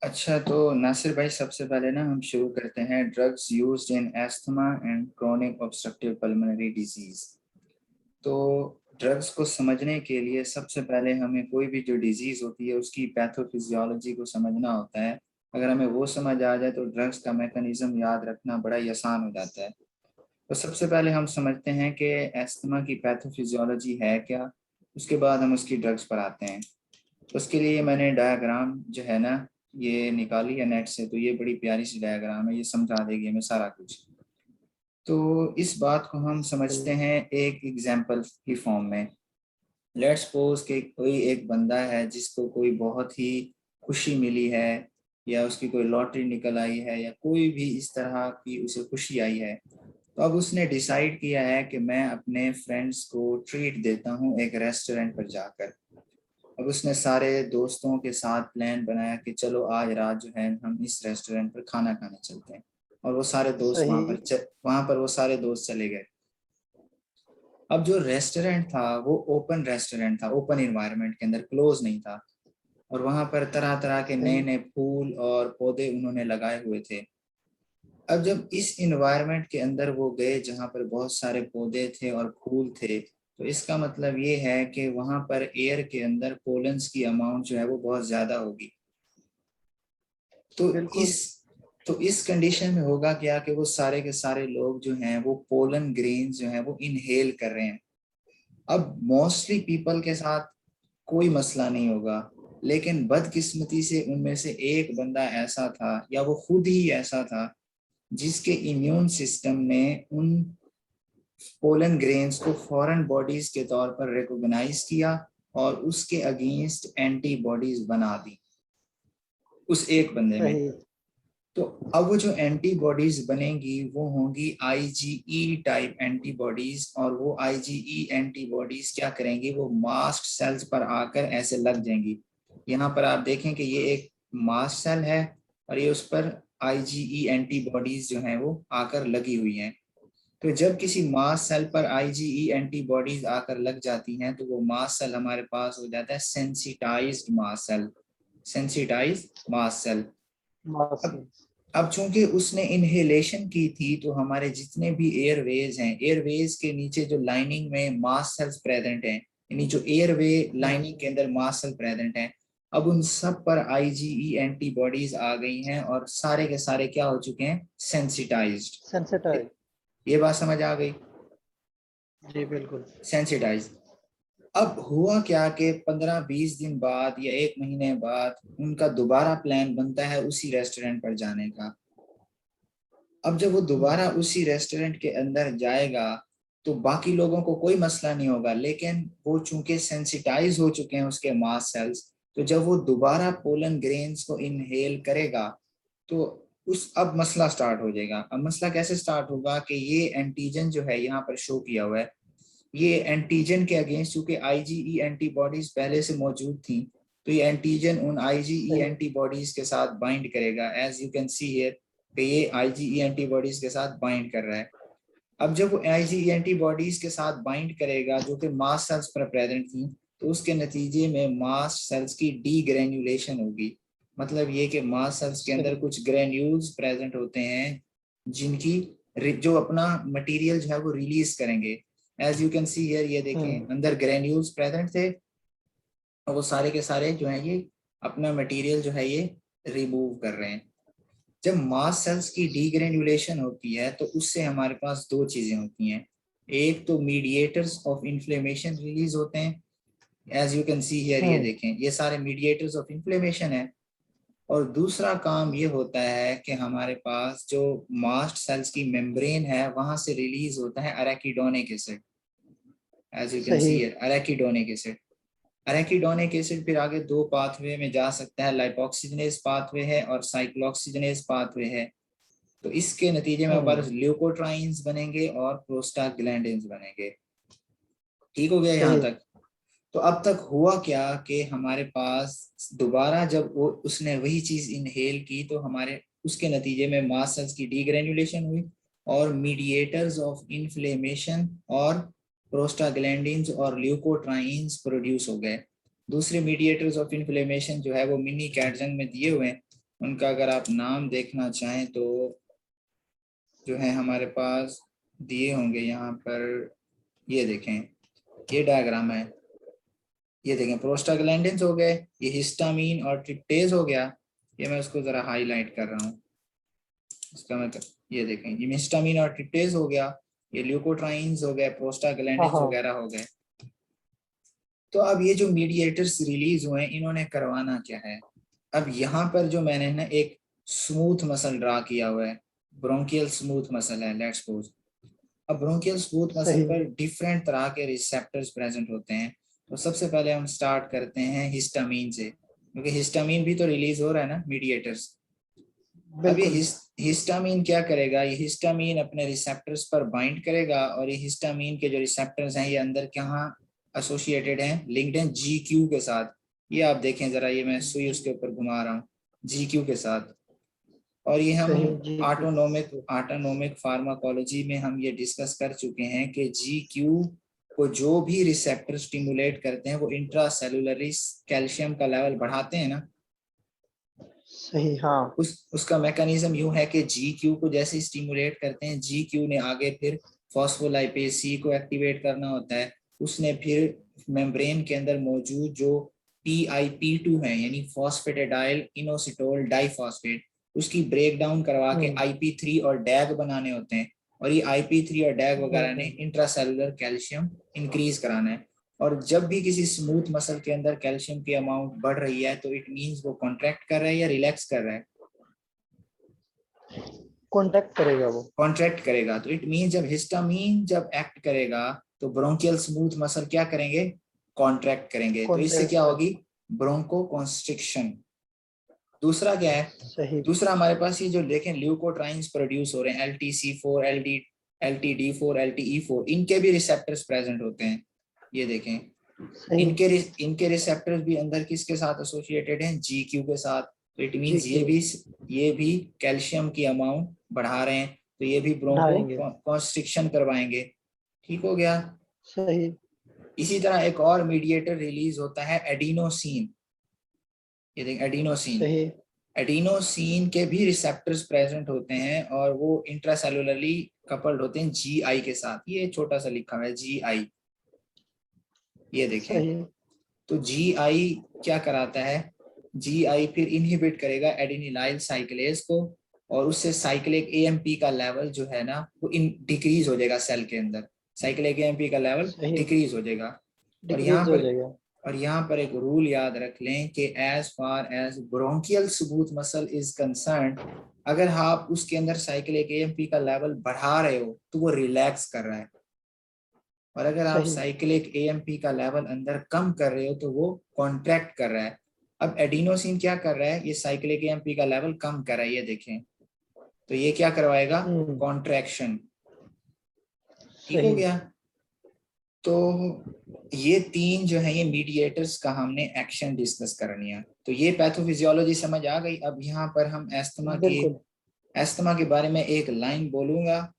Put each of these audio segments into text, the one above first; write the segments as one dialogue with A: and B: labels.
A: अच्छा, तो नासिर भाई, सबसे पहले ना हम शुरू करते हैं drugs used in asthma and chronic obstructive pulmonary disease. तो ड्रग्स को समझने के लिए सबसे पहले हमें कोई भी जो डिजीज होती है उसकी पैथोफिजियोलॉजी को समझना होता है। अगर हमें वो समझ आ जाए तो ड्रग्स का मैकेनिज्म याद रखना बड़ा ही आसान हो जाता है। तो सबसे पहले हम समझते हैं कि एस्थमा की पैथोफिजियोलॉजी है क्या। उसके बाद हम उसकी ड्रग्स पर आते हैं। उसके लिए मैंने डायग्राम जो है ना, ये निकाली है नेट से। तो ये बड़ी प्यारी सी डायग्राम है, ये समझा देगी हमें सारा कुछ। तो इस बात को हम समझते हैं एक एग्जाम्पल की फॉर्म में। लेट्स सपोज कि कोई एक बंदा है जिसको कोई बहुत ही खुशी मिली है, या उसकी कोई लॉटरी निकल आई है, या कोई भी इस तरह की उसे खुशी आई है। तो अब उसने डिसाइड किया है कि मैं अपने फ्रेंड्स को ट्रीट देता हूँ एक रेस्टोरेंट पर जाकर। अब उसने सारे दोस्तों के साथ प्लान बनाया कि चलो आज रात जो है हम इस रेस्टोरेंट पर खाना खाने चलते हैं। और वो सारे दोस्त
B: सही।
A: वहां पर वो सारे दोस्त चले गए। अब जो रेस्टोरेंट था वो ओपन रेस्टोरेंट था, ओपन इन्वायरमेंट के अंदर, क्लोज नहीं था। और वहां पर तरह तरह के नए
B: सही।
A: नए फूल और पौधे उन्होंने लगाए हुए थे। अब जब इस इन्वायरमेंट के अंदर वो गए जहाँ पर बहुत सारे पौधे थे और फूल थे, तो इसका मतलब ये है कि वहां पर एयर के अंदर पोलन्स की अमाउंट जो है वो बहुत ज्यादा होगी। तो
B: बिल्कुल।
A: इस तो इस कंडीशन में होगा क्या कि वो सारे के सारे लोग जो हैं वो पोलन ग्रेन्स जो हैं वो इनहेल कर रहे हैं। अब मोस्टली पीपल के साथ कोई मसला नहीं होगा, लेकिन बदकिस्मती से उनमें से एक बंदा ऐसा था, या वो खुद ही ऐसा था, जिसके इम्यून सिस्टम ने उन पोलन ग्रेन्स को फॉरेन बॉडीज के तौर पर रिकॉग्नाइज किया और उसके अगेंस्ट एंटीबॉडीज बना दी उस एक बंदे में।
B: सही।
A: तो अब वो जो एंटीबॉडीज बनेंगी वो होंगी आईजीई टाइप एंटीबॉडीज, और वो आईजीई एंटीबॉडीज क्या करेंगी, वो मास्ट सेल्स पर आकर ऐसे लग जाएंगी। यहाँ पर आप देखें कि ये एक मास्ट सेल है, और ये उस पर आईजीई एंटीबॉडीज जो हैं वो आकर लगी हुई हैं। तो जब किसी मास्ट सेल पर आईजीई एंटीबॉडीज आकर लग जाती हैं तो वो मास्ट सेल हमारे पास हो जाता है sensitised mast cell. Sensitised mast cell. अब
B: मास्क।
A: अब चूंकि उसने इनहेलेशन की थी, तो हमारे जितने भी एयरवेज हैं, एयरवेज के नीचे जो लाइनिंग में मास्ट सेल्स प्रेजेंट हैं, यानी जो एयरवे लाइनिंग के अंदर मास्ट सेल प्रेजेंट हैं, अब उन सब पर आईजीई एंटीबॉडीज आ गई हैं और सारे के सारे क्या हो चुके हैं, सेंसिटाइज्ड।
B: सेंसिटाइज।
A: ये बात समझ आ गई,
B: जी बिल्कुल।
A: सेंसिटाइज। अब हुआ क्या कि 15-20 दिन बाद या एक महीने बाद उनका दोबारा प्लान बनता है उसी रेस्टोरेंट पर जाने का। अब जब वो दोबारा उसी रेस्टोरेंट के अंदर जाएगा तो बाकी लोगों को कोई मसला नहीं होगा, लेकिन वो चूंकि सेंसिटाइज हो चुके हैं उसके मास्ट सेल्स, तो जब वो दोबारा पोलन ग्रेन्स को इनहेल करेगा तो उस अब मसला स्टार्ट हो जाएगा। अब मसला कैसे स्टार्ट होगा कि ये एंटीजन जो है यहाँ पर शो किया हुआ है, ये एंटीजन के अगेंस्ट चूंकि आईजीई एंटीबॉडीज पहले से मौजूद थी, तो ये एंटीजन उन आईजीई
B: सही।
A: एंटीबॉडीज के साथ बाइंड करेगा। As you can see here कि ये आईजीई एंटीबॉडीज के साथ बाइंड कर रहा है। अब जब वो आईजीई एंटीबॉडीज के साथ बाइंड करेगा जो कि मास्ट सेल्स पर प्रेजेंट थी, तो उसके नतीजे में मास्ट सेल्स की डी ग्रेन्युलेशन होगी। मतलब ये कि मास्ट सेल्स के अंदर
B: सही।
A: कुछ ग्रेन्यूल्स प्रेजेंट होते हैं जिनकी जो अपना मटेरियल जो है वो रिलीज करेंगे। As you can see here, ये देखें अंदर ग्रेन्यूल्स प्रेजेंट थे, और वो सारे के सारे जो है ये अपना मटेरियल जो है ये रिमूव कर रहे हैं। जब मास्ट सेल्स की डीग्रेन्युलेशन होती है तो उससे हमारे पास दो चीजें होती हैं। एक तो मीडिएटर्स ऑफ इन्फ्लेमेशन रिलीज होते हैं। As you can see here, ये देखें ये सारे मीडिएटर्स ऑफ इन्फ्लेमेशन है। और दूसरा काम ये होता है कि हमारे पास जो मास्ट सेल्स की मेम्ब्रेन है वहां से रिलीज होता है arachidonic acid. As you can see
B: सही।
A: Here, arachidonic acid. Arachidonic acid फिर आगे दो पाथवे में जा सकता है, लाइपोक्सिजनेस पाथवे है और साइक्लोऑक्सीजनेस पाथवे है। तो इसके नतीजे में हमारे पास ल्यूकोट्राइन्स बनेंगे और प्रोस्टाग्लैंडिन्स बनेंगे। ठीक हो गया यहाँ
B: सही।
A: तक। तो अब तक हुआ क्या कि हमारे पास दोबारा जब वो उसने वही चीज इनहेल की तो हमारे उसके नतीजे में मास्ट सेल्स की डीग्रेन्युलेशन हुई और मीडिएटर्स ऑफ इन्फ्लेमेशन और प्रोस्टाग्लैंडिन्स और ल्यूकोट्राइन्स प्रोड्यूस हो गए। दूसरे मीडिएटर्स ऑफ इन्फ्लेमेशन जो है वो मिनी कैटजंग में दिए हुए हैं। उनका अगर आप नाम देखना चाहें तो जो है हमारे पास दिए होंगे यहाँ पर। ये देखें, ये डायग्राम है। ये देखें, प्रोस्टाग्लैंडिन्स हो गए, ये हिस्टामीन और ट्रिप्टेज हो गया। ये मैं उसको जरा हाईलाइट कर रहा हूँ। इसका मतलब ये देखें, ये हिस्टामीन और ट्रिप्टेज हो गया, ये ल्यूकोट्राइन्स हो गए,
B: हाँ
A: प्रोस्टाग्लैंडिन्स
B: हाँ
A: वगैरह हो गए। तो अब ये जो मीडिएटर्स रिलीज हुए इन्होंने करवाना क्या है। अब यहाँ पर जो मैंने ना एक स्मूथ मसल ड्रा किया हुआ है, ब्रोंकियल स्मूथ मसल है, लेट्स सपोज। अब ब्रोंकियल स्मूथ मसल
B: सही
A: पर डिफरेंट तरह के रिसेप्टर्स प्रेजेंट होते हैं। तो सबसे पहले हम स्टार्ट करते हैं हिस्टामीन से, क्योंकि हिस्टामीन भी तो रिलीज हो रहा है ना, मीडिएटर्स। अब ये
B: बिल्कुल
A: हिस्टामीन क्या करेगा, ये हिस्टामीन अपने रिसेप्टर्स पर बाइंड करेगा, और ये हिस्टामीन के जो रिसेप्टर्स हैं ये अंदर कहाँ एसोसिएटेड हैं, लिंक्ड हैं जी क्यू के साथ। ये आप देखें जरा, ये मैं सुई उसके ऊपर घुमा रहा हूँ, जी क्यू के साथ। और ये हम
B: सही जी क्यों
A: ऑटोनोमिक फार्माकोलॉजी में हम ये डिस्कस कर चुके हैं कि जी क्यू को जो भी रिसेप्टर स्टिमुलेट करते हैं वो इंट्रासेलुलरी कैल्शियम का लेवल बढ़ाते हैं ना।
B: सही हाँ
A: उसका मैकेनिज्म यूं है कि जी क्यू को जैसे स्टिमुलेट करते हैं, जी क्यू ने आगे फिर फॉस्फोलाइपेज सी को एक्टिवेट करना होता है। उसने फिर मेम्ब्रेन के अंदर मौजूद जो PIP2 है, यानी फॉस्फेटेडाइल इनोसिटोल डाइफॉस्फेट, उसकी ब्रेक डाउन करवा के IP3 और डैग बनाने होते हैं। और ये IP3 और डैग वगैरह ने इंट्रासेलुलर कैल्शियम इंक्रीज कराना है। और जब भी किसी स्मूथ मसल के अंदर कैल्शियम की अमाउंट बढ़ रही है तो इट मींस वो कॉन्ट्रैक्ट कर रहा है या रिलैक्स कर रहा है।
B: कॉन्टेक्ट करेगा वो।
A: कॉन्ट्रैक्ट करेगा, तो इट मींस जब हिस्टामीन जब एक्ट करेगा तो ब्रोंकियल स्मूथ मसल क्या करेंगे, कॉन्ट्रैक्ट करेंगे। तो इससे
B: कॉन्टेक्ट
A: क्या
B: कर
A: होगी, ब्रोंको कॉन्स्ट्रिक्शन। दूसरा क्या है,
B: सही
A: दूसरा हमारे पास ये जो देखें ल्यूकोट्राइन्स प्रोड्यूस हो रहे हैं, LTC4, LTD4, LTE4, इनके भी रिसेप्टर्स प्रेजेंट होते हैं। ये देखें,
B: सही
A: इनके रिसेप्टर्स भी अंदर किसके साथ एसोसिएटेड हैं, GQ के साथ। तो इट
B: जी
A: मींस
B: क्यों
A: ये भी कैल्शियम की अमाउंट बढ़ा रहे हैं, तो ये भी ब्रोंको
B: बढ़ाएंगे
A: कॉन्स्ट्रिक्शन करवाएंगे। ठीक हो गया।
B: सही
A: इसी तरह एक और मीडिएटर रिलीज होता है, एडिनोसिन। ये देख, एडिनोसिन,
B: सही
A: एडिनोसिन के भी रिसेप्टर्स प्रेजेंट होते हैं और वो इंट्रासेलुलरली कपल्ड होते हैं GI के साथ। ये छोटा सा लिखा हुआ है GI, ये देखें।
B: सही
A: तो GI क्या कराता है, GI फिर इनहिबिट करेगा एडिनिलाइल साइक्लेज को, और उससे साइक्लिक AMP का लेवल जो है ना वो डिक्रीज हो जाएगा सेल के अंदर, साइक्लिक AMP का लेवल
B: सही
A: डिक्रीज हो जाएगा। और यहाँ
B: डिक्रीज हो
A: पर
B: जाएगा
A: एक रूल याद रख लें कि as far as bronchial smooth muscle is concern, अगर आप उसके अंदर साइक्लिक AMP का लेवल बढ़ा रहे हो तो वो रिलैक्स कर रहा है, और अगर आप
B: सही
A: साइक्लिक AMP का लेवल अंदर कम कर रहे हो तो वो कॉन्ट्रैक्ट कर रहा है। अब एडिनोसिन क्या कर रहा है, ये साइक्लिक AMP का लेवल कम कर रहा है, ये देखें। तो ये क्या करवाएगा, कॉन्ट्रैक्शन। ठीक हो
B: सही
A: गया। तो ये तीन जो है ये मीडिएटर्स का हमने एक्शन डिस्कस करनी है। तो ये पैथोफिजियोलॉजी समझ आ गई। अब यहाँ पर हम
B: बिल्कुल
A: एस्थमा के बारे में एक लाइन बोलूंगा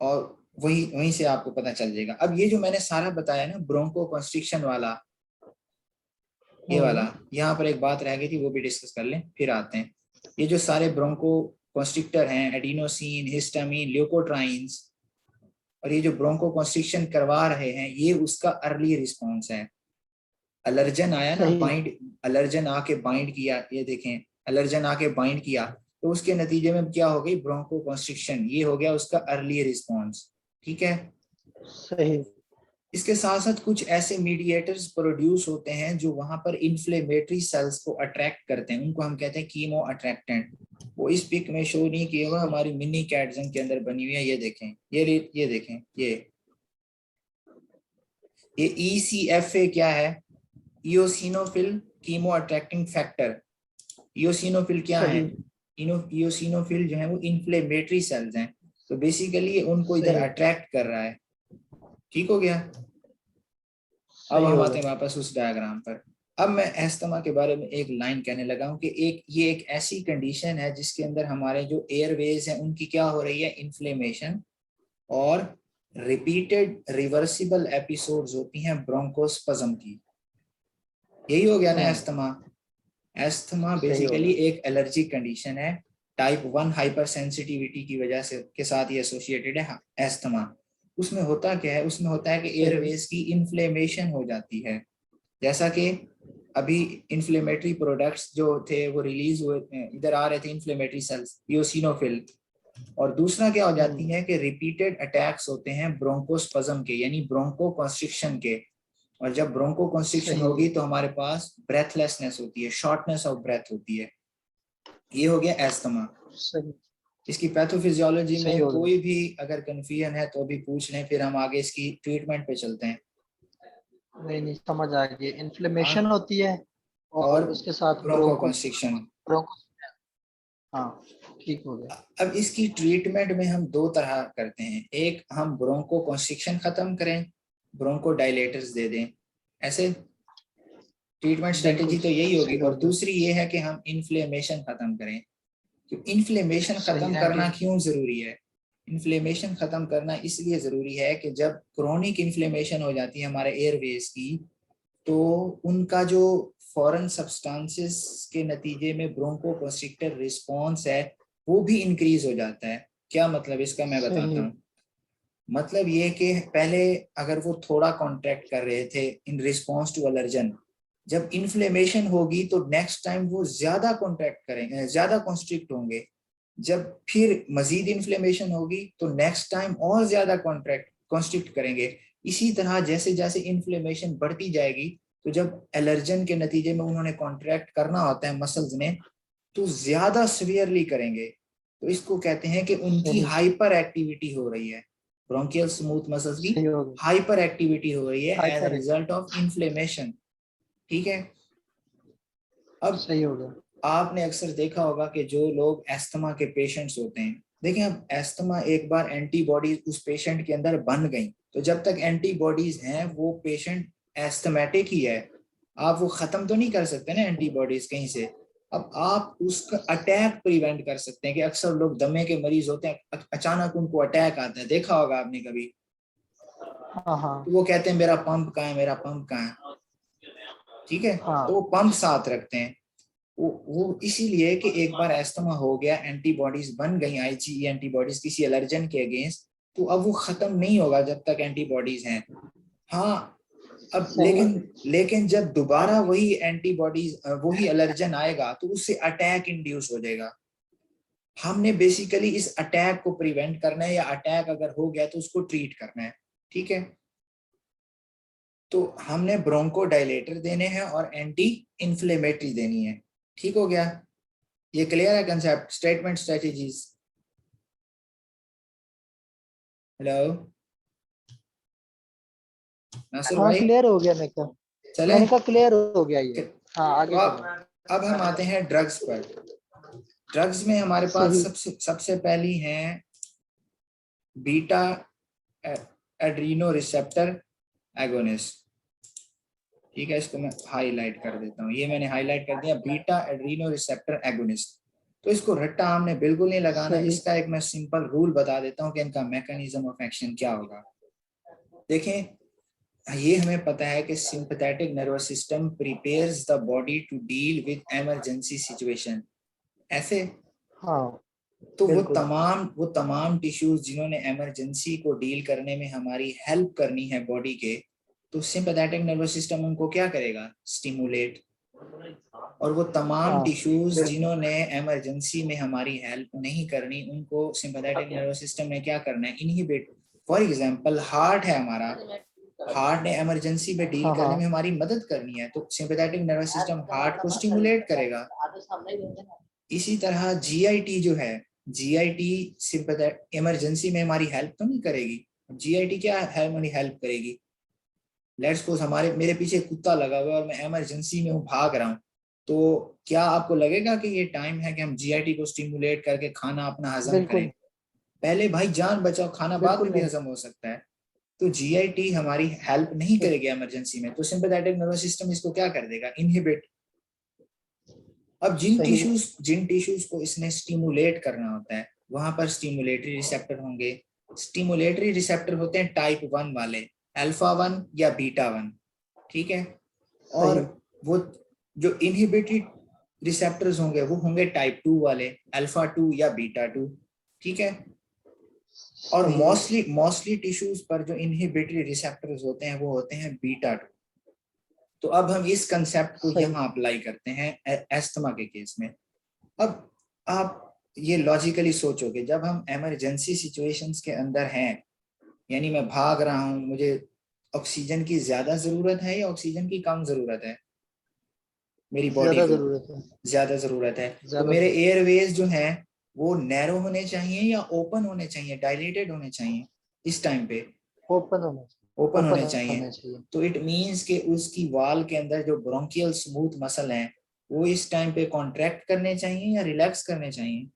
A: और वही वहीं से आपको पता चल जाएगा। अब ये जो मैंने सारा बताया ना, ब्रोंको कॉन्स्ट्रिक्शन वाला, ये वाला, यहाँ पर एक बात रह गई थी वो भी डिस्कस कर लें फिर आते हैं। ये जो सारे ब्रोंको कॉन्स्ट्रिक्टर हैं, एडिनोसिन, हिस्टामिन, ल्यूकोट्राइन्स, और ये जो ब्रोंको कॉन्स्ट्रिक्शन करवा रहे हैं ये उसका अर्ली रिस्पॉन्स है। अलर्जन आया ना,
B: सही
A: बाइंड, अलर्जन आके बाइंड किया, ये देखें, अलर्जन आके बाइंड किया, तो उसके नतीजे में क्या हो गई, ब्रोंको कॉन्स्ट्रिक्शन, ये हो गया उसका अर्ली रिस्पॉन्स। ठीक है।
B: सही
A: इसके साथ साथ कुछ ऐसे मीडिएटर्स प्रोड्यूस होते हैं जो वहां पर इन्फ्लेमेटरी सेल्स को अट्रैक्ट करते हैं, उनको हम कहते हैं कीमो अट्रैक्टेंट। वो इस पिक में शो नहीं किए हुआ, हमारी मिनी कैटजन के अंदर बनी हुई है। ये देखें, ये देखें, ये ECFA क्या है, इयोसिनोफिल कीमो अट्रैक्टिंग फैक्टर। इयोसिनोफिल क्या है,
B: सही
A: इयोसिनोफिल जो है वो इन्फ्लेमेटरी सेल्स हैं, तो बेसिकली उनको इधर
B: सही
A: अट्रैक्ट कर रहा है। ठीक हो गया। अब
B: सही
A: हम
B: हो
A: आते
B: गया
A: हैं वापस उस डायग्राम पर। अब मैं एस्थमा के बारे में एक लाइन कहने लगा हूं कि ये एक ऐसी कंडीशन है जिसके अंदर हमारे जो एयरवेज हैं उनकी क्या हो रही है, इन्फ्लेमेशन, और रिपीटेड रिवर्सिबल एपिसोड्स होती हैं ब्रोंकोस्पज्म की। यही हो गया ना एस्थमा। एस्थमा
B: सही
A: बेसिकली
B: होगा।
A: एक एलर्जिक कंडीशन है, टाइप 1 हाइपर सेंसिटिविटी की वजह से के साथ ये एसोसिएटेड है एस्थमा। उसमें होता क्या है, उसमें होता है कि
B: सही।
A: एयरवेज की इन्फ्लेमेशन हो जाती है। जैसा कि अभी इन्फ्लेमेटरी प्रोडक्ट्स जो थे वो रिलीज हुए, इधर आ रहे थे इन्फ्लेमेटरी सेल्स, इओसिनोफिल। और दूसरा क्या हो जाती है कि रिपीटेड अटैक्स होते हैं ब्रोंकोस्पज्म के, यानी ब्रोंको कॉन्स्ट्रिक्शन के। और जब ब्रोंको कॉन्स्ट्रिक्शन
B: सही।
A: होगी तो हमारे पास ब्रेथलेसनेस होती है, शॉर्टनेस ऑफ ब्रेथ होती है। ये हो गया एस्थमा।
B: सही।
A: इसकी पैथोफिजियोलॉजी
B: सही
A: में
B: हो गया।
A: कोई भी अगर कंफ्यूजन है तो भी पूछ लें, फिर हम आगे इसकी ट्रीटमेंट पे चलते हैं।
B: नहीं नहीं, समझ आ गई। इन्फ्लेमेशन
A: हाँ,
B: होती है और
A: और
B: उसके साथ
A: ब्रोंको कॉन्स्ट्रिक्शन।
B: ब्रोंको। हाँ, ठीक हो गया।
A: अब इसकी ट्रीटमेंट में हम दो तरह करते हैं, एक हम ब्रोंको कॉन्स्ट्रिक्शन खत्म करें, ब्रोंको डायलेटर्स दे दें, ऐसे ट्रीटमेंट
B: बिल्कुल
A: स्ट्रेटेजी तो यही होगी।
B: सही हो
A: और
B: गया।
A: दूसरी ये है कि हम इन्फ्लेमेशन खत्म करें। तो इन्फ्लेमेशन
B: सही।
A: खत्म
B: एंटी।
A: करना क्यों जरूरी है? इन्फ्लेमेशन खत्म करना इसलिए जरूरी है कि जब क्रोनिक इन्फ्लेमेशन हो जाती है हमारे एयरवेज की, तो उनका जो फॉरेन सब्सटेंसेस के नतीजे में ब्रोंको कंस्ट्रिक्टर रिस्पॉन्स है वो भी इंक्रीज हो जाता है। क्या मतलब इसका, मैं बताता
B: सही।
A: हूँ। मतलब ये कि पहले अगर वो थोड़ा कॉन्ट्रैक्ट कर रहे थे इन रिस्पॉन्स टू एलर्जन, जब इन्फ्लेमेशन होगी तो नेक्स्ट टाइम वो ज्यादा कॉन्ट्रैक्ट करेंगे, ज्यादा कॉन्स्ट्रिक्ट होंगे। जब फिर मजीद इन्फ्लेमेशन होगी तो नेक्स्ट टाइम और ज्यादा कॉन्ट्रैक्ट कॉन्स्ट्रिक्ट करेंगे। इसी तरह जैसे जैसे इन्फ्लेमेशन बढ़ती जाएगी, तो जब एलर्जन के नतीजे में उन्होंने कॉन्ट्रैक्ट करना होता है मसल्स ने, तो ज्यादा सीवियरली करेंगे। तो इसको कहते हैं कि उनकी
B: सही।
A: हाइपर एक्टिविटी हो रही है, ब्रोंकियल स्मूथ मसल्स की
B: सही हो गया।
A: हाइपर एक्टिविटी हो रही है as a
B: hyper active.
A: Result of inflammation. ठीक है। अब
B: सही हो गया।
A: आपने अक्सर देखा होगा कि जो लोग एस्थमा के पेशेंट्स होते हैं, देखिए अब एस्थमा एक बार एंटीबॉडीज उस पेशेंट के अंदर बन गई, तो जब तक एंटीबॉडीज हैं वो पेशेंट एस्थमेटिक ही है। आप वो खत्म तो नहीं कर सकते ना एंटीबॉडीज कहीं से। अब आप उसका अटैक प्रिवेंट कर सकते हैं, कि अक्सर लोग दमे के मरीज होते हैं, अचानक उनको अटैक आता है, देखा होगा आपने कभी।
B: हाँ हाँ।
A: तो वो कहते हैं मेरा पंप कहाँ है, मेरा पंप कहाँ है। ठीक है, तो वो
B: हाँ।
A: पंप साथ रखते हैं। वो इसीलिए कि एक बार एस्थमा हो गया, एंटीबॉडीज बन गई, आईजीई एंटीबॉडीज किसी एलर्जन के अगेंस्ट, तो अब वो खत्म नहीं होगा जब तक एंटीबॉडीज हैं। हाँ, अब
B: सही।
A: लेकिन जब दोबारा वही एंटीबॉडीज वही एलर्जन आएगा तो उससे अटैक इंड्यूस हो जाएगा। हमने बेसिकली इस अटैक को प्रिवेंट करना है, या अटैक अगर हो गया तो उसको ट्रीट करना है। ठीक है, तो हमने ब्रोंको डायलेटर देने हैं और एंटी इन्फ्लेमेटरी देनी है। ठीक हो गया, ये क्लियर है concept, statement strategies. Hello Nasir
B: हाँ,
A: भाई,
B: क्लियर हो गया।
A: चले।
B: मैंने कहा क्लियर हो गया ये। हाँ,
A: तो
B: आगे चलो।
A: अब हम आते हैं ड्रग्स पर। ड्रग्स में हमारे पास
B: सही।
A: सबसे सबसे पहली है बीटा एड्रीनो रिसेप्टर एगोनिस्ट। ठीक है, इसको मैं हाईलाइट कर देता हूँ, ये मैंने हाईलाइट कर दिया, बीटा एड्रीनो रिसेप्टर एगोनिस्ट। तो इसको रट्टा हमने बिल्कुल नहीं लगाना,
B: सही।
A: इसका एक मैं सिंपल रूल बता देता हूँ कि इनका मैकेनिज्म ऑफ एक्शन क्या होगा। देखें, ये हमें पता है कि sympathetic nervous system prepares the body to deal with emergency situation, ऐसे।
B: हाँ।
A: तो
B: बिल्कुल।
A: वो तमाम टिश्यूज जिन्होंने इमरजेंसी को डील करने में हमारी हेल्प करनी है बॉडी के, तो सिंपैथेटिक नर्वस सिस्टम उनको क्या करेगा, स्टिमुलेट। और वो तमाम
B: हाँ।
A: टिश्यूज
B: बिल्कुल।
A: जिन्होंने इमरजेंसी में हमारी हेल्प नहीं करनी, उनको सिंपैथेटिक नर्वस सिस्टम ने क्या करना है, इनहिबिट। फॉर एग्जांपल हार्ट है हमारा, हार्ट ने इमरजेंसी में डील
B: हाँ
A: करने
B: हाँ।
A: में हमारी मदद करनी है, तो सिंपैथेटिक नर्वस सिस्टम हार्ट को स्टिमुलेट करेगा। इसी तरह जीआईटी जो है, जीआईटी सिंपैथेटिक इमरजेंसी में हमारी हेल्प तो नहीं करेगी। जीआईटी क्या है, हमारी हेल्प करेगी। लेट्स सपोज हमारे मेरे पीछे कुत्ता लगा हुआ है और मैं इमरजेंसी में हूँ, भाग रहा हूँ, तो क्या आपको लगेगा कि ये टाइम है कि हम जीआईटी को स्टिमुलेट करके खाना अपना हजम करें?
B: बिल्कुल।
A: पहले भाई जान बचाओ, खाना बाद
B: बिल्कुल
A: में भी
B: नहीं।
A: हजम हो सकता है। तो जीआईटी हमारी हेल्प नहीं करेगी इमरजेंसी में, तो सिंपैथेटिक नर्वस सिस्टम इसको क्या कर देगा, इनहिबिट। अब
B: सही।
A: जिन टिश्यूज को इसने स्टिमुलेट करना होता है वहां पर स्टिमुलेटरी रिसेप्टर होंगे। स्टिमुलेटरी रिसेप्टर होते हैं टाइप 1 वाले, अल्फा 1 या बीटा 1। ठीक है, और
B: सही।
A: वो जो इनहिबिटरी रिसेप्टर्स होंगे वो होंगे टाइप 2 वाले, अल्फा 2 या बीटा 2, ठीक है। और
B: सही।
A: मोस्टली टिश्यूज पर जो इनहिबिटरी रिसेप्टर्स होते हैं वो होते हैं बीटा 2। तो अब हम इस कंसेप्ट को
B: सही।
A: यहाँ अप्लाई करते हैं एस्थमा के केस में। अब आप ये लॉजिकली सोचोगे, जब हम इमरजेंसी सिचुएशंस के अंदर हैं, यानी मैं भाग रहा हूं, मुझे ऑक्सीजन की ज्यादा जरूरत है या ऑक्सीजन की कम जरूरत है, मेरी बॉडी
B: ज्यादा
A: को
B: जरूरत है।
A: ज्यादा जरूरत है। तो
B: ज्यादा
A: मेरे
B: जरूरत।
A: एयरवेज जो हैं वो नैरो होने चाहिए या ओपन होने चाहिए, डायलेटेड होने चाहिए इस टाइम पे,
B: ओपन होना
A: ओपन
B: ओपन
A: होने चाहिए।
B: होना चाहिए।
A: तो इट मींस कि उसकी वाल के अंदर जो ब्रोंकियल स्मूथ मसल हैं वो इस टाइम पे कॉन्ट्रैक्ट करने चाहिए या रिलैक्स करने चाहिए,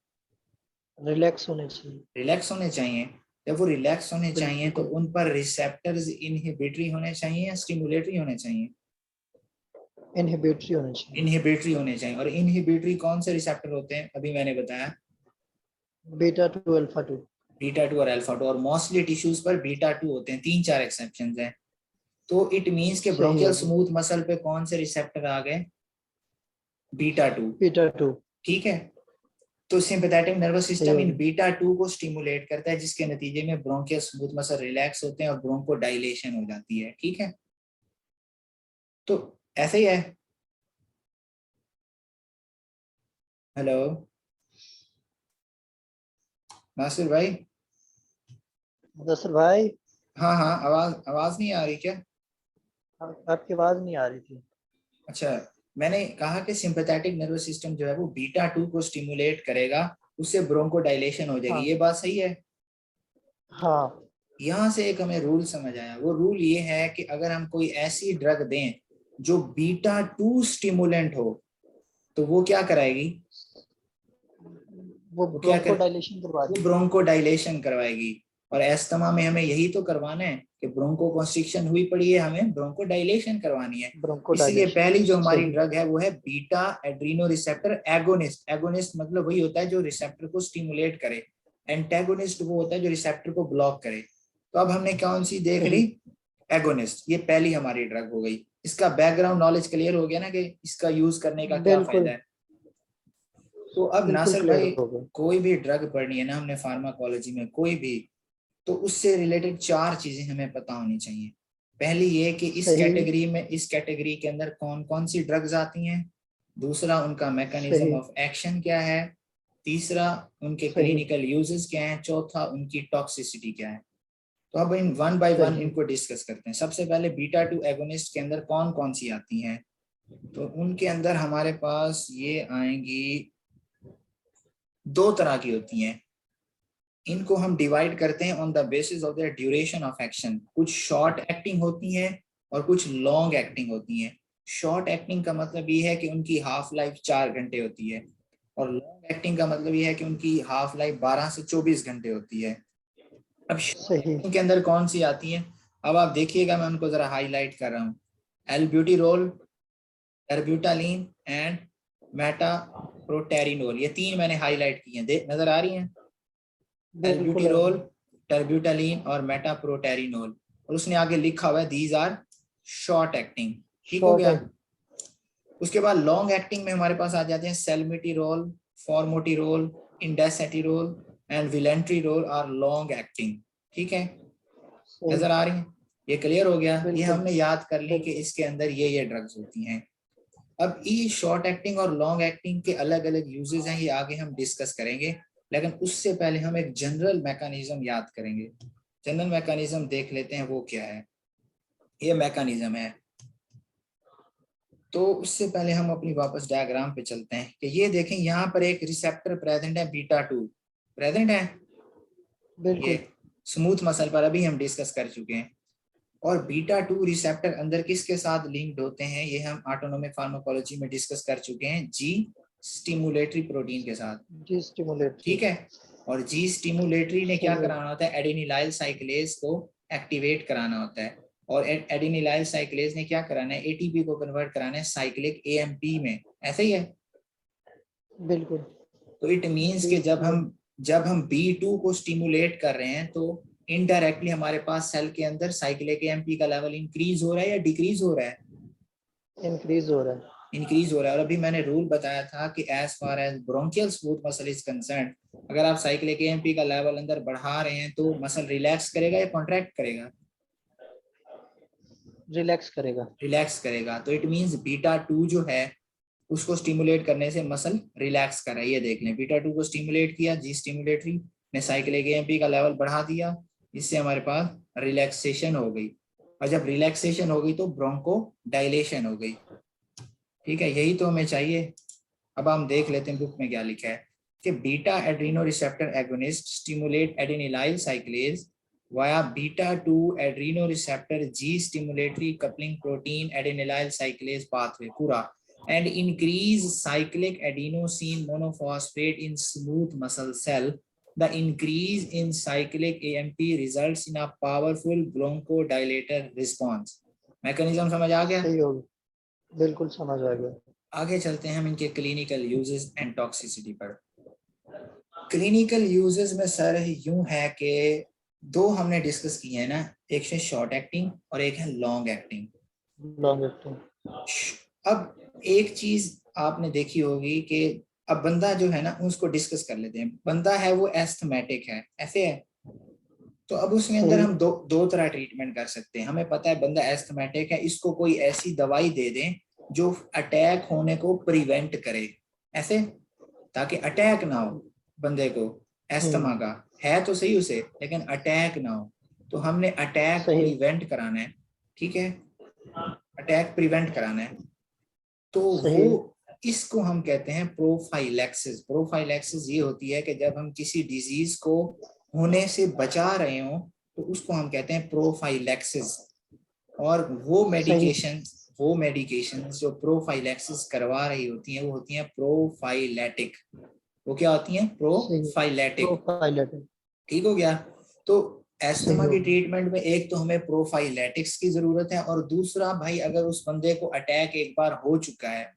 B: रिलैक्स होने चाहिए।
A: रिलैक्स होने चाहिए। जब वो रिलैक्स होने चाहिए तो
B: बिल्कुल।
A: उन पर रिसेप्टर्स इनहिबिटरी होने चाहिए या स्टिमुलेटरी होने चाहिए,
B: इनहिबिटरी होना चाहिए।
A: इनहिबिटरी होने चाहिए। और इनहिबिटरी कौन से रिसेप्टर होते हैं, अभी मैंने बताया
B: बीटा 2 अल्फा 2।
A: बीटा 2 और अल्फा 2, और मोस्टली टिश्यूज पर बीटा 2 होते हैं, 3-4 एक्सेप्शंस हैं। तो इट मींस के
B: सही
A: ब्रोंकियल
B: है जी।
A: स्मूथ मसल पे कौन से रिसेप्टर आ गए, बीटा 2,
B: बीटा 2।
A: ठीक है। तो सिंपैथेटिक नर्वस
B: सही
A: सिस्टम
B: हो
A: इन
B: गया।
A: बीटा 2 को स्टिमुलेट करता है, जिसके नतीजे में ब्रोंकियल स्मूथ मसल रिलैक्स होते हैं और ब्रोंको डायलेशन हो जाती है, ठीक है। तो ऐसे ही है। हेलो नासिर भाई।
B: दरअसल भाई,
A: हाँ हाँ, आवाज आवाज नहीं आ रही क्या?
B: आपकी आवाज नहीं आ रही थी।
A: अच्छा, मैंने कहा कि सिंपैथेटिक नर्वस सिस्टम जो है वो बीटा 2 को स्टिमुलेट करेगा, उससे ब्रोंको डायलेशन हो जाएगी, ये
B: हाँ।
A: बात सही है।
B: हाँ।
A: यहाँ से एक हमें रूल समझ आया, वो रूल ये है कि अगर हम कोई ऐसी ड्रग दें जो बीटा 2 स्टिमुलेंट हो तो वो क्या कराएगी,
B: वो
A: वो क्या कर,
B: ब्रोंको डायलेशन करवा
A: वो
B: दी।
A: ब्रोंको डायलेशन करवाएगी। और एस्थमा में हमें यही तो करवाना है कि ब्रोंको कॉन्स्ट्रिक्शन हुई पड़ी है, हमें ब्रोंको डायलेशन करवानी है।
B: ब्रोंको
A: इसलिए
B: डायलेशन।
A: पहली जो हमारी
B: सही।
A: ड्रग है वो है beta adreno receptor agonist. Agonist मतलब वही होता है जो रिसेप्टर को स्टिमुलेट करे, एंटेगोनिस्ट वो होता है जो रिसेप्टर को ब्लॉक करे। तो अब हमने कौन सी देख ली,
B: सही।
A: एगोनिस्ट, ये पहली हमारी ड्रग हो गई। इसका बैकग्राउंड नॉलेज क्लियर हो गया ना कि इसका यूज करने का क्या फायदा
B: बिल्कुल।
A: है। तो अब
B: बिल्कुल
A: नासिर
B: क्लियर
A: भाई,
B: हो गया।
A: कोई भी ड्रग पढ़नी है ना हमने फार्माकोलॉजी में कोई भी, तो उससे रिलेटेड 4 चीजें हमें पता होनी चाहिए। पहली ये कि
B: सही।
A: इस कैटेगरी के अंदर कौन कौन सी ड्रग्स आती हैं। दूसरा, उनका मैकेनिज्म
B: सही।
A: ऑफ एक्शन क्या है। तीसरा, उनके
B: सही।
A: क्लिनिकल यूजेस क्या हैं। चौथा, उनकी टॉक्सिसिटी क्या है। तो अब इन वन बाय वन
B: सही।
A: इनको डिस्कस करते हैं। सबसे पहले बीटा 2 एगोनिस्ट के अंदर कौन कौन सी आती हैं। तो उनके अंदर हमारे पास ये आएंगी, 2 तरह की होती हैं। इनको हम डिवाइड करते हैं on the basis of their duration of action. कुछ शॉर्ट एक्टिंग होती हैं और कुछ लॉन्ग एक्टिंग होती हैं। शॉर्ट एक्टिंग का मतलब ये है कि उनकी हाफ लाइफ 4 घंटे होती है, और लॉन्ग एक्टिंग का मतलब ये है कि उनकी हाफ लाइफ 12 से 24 घंटे होती है। अब शॉर्ट
B: सही।
A: एक्टिंग के अंदर कौन सी आती हैं, अब आप देखिएगा, मैं उनको जरा हाईलाइट कर रहा हूँ। एल्ब्यूटिरोल, टर्ब्यूटालिन एंड मेटाप्रोटेरिनोल, ये 3 मैंने हाईलाइट की हैं, देख नजर आ रही हैं।
B: बिल्कुल आ रही
A: एल्ब्यूटिरोल,
B: है।
A: टर्ब्यूटालिन और मेटाप्रोटेरिनोल, और उसने आगे लिखा हुआ है दीज आर शॉर्ट एक्टिंग, ठीक हो
B: शॉर्ट
A: गया।
B: है।
A: उसके बाद लॉन्ग एक्टिंग में हमारे पास आ जाते हैं सेल्मिटिरोल, फॉर्मोटिरोल, इंडेसेटिरोल एंड विलेंट्रिरोल आर लॉन्ग एक्टिंग, ठीक है।
B: सही।
A: नजर आ रही है, ये क्लियर हो गया। ये
B: बिल्कुल।
A: हमने याद कर ली कि
B: बिल्कुल।
A: इसके अंदर ये ड्रग्स होती हैं। अब ये शॉर्ट एक्टिंग और लॉन्ग एक्टिंग के अलग अलग यूजेस हैं, ये आगे हम डिस्कस करेंगे। लेकिन उससे पहले हम एक जनरल मैकेनिज्म याद करेंगे। जनरल मैकेनिज्म देख लेते हैं वो क्या है। ये मैकेनिज्म है, तो उससे पहले हम अपनी वापस डायग्राम पे चलते हैं कि ये देखें, यहाँ पर एक रिसेप्टर प्रेजेंट है, बीटा 2 प्रेजेंट है। ये
B: बिल्कुल।
A: स्मूथ मसल पर अभी हम डिस्कस कर चुके हैं। और बीटा 2 रिसेप्टर अंदर किसके साथ लिंक्ड होते हैं, ये हम ऑटोनोमिक फार्माकोलॉजी में डिस्कस कर चुके हैं, जी स्टिमुलेटरी प्रोटीन के साथ,
B: जी स्टिमुलेटरी।
A: ठीक है। और जी स्टिमुलेटरी ने क्या
B: सही है।
A: कराना होता है, एडेनिलाइल साइक्लेज को एक्टिवेट कराना होता है। और एडेनिलाइल साइक्लेज ने क्या कराना है, एटीपी को कन्वर्ट कराना है साइक्लिक एएमपी में, ऐसे ही है।
B: बिल्कुल।
A: तो इट मींस
B: जी
A: कि
B: स्टिमुलेट।
A: जब हम B2 को स्टिमुलेट कर रहे हैं तो इनडायरेक्टली हमारे पास सेल के अंदर साइक्लिक एएमपी का लेवल इंक्रीज हो रहा है या डिक्रीज हो रहा है,
B: इंक्रीज हो रहा है।
A: इंक्रीज हो रहा है। और अभी मैंने रूल बताया था कि as far as bronchial smooth muscle is concern, अगर आप साइक्लिक एएमपी का लेवल अंदर बढ़ा रहे हैं तो मसल रिलैक्स करेगा या कॉन्ट्रैक्ट करेगा?
B: रिलैक्स करेगा।
A: रिलैक्स करेगा। तो इट मींस बीटा 2 जो है उसको स्टिमुलेट करने से मसल रिलैक्स कर रहा है। ये देख लें, बीटा 2 को स्टिमुलेट किया, जी स्टिमुलेटरी ने साइक्लिक एएमपी का लेवल बढ़ा दिया, इससे हमारे पास रिलैक्सेशन हो गई। और जब रिलैक्सेशन हो गई तो ब्रोंको डायलेशन हो गई। ठीक है, यही तो हमें चाहिए। अब हम देख लेते हैं बुक में क्या लिखा है कि beta adreno receptor agonist stimulate adenylyl cyclase via beta 2 adreno receptor G stimulatory coupling protein adenylyl cyclase pathway पूरा and increase cyclic adenosine monophosphate in smooth muscle cell. The increase in cyclic AMP results in a powerful bronchodilator response. Mechanism समझ आ गया?
B: सही होगा, बिल्कुल समझ आ गया।
A: आगे चलते हैं हम इनके क्लिनिकल यूजेस एंड टॉक्सिसिटी पर। क्लिनिकल यूजेस में सर यूं है कि दो हमने डिस्कस किए हैं ना, एक है शॉर्ट एक्टिंग और एक है लॉन्ग एक्टिंग।
B: Long acting.
A: अब एक चीज आपने देखी होगी कि अब बंदा जो है ना उसको डिस्कस कर लेते हैं। बंदा है वो एस्थमेटिक है, ऐसे है, तो अब उसमें अंदर हम दो तरह ट्रीटमेंट कर सकते हैं। हमें पता है बंदा एस्थमेटिक है, इसको कोई ऐसी दवाई दे दें जो अटैक होने को प्रिवेंट करे, ऐसे, ताकि अटैक ना हो बंदे को। एस्थमा का है तो सही उसे, लेकिन अटैक ना हो। तो हमने अटैक प्रिवेंट कराना है, ठीक है, अटैक प्रिवेंट कराना है। तो वो इसको हम कहते हैं प्रोफाइलैक्सिस। प्रोफाइलैक्सिस ये होती है कि जब हम किसी डिजीज को होने से बचा रहे हो तो उसको हम कहते हैं प्रोफाइलैक्सिस। और वो मेडिकेशन जो प्रोफाइलैक्सिस करवा रही होती हैं वो होती हैं प्रोफाइलेटिक। वो क्या होती हैं? प्रोफाइलेटिक। ठीक हो गया? तो एस्थमा की ट्रीटमेंट में एक तो हमें प्रोफाइलेटिक्स की जरूरत है, और दूसरा भाई अगर उस बंदे को अटैक एक बार हो चुका है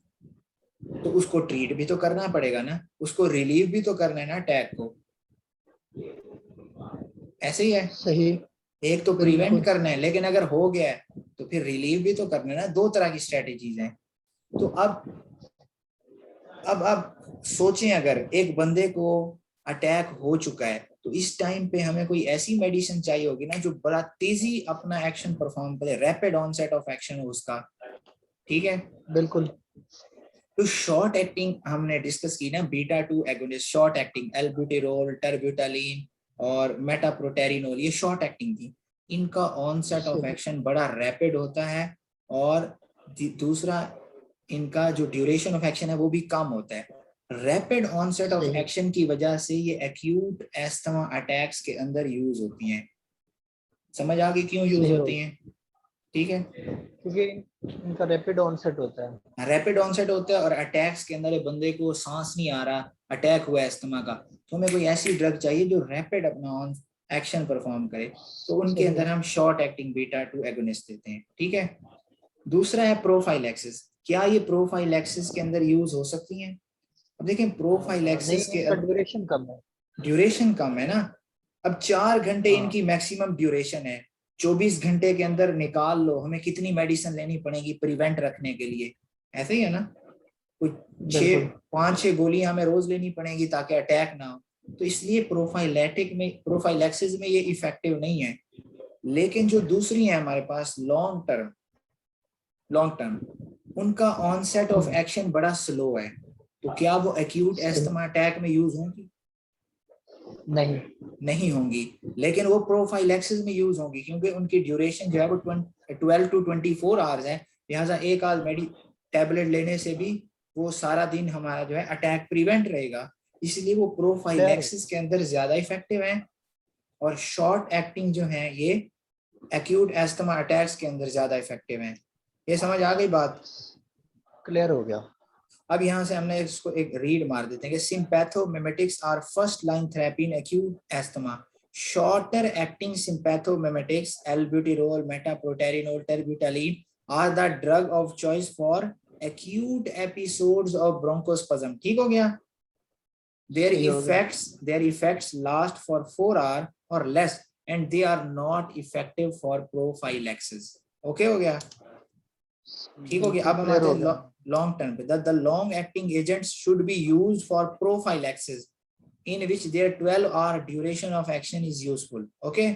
A: तो उसको ट्रीट भी तो करना पड़ेगा ना, उसको रिलीव भी तो करना है ना अटैक को, ऐसे ही है।
B: सही।
A: एक तो प्रिवेंट करना है, लेकिन अगर हो गया है तो फिर रिलीव भी तो करना है ना। दो तरह की स्ट्रेटेजीज हैं। तो अब सोचें, अगर एक बंदे को अटैक हो चुका है तो इस टाइम पे हमें कोई ऐसी मेडिसिन चाहिए होगी ना जो बड़ा तेजी अपना एक्शन परफॉर्म करे, रैपिड ऑनसेट ऑफ एक्शन हो उसका, ठीक है?
B: बिल्कुल।
A: तो शॉर्ट एक्टिंग हमने डिस्कस की ना, बीटा 2 एगोनिस्ट शॉर्ट एक्टिंग, एल्ब्यूटेरोल, टर्ब्यूटालिन और मेटाप्रोटेरिनोल, ये शॉर्ट एक्टिंग थी। इनका ऑनसेट ऑफ एक्शन बड़ा रैपिड होता है, और दूसरा इनका जो ड्यूरेशन ऑफ एक्शन है वो भी कम होता है। रैपिड ऑनसेट ऑफ एक्शन की वजह से ये एक्यूट एस्थमा अटैक्स के अंदर यूज होती हैं। समझ आ गई क्यों यूज होती हैं? ठीक है,
B: क्योंकि इनका रैपिड ऑनसेट होता है।
A: रैपिड ऑनसेट होता है, और अटैक्स के अंदर बंदे को सांस नहीं आ रहा, अटैक हुआ एस्थमा का, तो हमें कोई ऐसी ड्रग चाहिए जो रैपिड अपना ऑन एक्शन परफॉर्म करे। तो उनके अंदर हम शॉर्ट एक्टिंग बीटा 2 एगोनिस्ट देते हैं, ठीक है? दूसरा है प्रोफाइलैक्सिस। क्या ये प्रोफाइलैक्सिस के अंदर यूज हो सकती हैं? अब देखें प्रोफाइलैक्सिस के
B: ड्यूरेशन कम है।
A: ड्यूरेशन कम है ना। अब 4 घंटे इनकी मैक्सिमम ड्यूरेशन है, 24 घंटे के अंदर निकाल लो हमें कितनी मेडिसिन लेनी पड़ेगी प्रिवेंट रखने के लिए, ऐसे ही है ना? कुछ 5-6 गोलियां हमें रोज लेनी पड़ेगी ताकि अटैक ना हो। तो इसलिए प्रोफाइलैक्सिस में ये इफेक्टिव नहीं है। लेकिन जो दूसरी है हमारे पास लॉन्ग टर्म, उनका ऑनसेट ऑफ एक्शन बड़ा स्लो है। तो क्या वो एक्यूट एस्थमा अटैक में यूज होंगी? नहीं होंगी, लेकिन वो प्रोफाइलैक्सिस में यूज होंगी, क्योंकि उनकी ड्यूरेशन जो है वो 12 to 24 आवर्स है। लिहाजा एक आध टैबलेट लेने से भी वो सारा दिन हमारा जो है अटैक प्रिवेंट रहेगा। इसलिए वो प्रोफाइलैक्सिस के अंदर ज्यादा इफेक्टिव है, और शॉर्ट एक्टिंग जो है ये एक्यूट एस्थमा अटैक्स के अंदर ज्यादा इफेक्टिव है। ये समझ आ गई बात?
B: क्लियर हो गया।
A: अब यहाँ से हमने इसको एक रीड मार देते हैं कि sympathomimetics are first line therapy in acute asthma. Shorter acting sympathomimetics albuterol, metaproterenol, terbutaline are the drug of choice for acute episodes of bronchospasm। ठीक हो गया? their effects last for 4 hours or less and they are not effective for prophylaxis। Okay हो गया? ठीक हो गया। अब हम आते हैं लॉन्ग टर्म पे। The long acting agents should be used for prophylaxis in which their 12-hour duration of action is useful. Okay,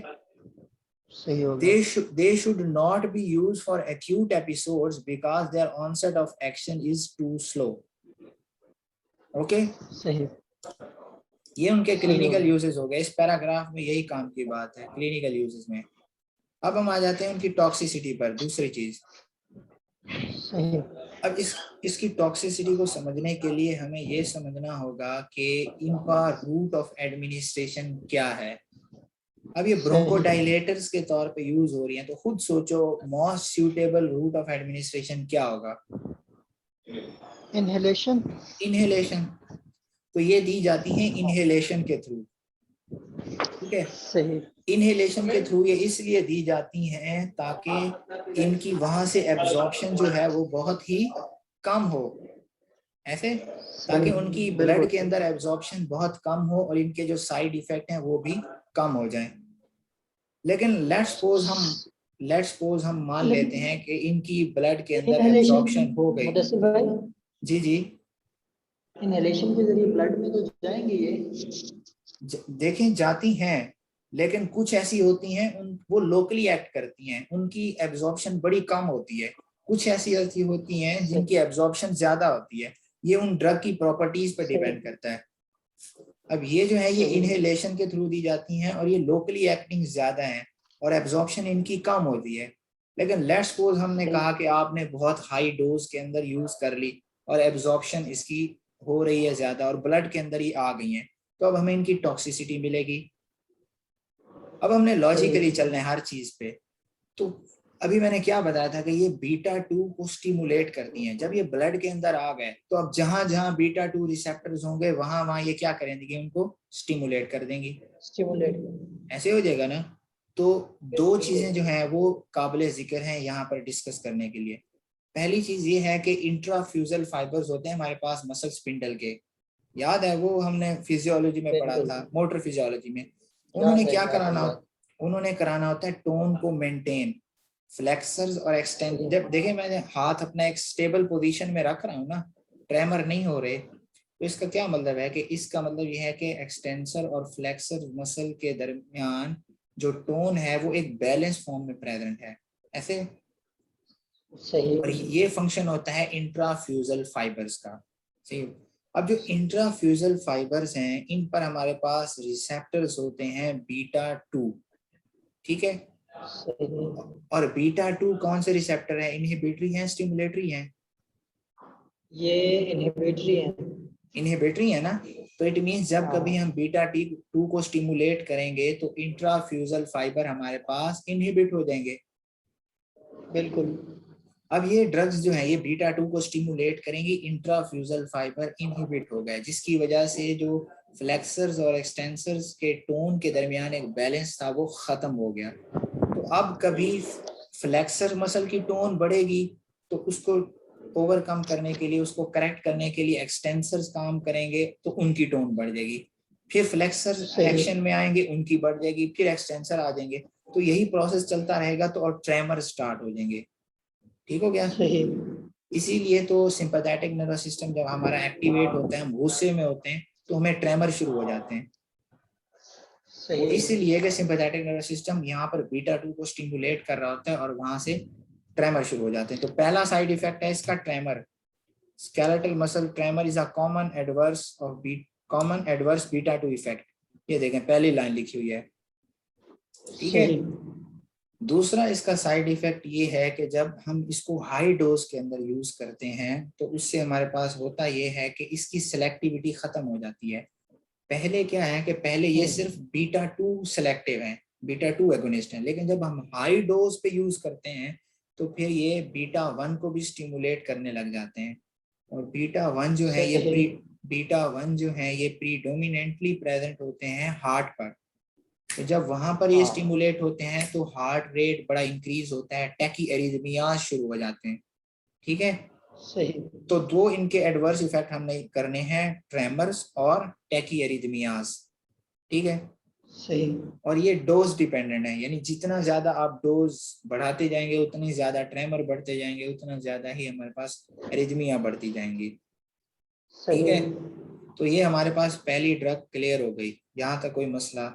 B: सही हो गया।
A: they should not be used for acute episodes because their onset of action is too slow. Okay,
B: सही
A: ये उनके
B: सही हो
A: clinical
B: गया।
A: Uses हो गए। इस पैराग्राफ में यही काम की बात है क्लिनिकल यूजेस में। अब हम आ जाते हैं उनकी टॉक्सिसिटी पर। दूसरी चीज,
B: सही
A: अब इसकी टॉक्सिसिटी को समझने के लिए हमें ये समझना होगा कि इनका रूट ऑफ एडमिनिस्ट्रेशन क्या है। अब ये ब्रोंकोडाइलेटर्स के तौर पे यूज हो रही हैं, तो खुद सोचो most suitable route of administration क्या होगा?
B: इनहेलेशन।
A: इनहेलेशन। तो ये दी जाती हैं इनहेलेशन के थ्रू। ठीक है,
B: सही
A: इनहेलेशन के थ्रू ये इसलिए दी जाती हैं ताकि इनकी वहां से एब्जॉर्प्शन जो है वो बहुत ही कम हो, ऐसे, ताकि उनकी ब्लड के अंदर एब्जॉर्प्शन बहुत कम हो और इनके जो साइड इफेक्ट हैं वो भी कम हो जाएं। लेकिन लेट्स सपोज हम मान लेते हैं कि इनकी ब्लड के अंदर एब्जॉर्प्शन हो गई।
B: मुदस्सिर भाई,
A: जी जी,
B: इनहेलेशन के जरिए ब्लड में तो जाएंगे ये?
A: देखें जाती हैं, लेकिन कुछ ऐसी होती हैं वो लोकली एक्ट करती हैं, उनकी एब्जॉर्प्शन बड़ी कम होती है। कुछ ऐसी होती हैं जिनकी एब्जॉर्प्शन ज्यादा होती है। ये उन ड्रग की प्रॉपर्टीज पर डिपेंड करता है। अब ये जो है ये इनहेलेशन के थ्रू दी जाती हैं और ये लोकली एक्टिंग ज्यादा है और एब्जॉर्प्शन इनकी कम होती है। लेकिन लेट्स सपोज हमने कहा कि आपने बहुत हाई डोज के अंदर यूज कर ली और एब्जॉर्प्शन इसकी हो रही है ज्यादा और ब्लड के अंदर ही आ गई है, तो अब हमें इनकी टॉक्सिसिटी मिलेगी। अब हमने लॉजिकली चलना है हर चीज पे। तो अभी मैंने क्या बताया था कि ये बीटा 2 को स्टिमुलेट करती हैं। जब ये ब्लड के अंदर आ गए तो अब जहां जहां बीटा 2 रिसेप्टर्स होंगे वहां वहां ये क्या करेंगे, उनको स्टिमुलेट कर देंगी।
B: स्टिमुलेट
A: ऐसे हो जाएगा ना। तो दो चीजें जो हैं वो काबिले जिक्र हैं यहाँ पर डिस्कस करने के लिए। पहली चीज ये है कि इंट्राफ्यूजल फाइबर्स होते हैं हमारे पास मसल स्पिंडल के, याद है वो हमने फिजियोलॉजी में पढ़ा था, मोटर फिजियोलॉजी में। उन्होंने क्या कराना, उन्होंने कराना होता है टोन को मेंटेन, फ्लेक्सर्स और एक्सटेंड। जब देखें मैंने हाथ अपना एक स्टेबल पोजीशन में रख रहा हूँ ना, ट्रेमर नहीं हो रहे, तो इसका क्या मतलब है कि इसका मतलब ये है कि एक्सटेंसर और फ्लेक्सर मसल के दरमियान जो टोन है वो एक बैलेंस फॉर्म में प्रेजेंट है, ऐसे।
B: सही।
A: और ये फंक्शन होता है इंट्राफ्यूजल फाइबर्स का। सही। अब जो इंट्राफ्यूजल फाइबर्स हैं इन पर हमारे पास रिसेप्टर्स होते हैं बीटा 2। ठीक है, और बीटा 2 कौन से रिसेप्टर है? इनहिबिटरी है, स्टिमुलेटरी है?
B: ये इनहिबिटरी है।
A: इनहिबिटरी है ना। तो इट मींस जब कभी हम बीटा 2 को स्टिमुलेट करेंगे तो इंट्राफ्यूजल फाइबर हमारे पास इनहिबिट हो जाएंगे।
B: बिल्कुल।
A: अब ये ड्रग्स जो है ये बीटा 2 को स्टिमुलेट करेंगी, इंट्राफ्यूजल फाइबर इनहिबिट हो गए, जिसकी वजह से जो फ्लेक्सर्स और एक्सटेंसर्स के टोन के दरमियान एक बैलेंस था वो खत्म हो गया। तो अब कभी फ्लेक्सर मसल की टोन बढ़ेगी तो उसको ओवरकम करने के लिए, उसको करेक्ट करने के लिए एक्सटेंसर्स काम करेंगे तो उनकी टोन बढ़ जाएगी। फिर फ्लेक्सर एक्शन में आएंगे, उनकी बढ़ जाएगी, फिर एक्सटेंसर आ जाएंगे। तो यही प्रोसेस चलता रहेगा तो और ट्रेमर स्टार्ट हो जाएंगे। ठीक हो गया।
B: सही।
A: इसीलिए तो सिंपैथेटिक नर्वस सिस्टम जब हमारा एक्टिवेट होता है, हम गुस्से में होते हैं तो हमें ट्रेमर शुरू हो जाते हैं। वो इसीलिए कि सिंपैथेटिक नर्वस सिस्टम यहाँ पर बीटा 2 को स्टिमुलेट कर रहा होता है और वहां से ट्रेमर शुरू हो जाते हैं। तो पहला साइड इफेक्ट है इसका tremor. Skeletal muscle tremor is a common adverse beta 2 effect. ये देखें पहली लाइन लिखी हुई है। ठीक है। दूसरा इसका साइड इफेक्ट ये है कि जब हम इसको हाई डोज के अंदर यूज करते हैं तो उससे हमारे पास होता ये है कि इसकी सिलेक्टिविटी खत्म हो जाती है। पहले क्या है कि पहले ये सिर्फ बीटा 2 सेलेक्टिव है, बीटा 2 एगोनिस्ट है, लेकिन जब हम हाई डोज पे यूज करते हैं तो फिर ये बीटा 1 को भी स्टिमुलेट करने लग जाते हैं। और बीटा 1 जो है ये प्रीडोमिनेंटली प्रेजेंट होते हैं हार्ट पर। तो जब वहां पर ये स्टिमुलेट होते हैं तो हार्ट रेट बड़ा इंक्रीज होता है, टैकी एरिथमियाज शुरू हो जाते हैं। ठीक है।
B: सही।
A: तो दो इनके एडवर्स इफेक्ट हमने करने हैं, ट्रेमर्स और टैकी एरिथमियाज। ठीक है।
B: सही।
A: और ये डोज डिपेंडेंट है, यानी जितना ज्यादा आप डोज बढ़ाते जाएंगे उतनी ज्यादा ट्रेमर बढ़ते जाएंगे, उतना ज्यादा ही हमारे पास एरिथमिया बढ़ती जाएंगी। ठीक
B: सही।
A: है, तो ये हमारे पास पहली ड्रग क्लियर हो गई, यहाँ तक कोई मसला।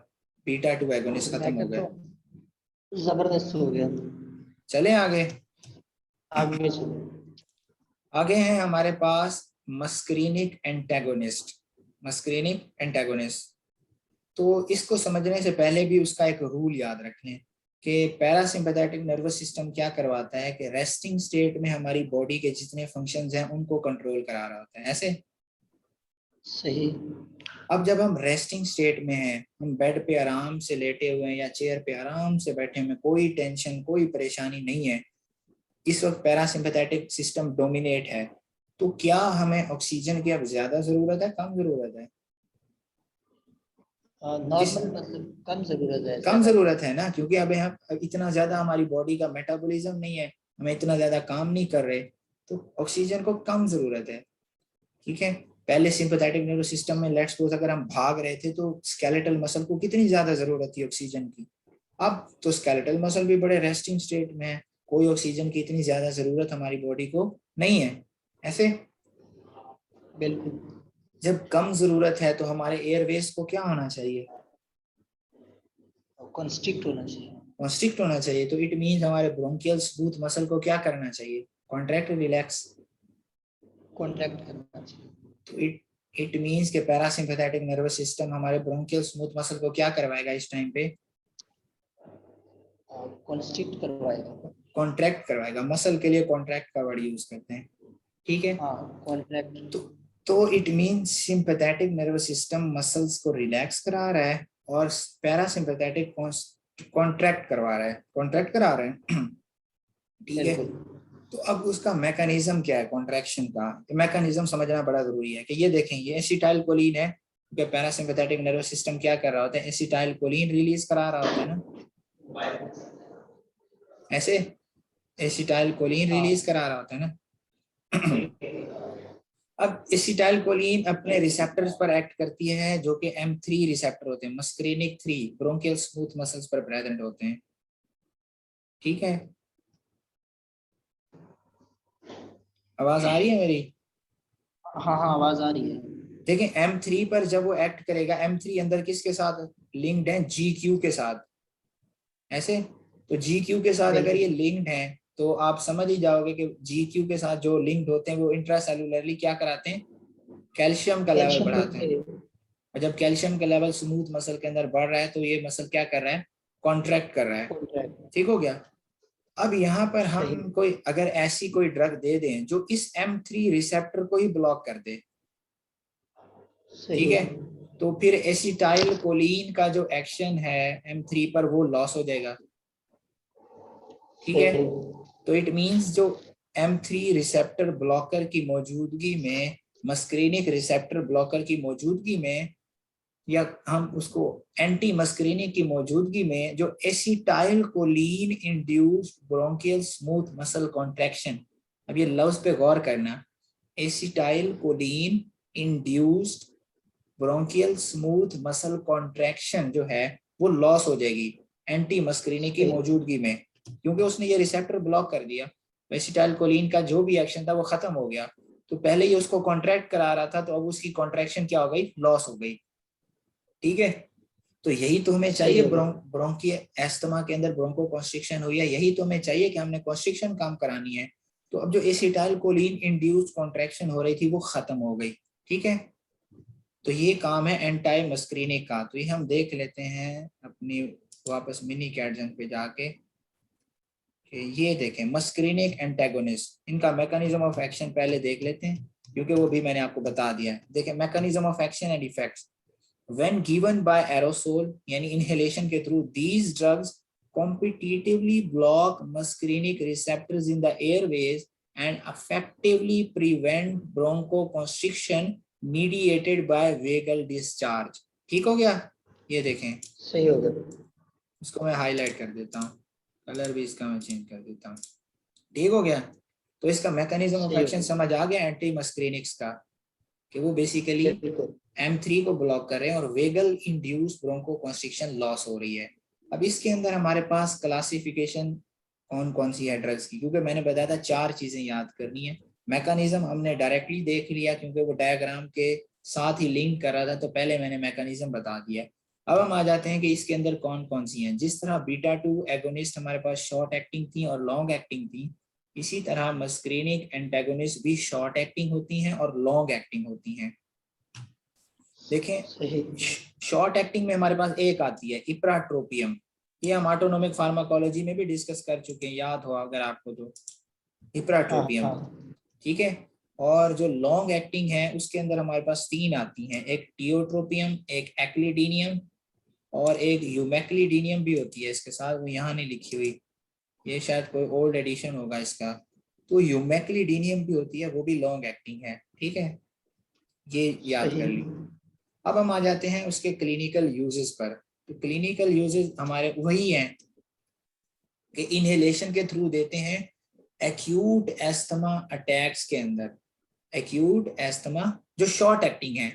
A: बीटा 2 एगोनिस्ट खत्म हो
B: तो
A: गए।
B: जबरदस्त हो गया।
A: चले आगे।
B: आगे चलो।
A: आगे हैं हमारे पास मस्करीनिक एंटागोनिस्ट। मस्करीनिक एंटागोनिस्ट, तो इसको समझने से पहले भी उसका एक रूल याद रखें कि पैरासिम्पैथेटिक नर्वस सिस्टम क्या करवाता है कि रेस्टिंग स्टेट में हमारी बॉडी के जितने फंक्शंस हैं उनको कंट्रोल करा रहा होता है, ऐसे।
B: सही।
A: अब जब हम रेस्टिंग स्टेट में हैं, हम बेड पे आराम से लेटे हुए हैं या चेयर पे आराम से बैठे हुए, कोई टेंशन कोई परेशानी नहीं है, इस वक्त पैरासिम्पैथेटिक सिस्टम डोमिनेट है, तो क्या हमें ऑक्सीजन की अब ज्यादा जरूरत है, कम जरूरत है? जिस
B: नॉर्मल मतलब कम जरूरत है,
A: कम
B: ज्यादा
A: जरूरत है ना, क्योंकि अभी हम इतना ज्यादा हमारी बॉडी का मेटाबॉलिज्म नहीं है, हम इतना ज्यादा काम नहीं कर रहे, तो ऑक्सीजन को कम जरूरत है। ठीक है, पहले सिंपैथेटिक नर्वस सिस्टम में लेट्स सपोज अगर हम भाग रहे थे तो स्केलेटल मसल को कितनी ज्यादा जरूरत थी ऑक्सीजन की। अब तो स्केलेटल मसल भी बड़े रेस्टिंग स्टेट में है, कोई ऑक्सीजन की इतनी ज्यादा जरूरत हमारी बॉडी को नहीं है, ऐसे।
B: बिल्कुल।
A: जब कम जरूरत है तो हमारे एयरवेज को क्या होना चाहिए,
B: कॉन्स्ट्रिक्ट होना चाहिए।
A: कॉन्स्ट्रिक्ट होना चाहिए, तो इट मीन हमारे ब्रोंकियल स्मूथ मसल को क्या करना चाहिए, कॉन्ट्रैक्ट रिलैक्स।
B: कॉन्ट्रैक्ट करना चाहिए।
A: तो इट मीन्स के पैरासिम्पैथेटिक नर्वस सिस्टम हमारे ब्रोंकियल स्मूथ मसल को क्या करवाएगा इस टाइम पे,
B: कॉन्स्ट्रिक्ट करवाएगा।
A: कॉन्ट्रैक्ट करवाएगा। मसल के लिए कॉन्ट्रैक्ट का वर्ड यूज करते हैं, ठीक है।
B: हाँ, कॉन्ट्रैक्ट।
A: तो it means sympathetic nervous system muscles को रिलैक्स करा रहा है और पैरासिम्पैथेटिक कॉन्ट्रैक्ट करवा रहा है, कॉन्ट्रैक्ट करा रहे हैं। ठीक है, तो अब उसका मैकेनिज्म क्या है कॉन्ट्रैक्शन का, तो मैकेनिज्म समझना बड़ा जरूरी है कि ये देखें, ये एसिटाइल कोलिन है, क्योंकि पैरासिम्पैथेटिक नर्वस सिस्टम क्या कर रहा होता है, एसिटाइल कोलिन रिलीज करा रहा होता है ना, ऐसे एसिटाइल कोलिन रिलीज करा रहा होता है ना। अब एसिटाइल कोलिन अपने रिसेप्टर्स पर एक्ट करती है जो कि M3 रिसेप्टर होते हैं, मस्करीनिक 3 ब्रोंकियल स्मूथ मसल्स पर प्रेजेंट होते हैं। ठीक है, आवाज आ रही है मेरी?
B: हाँ हाँ, आवाज आ रही है।
A: देखिए M3 पर जब वो एक्ट करेगा, M3 अंदर किसके साथ लिंक्ड है, GQ के साथ, ऐसे। तो GQ के साथ अगर ये लिंक्ड है तो आप समझ ही जाओगे कि GQ के साथ जो लिंक्ड होते हैं वो इंट्रासेलुलरली क्या कराते हैं, कैल्शियम का लेवल
B: कैल्शियम
A: बढ़ाते हैं। और जब कैल्शियम का लेवल स्मूथ मसल के अंदर बढ़ रहा है तो ये मसल क्या कर रहा है, कॉन्ट्रैक्ट कर रहा है।
B: कॉन्ट्रैक्ट।
A: ठीक हो गया। अब यहाँ पर
B: सही।
A: हम कोई अगर ऐसी कोई ड्रग दे दें जो इस M3 रिसेप्टर को ही ब्लॉक कर दे, ठीक
B: सही।
A: है, तो फिर एसिटाइल कोलिन का जो एक्शन है M3 पर वो लॉस हो जाएगा। ठीक है,
B: सही।
A: तो इट मींस जो M3 रिसेप्टर ब्लॉकर की मौजूदगी में, मस्करीनिक रिसेप्टर ब्लॉकर की मौजूदगी में, या हम उसको एंटी मस्करीनिक की मौजूदगी में, जो acetyl choline induced bronchial smooth muscle contraction, अब ये लफ्ज पे गौर करना, acetyl choline induced bronchial smooth muscle contraction जो है वो लॉस हो जाएगी एंटी मस्करीनिक की मौजूदगी में, क्योंकि उसने ये रिसेप्टर ब्लॉक कर दिया। एसिटाइल कोलिन का जो भी एक्शन था वो खत्म हो गया, तो पहले ही उसको कॉन्ट्रैक्ट करा रहा था, तो अब उसकी कॉन्ट्रैक्शन क्या हो गई, लॉस हो गई। ठीक है, तो यही तो हमें चाहिए, ब्रोंकी एस्थमा के अंदर ब्रोंको कॉन्स्ट्रिक्शन हुई है, यही तो हमें चाहिए कि हमने कॉन्स्ट्रिक्शन काम करानी है। तो अब जो एसिटाइल कोलिन इंड्यूस्ड कॉन्ट्रैक्शन हो रही थी वो खत्म हो गई। ठीक है, तो ये काम है एंटाई मस्करीनिक का। तो ये हम देख लेते हैं अपनी वापस मिनी कैडजन पे जाके कि ये देखें मस्करीनिक एंटागोनिस्ट, इनका मैकेनिज्म ऑफ एक्शन पहले देख लेते हैं, क्योंकि वो भी मैंने आपको बता दिया है। देखें mechanism of action and effects, when given by aerosol यानी inhalation के through, these drugs competitively block muscarinic receptors in the airways and effectively prevent bronchoconstriction mediated by vagal discharge। ठीक हो गया, ये देखें,
B: सही हो गया।
A: इसको मैं हाईलाइट कर देता हूँ, कलर भी इसका मैं चेंज कर देता हूँ। ठीक हो गया, तो इसका मैकेनिज्म ऑफ एक्शन समझ आ गया एंटी मस्करीनिक्स का, कि वो बेसिकली
B: बिल्कुल
A: M3 को ब्लॉक कर रहे हैं और वेगल इंड्यूस ब्रोंकोकंस्ट्रिक्शन लॉस हो रही है। अब इसके अंदर हमारे पास क्लासिफिकेशन कौन कौन सी है ड्रग्स की, क्योंकि मैंने बताया था 4 चीजें याद करनी है। मैकेनिज्म हमने डायरेक्टली देख लिया क्योंकि वो डायग्राम के साथ ही लिंक कर रहा था, तो पहले मैंने मैकेनिज्म बता दिया। अब हम आ जाते हैं कि इसके अंदर कौन कौन सी हैं। जिस तरह बीटा 2 एगोनिस्ट हमारे पास शॉर्ट एक्टिंग थी और लॉन्ग एक्टिंग थी, इसी तरह मस्क्रीनिक एंटागोनिस्ट भी शॉर्ट एक्टिंग होती हैं और लॉन्ग एक्टिंग होती हैं। देखें,
B: सही।
A: शॉर्ट एक्टिंग में हमारे पास एक आती है इप्राट्रोपियम, ये हम ऑटोनोमिक फार्माकोलॉजी में भी डिस्कस कर चुके हैं, याद हो अगर आपको तो, इप्राट्रोपियम। ठीक है। और जो लॉन्ग एक्टिंग है उसके अंदर हमारे पास 3 आती हैं, एक टियोट्रोपियम, एक एक्लिडीनियम और एक यूमेक्लिडीनियम भी होती है इसके साथ, वो यहाँ नहीं लिखी हुई, ये शायद कोई ओल्ड एडिशन होगा इसका। तो यूमेक्लिडीनियम भी होती है, वो भी लॉन्ग एक्टिंग है। ठीक है, ये याद कर ली। अब हम आ जाते हैं उसके क्लिनिकल यूजेस पर। तो क्लिनिकल यूजेस हमारे वही हैं कि इनहेलेशन के थ्रू देते हैं एक्यूट एस्थमा अटैक्स के अंदर। एक्यूट एस्थमा जो शॉर्ट एक्टिंग है,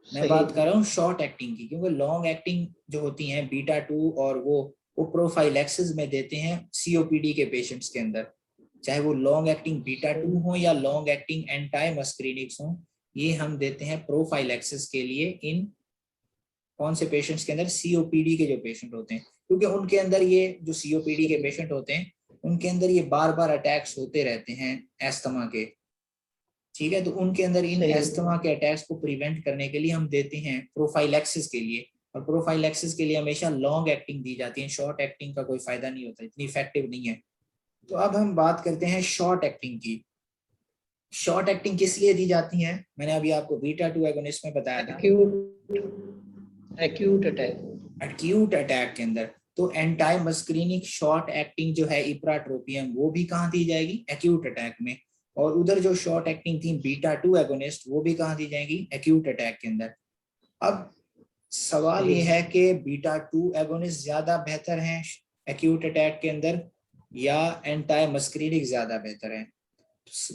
A: मैं बात कर रहा हूँ शॉर्ट एक्टिंग की, क्योंकि लॉन्ग एक्टिंग जो होती हैं बीटा 2 और वो प्रोफाइलैक्सिस में देते हैं सीओपीडी के पेशेंट्स के अंदर, चाहे वो लॉन्ग एक्टिंग बीटा 2 हो या लॉन्ग एक्टिंग एंटी मस्क्रीनिक्स हो, ये हम देते हैं प्रोफाइलैक्सिस के लिए इन कौन से पेशेंट्स के अंदर, सीओपीडी के जो पेशेंट होते हैं, क्योंकि उनके अंदर ये जो सीओपीडी के पेशेंट होते हैं उनके अंदर ये बार बार अटैक्स होते रहते हैं एस्थमा के। ठीक है, तो उनके अंदर इन एस्थमा के अटैक्स को प्रिवेंट करने के लिए हम देते हैं प्रोफाइलैक्सिस के लिए, और प्रोफाइलैक्सिस के लिए हमेशा लॉन्ग एक्टिंग दी जाती है, शॉर्ट एक्टिंग का कोई फायदा नहीं होता, इतनी इफेक्टिव नहीं है। तो अब हम बात करते हैं शॉर्ट एक्टिंग की। शॉर्ट एक्टिंग किस लिए दी जाती है, मैंने अभी आपको बीटा 2 एगोनिस्ट में बताया था,
B: एक्यूट अटैक,
A: एक्यूट अटैक के अंदर। तो एंटी मस्क्रीनिक शॉर्ट एक्टिंग जो है इप्राट्रोपियम, वो भी कहाँ दी जाएगी, एक्यूट अटैक में। और उधर जो शॉर्ट एक्टिंग थी बीटा 2 एगोनिस्ट, वो भी कहाँ दी जाएगी, एक्यूट अटैक के अंदर। अब सवाल ये है कि बीटा 2 एगोनिस्ट ज्यादा बेहतर हैं एक्यूट अटैक के अंदर या एंटी मस्क्रीनिक ज्यादा बेहतर है।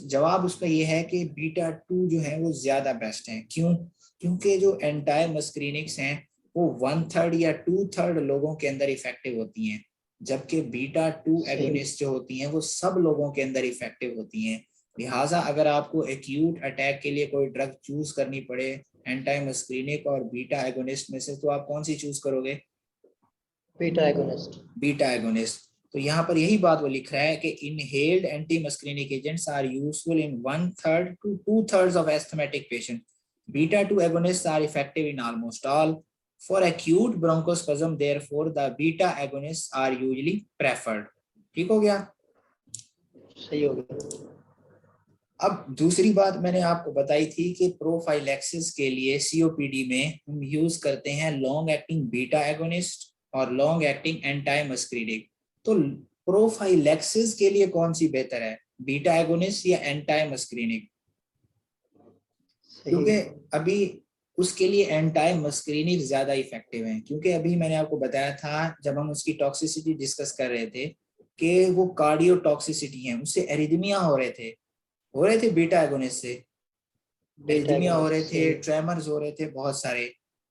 A: जवाब उसका ये है कि बीटा 2 जो है वो ज्यादा बेस्ट है। क्यों? क्योंकि जो एंटी मस्क्रीनिक्स हैं वो 1/3 या 2/3 लोगों के अंदर इफेक्टिव होती हैं, जबकि बीटा 2 एगोनिस्ट जो होती हैं वो सब लोगों के अंदर इफेक्टिव होती हैं। लिहाजा अगर आपको एक्यूट अटैक के लिए कोई ड्रग चूज करनी पड़े एंटी मस्क्रीनिक और बीटा एगोनिस्ट में से, तो आप कौन सी चूज करोगे,
B: बीटा एगोनिस्ट।
A: Beta agonist. तो यहाँ पर यही बात वो लिख रहा है कि inhaled anti muscarinic agents are useful in 1/3 to 2/3 of asthmatic patient. Beta 2 agonists are effective in almost all. For acute bronchospasm, therefore, the beta agonists are usually preferred. ठीक हो गया?
B: सही हो गया।
A: अब दूसरी बात मैंने आपको बताई थी कि प्रोफाइलैक्सिस के लिए सीओपीडी में हम यूज करते हैं लॉन्ग एक्टिंग बीटा एगोनिस्ट और लॉन्ग एक्टिंग एंटी मस्क्रीनिक। तो प्रोफाइलैक्सिस के लिए कौन सी बेहतर है, बीटा एगोनिस्ट या एंटी मस्क्रीनिक? क्योंकि अभी उसके लिए एंटी मस्क्रीनिक ज्यादा इफेक्टिव है, क्योंकि अभी मैंने आपको बताया था जब हम उसकी टॉक्सिसिटी डिस्कस कर रहे थे कि वो कार्डियो टॉक्सिसिटी है, उससे एरिथमिया हो रहे थे बीटा एगोनिस्ट से, एरिथमिया हो रहे थे, ट्रेमर्स हो रहे थे बहुत सारे,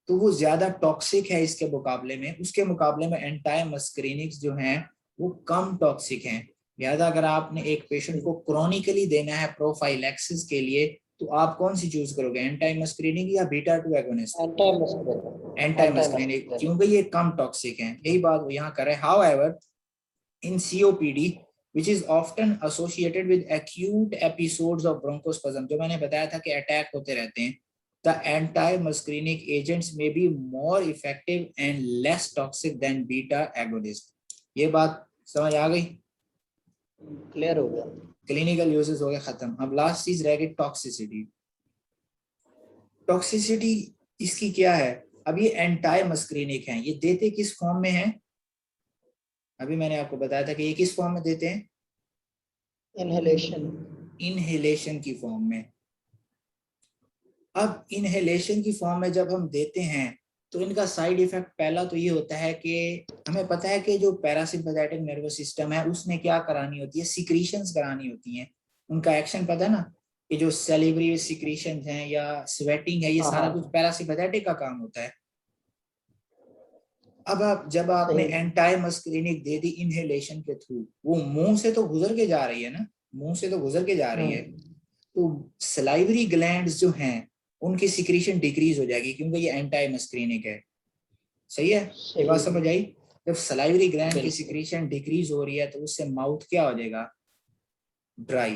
A: तो वो ज्यादा टॉक्सिक है इसके मुकाबले में। उसके मुकाबले में एंटी मस्क्रीनिक्स जो हैं वो कम टॉक्सिक हैं। लिहाजा अगर आपने एक पेशेंट को क्रोनिकली देना है प्रोफाइलैक्सिस के लिए, तो आप कौन सी चूज करोगे, एंटी मस्क्रीनिक या बीटा 2 एगोनिस्ट? एंटी मस्क्रीनिक, क्योंकि ये कम टॉक्सिक हैं, यही बात वो यहाँ कर रहे हैं। However in COPD which is often associated with acute episodes of bronchospasm, जो मैंने बताया था कि अटैक होते रहते हैं, the anti-muscarinic agents may be more effective and less toxic than beta agonist. ये बात समझ आ गई,
B: क्लियर हो गया।
A: क्लिनिकल यूजेस हो गया खत्म। अब लास्ट चीज रह गई टॉक्सिसिटी। टॉक्सिसिटी इसकी क्या है, अब ये एंटी मस्क्रीनिक है, ये देते किस फॉर्म में है, अभी मैंने आपको बताया था कि ये किस फॉर्म में देते हैं, इनहेलेशन की फॉर्म में। अब इनहेलेशन की फॉर्म में जब हम देते हैं तो इनका साइड इफेक्ट पहला तो ये होता है कि हमें पता है कि जो पैरासिम्पैथेटिक नर्वस सिस्टम है उसने क्या करानी होती है, सिक्रीशंस करानी होती हैं, उनका एक्शन पता है ना, ये जो सेलिवरी सिक्रीशन है या स्वेटिंग है, ये सारा कुछ पैरासिम्पैथेटिक का काम होता है। अब आप जब आपने एंटाई मस्क्रीनिक दे दी इनहेलेशन के थ्रू, वो मुंह से तो गुजर के जा रही है ना, मुंह से तो गुजर के जा रही है, तो सलाइवरी ग्लैंड्स जो हैं उनकी सिक्रीशन डिक्रीज हो जाएगी क्योंकि ये एंटाई मस्क्रीनिक है। सही है, ये बात समझ आई? जब सलाइवरी ग्लैंड की सिक्रीशन डिक्रीज हो रही है तो उससे माउथ क्या हो जाएगा? ड्राई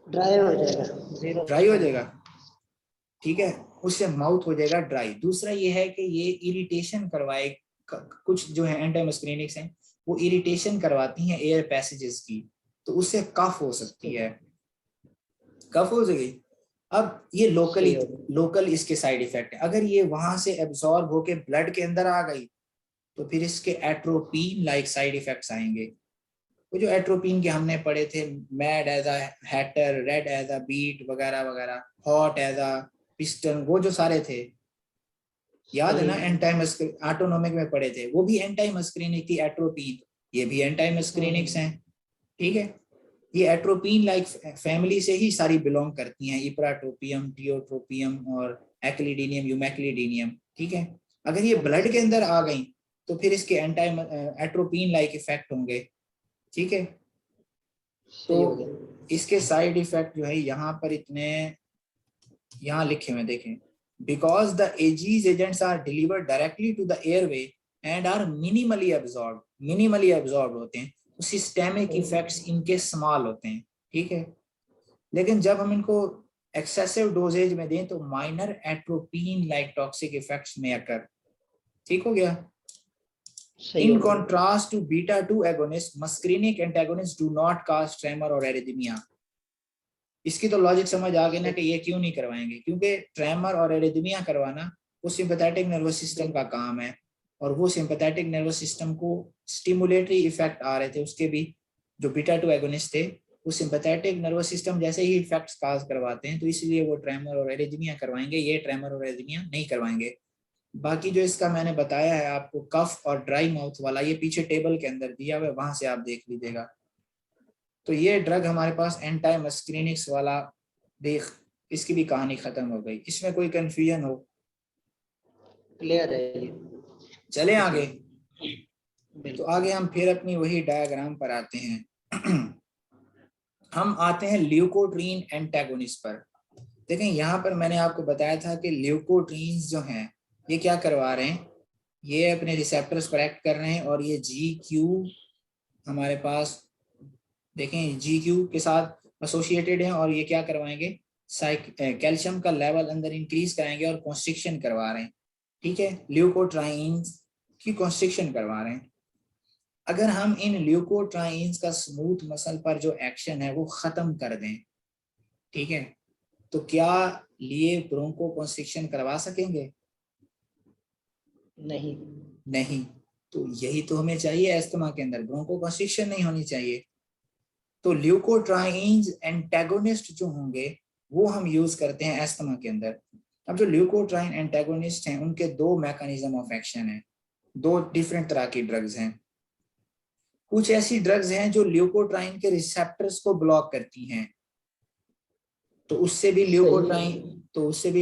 A: हो जाएगा, ड्राई हो जाएगा। ठीक है, उससे माउथ हो जाएगा ड्राई। दूसरा ये है कि ये इरिटेशन करवाए, कुछ जो है एंटाई मस्क्रीनिक्स हैं वो इरिटेशन करवाती हैं एयर पैसेजेस की, तो उससे कफ हो सकती है, कफ हो जाएगी। अब ये लोकल इसके साइड इफेक्ट है। अगर ये वहां से एब्सॉर्ब होके ब्लड के अंदर आ गई तो फिर इसके एट्रोपिन लाइक साइड इफेक्ट्स आएंगे। वो जो एट्रोपिन के हमने पढ़े थे, mad as a hatter, red as a beet वगैरह वगैरह, हॉट एज अ पिस्टन, वो जो सारे थे याद है ना, एंटाई ऑटोनोमिक में पढ़े थे, वो भी एंटाई मस्क्रीनिक थी एट्रोपिन, ये भी एंटाई मस्क्रीनिक्स हैं। ठीक है, ये एट्रोपिन लाइक फैमिली से ही सारी बिलोंग करती हैं, इप्राट्रोपियम, टियोट्रोपियम और एक्लिडीनियम, यूमैक्लिडीनियम। ठीक है, अगर ये ब्लड के अंदर आ गई तो फिर इसके एंटाई एट्रोपिन लाइक इफेक्ट होंगे। ठीक है, तो इसके साइड इफेक्ट जो है यहाँ पर इतने यहाँ लिखे हुए देखें, because the ages agents are delivered directly to the airway and are minimally absorb होते हैं, तो सिस्टेमिक इफेक्ट्स इनके स्मॉल होते हैं। ठीक है, लेकिन जब हम इनको एक्सेसिव डोजेज में दें तो minor atropine like toxic effects में अकर। ठीक हो गया। In contrast to beta 2 agonists, muscarinic antagonists do not cause tremor or arrhythmia. इसकी तो लॉजिक समझ आ गई ना कि ये क्यों नहीं करवाएंगे, क्योंकि ट्रेमर और एरिथमिया करवाना वो सिंपैथेटिक नर्वस सिस्टम का काम है, और वो सिंपैथेटिक नर्वस सिस्टम को स्टिमुलेटरी इफेक्ट आ रहे थे उसके भी, जो बीटा 2 एगोनिस्ट थे वो सिंपैथेटिक नर्वस सिस्टम जैसे ही इफेक्ट्स काज करवाते हैं, तो इसलिए वो ट्रेमर और एरिथमिया करवाएंगे, ये ट्रेमर और एरिथमिया नहीं करवाएंगे। बाकी जो इसका मैंने बताया है आपको कफ और ड्राई माउथ वाला, ये पीछे टेबल के अंदर दिया हुआ है, वहां से आप देख लीजिएगा। तो ये ड्रग हमारे पास एंटाई मस्क्रीनिक्स वाला, देख इसकी भी कहानी खत्म हो गई। इसमें कोई कंफ्यूजन हो? क्लियर है? चले आगे। तो आगे हम फिर अपनी वही डायग्राम पर आते हैं। हम आते हैं ल्यूकोट्रीन एंटागोनिस्ट पर। देखें यहाँ पर मैंने आपको बताया था कि ल्यूकोट्रीन्स जो हैं ये क्या करवा रहे हैं, ये अपने रिसेप्टर्स पर एक्ट कर रहे हैं, और ये GQ हमारे पास देखें GQ के साथ एसोसिएटेड है, और ये क्या करवाएंगे, कैल्शियम का लेवल अंदर इंक्रीज कराएंगे और कॉन्स्ट्रिक्शन करवा रहे हैं। ठीक है, ल्यूकोट्राइन्स की कॉन्स्ट्रिक्शन करवा रहे हैं। अगर हम इन ल्यूकोट्राइन्स का स्मूथ मसल पर जो एक्शन है वो खत्म कर दें, ठीक है, तो क्या लिए ब्रोंको कॉन्स्ट्रिक्शन करवा सकेंगे? नहीं। तो यही तो हमें चाहिए एस्थमा के अंदर, ब्रोंको कॉन्स्ट्रिक्शन नहीं होनी चाहिए। तो ल्यूकोट्राइन्स एंटागोनिस्ट जो होंगे वो हम यूज करते हैं एस्थमा के अंदर। अब जो ल्यूकोट्राइन एंटागोनिस्ट हैं उनके दो मैकेनिज्म ऑफ एक्शन है, दो डिफरेंट तरह की ड्रग्स हैं। कुछ ऐसी ड्रग्स हैं जो ल्यूकोट्राइन के रिसेप्टर्स को ब्लॉक करती हैं, तो उससे भी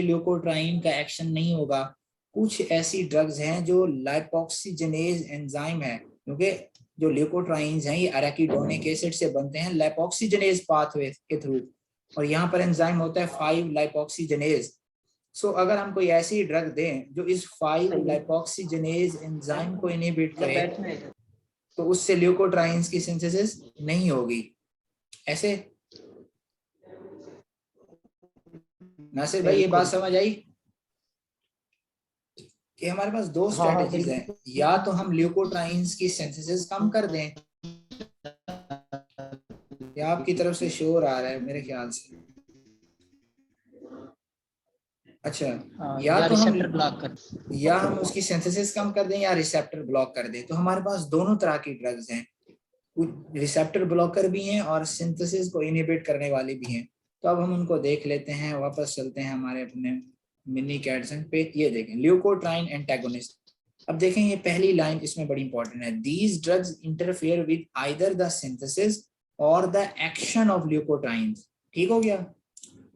A: ल्यूकोट्राइन का एक्शन नहीं होगा। कुछ ऐसी ड्रग्स हैं जो लाइपोक्सिजेनेज एंजाइम है, क्योंकि जो ल्यूकोट्राइन्स हैं ये अराकिडोनिक एसिड से बनते हैं लाइपोक्सिजेनेज पाथवे के थ्रू, और यहाँ पर एंजाइम होता है 5 लाइपोक्सिजेनेज। सो अगर हम कोई ऐसी ड्रग दें जो इस 5 लाइपोक्सिजेनेज एंजाइम को इनहिबिट करे तो उससे ल्यूकोट्राइन्स की सिंथेसिस नहीं होगी। ऐसे नासिर भाई ये बात समझ आई कि हमारे पास दो स्ट्रेटजीज हैं, या तो हम ल्यूकोट्राइन्स की सिंथेसिस कम कर दें, या आपकी तरफ से शोर आ रहा है मेरे ख्याल से। अच्छा, या तो हम ब्लॉक कर, या हम उसकी सिंथेसिस कम कर दें या रिसेप्टर ब्लॉक कर दें। तो हमारे पास दोनों तरह की ड्रग्स हैं, कुछ रिसेप्टर ब्लॉकर भी हैं और सिंथेसिस को इनहिबिट करने वाली भी हैं। तो अब हम उनको देख लेते हैं, वापस चलते हैं हमारे अपने मिनी कैटसन पे। ये देखें ल्यूकोट्राइन एंटागोनिस्ट। अब देखें ये पहली लाइन इसमें बड़ी इंपॉर्टेंट है, these drugs interfere with either the synthesis और द एक्शन ऑफ ल्यूकोट्राइन्स। ठीक हो गया,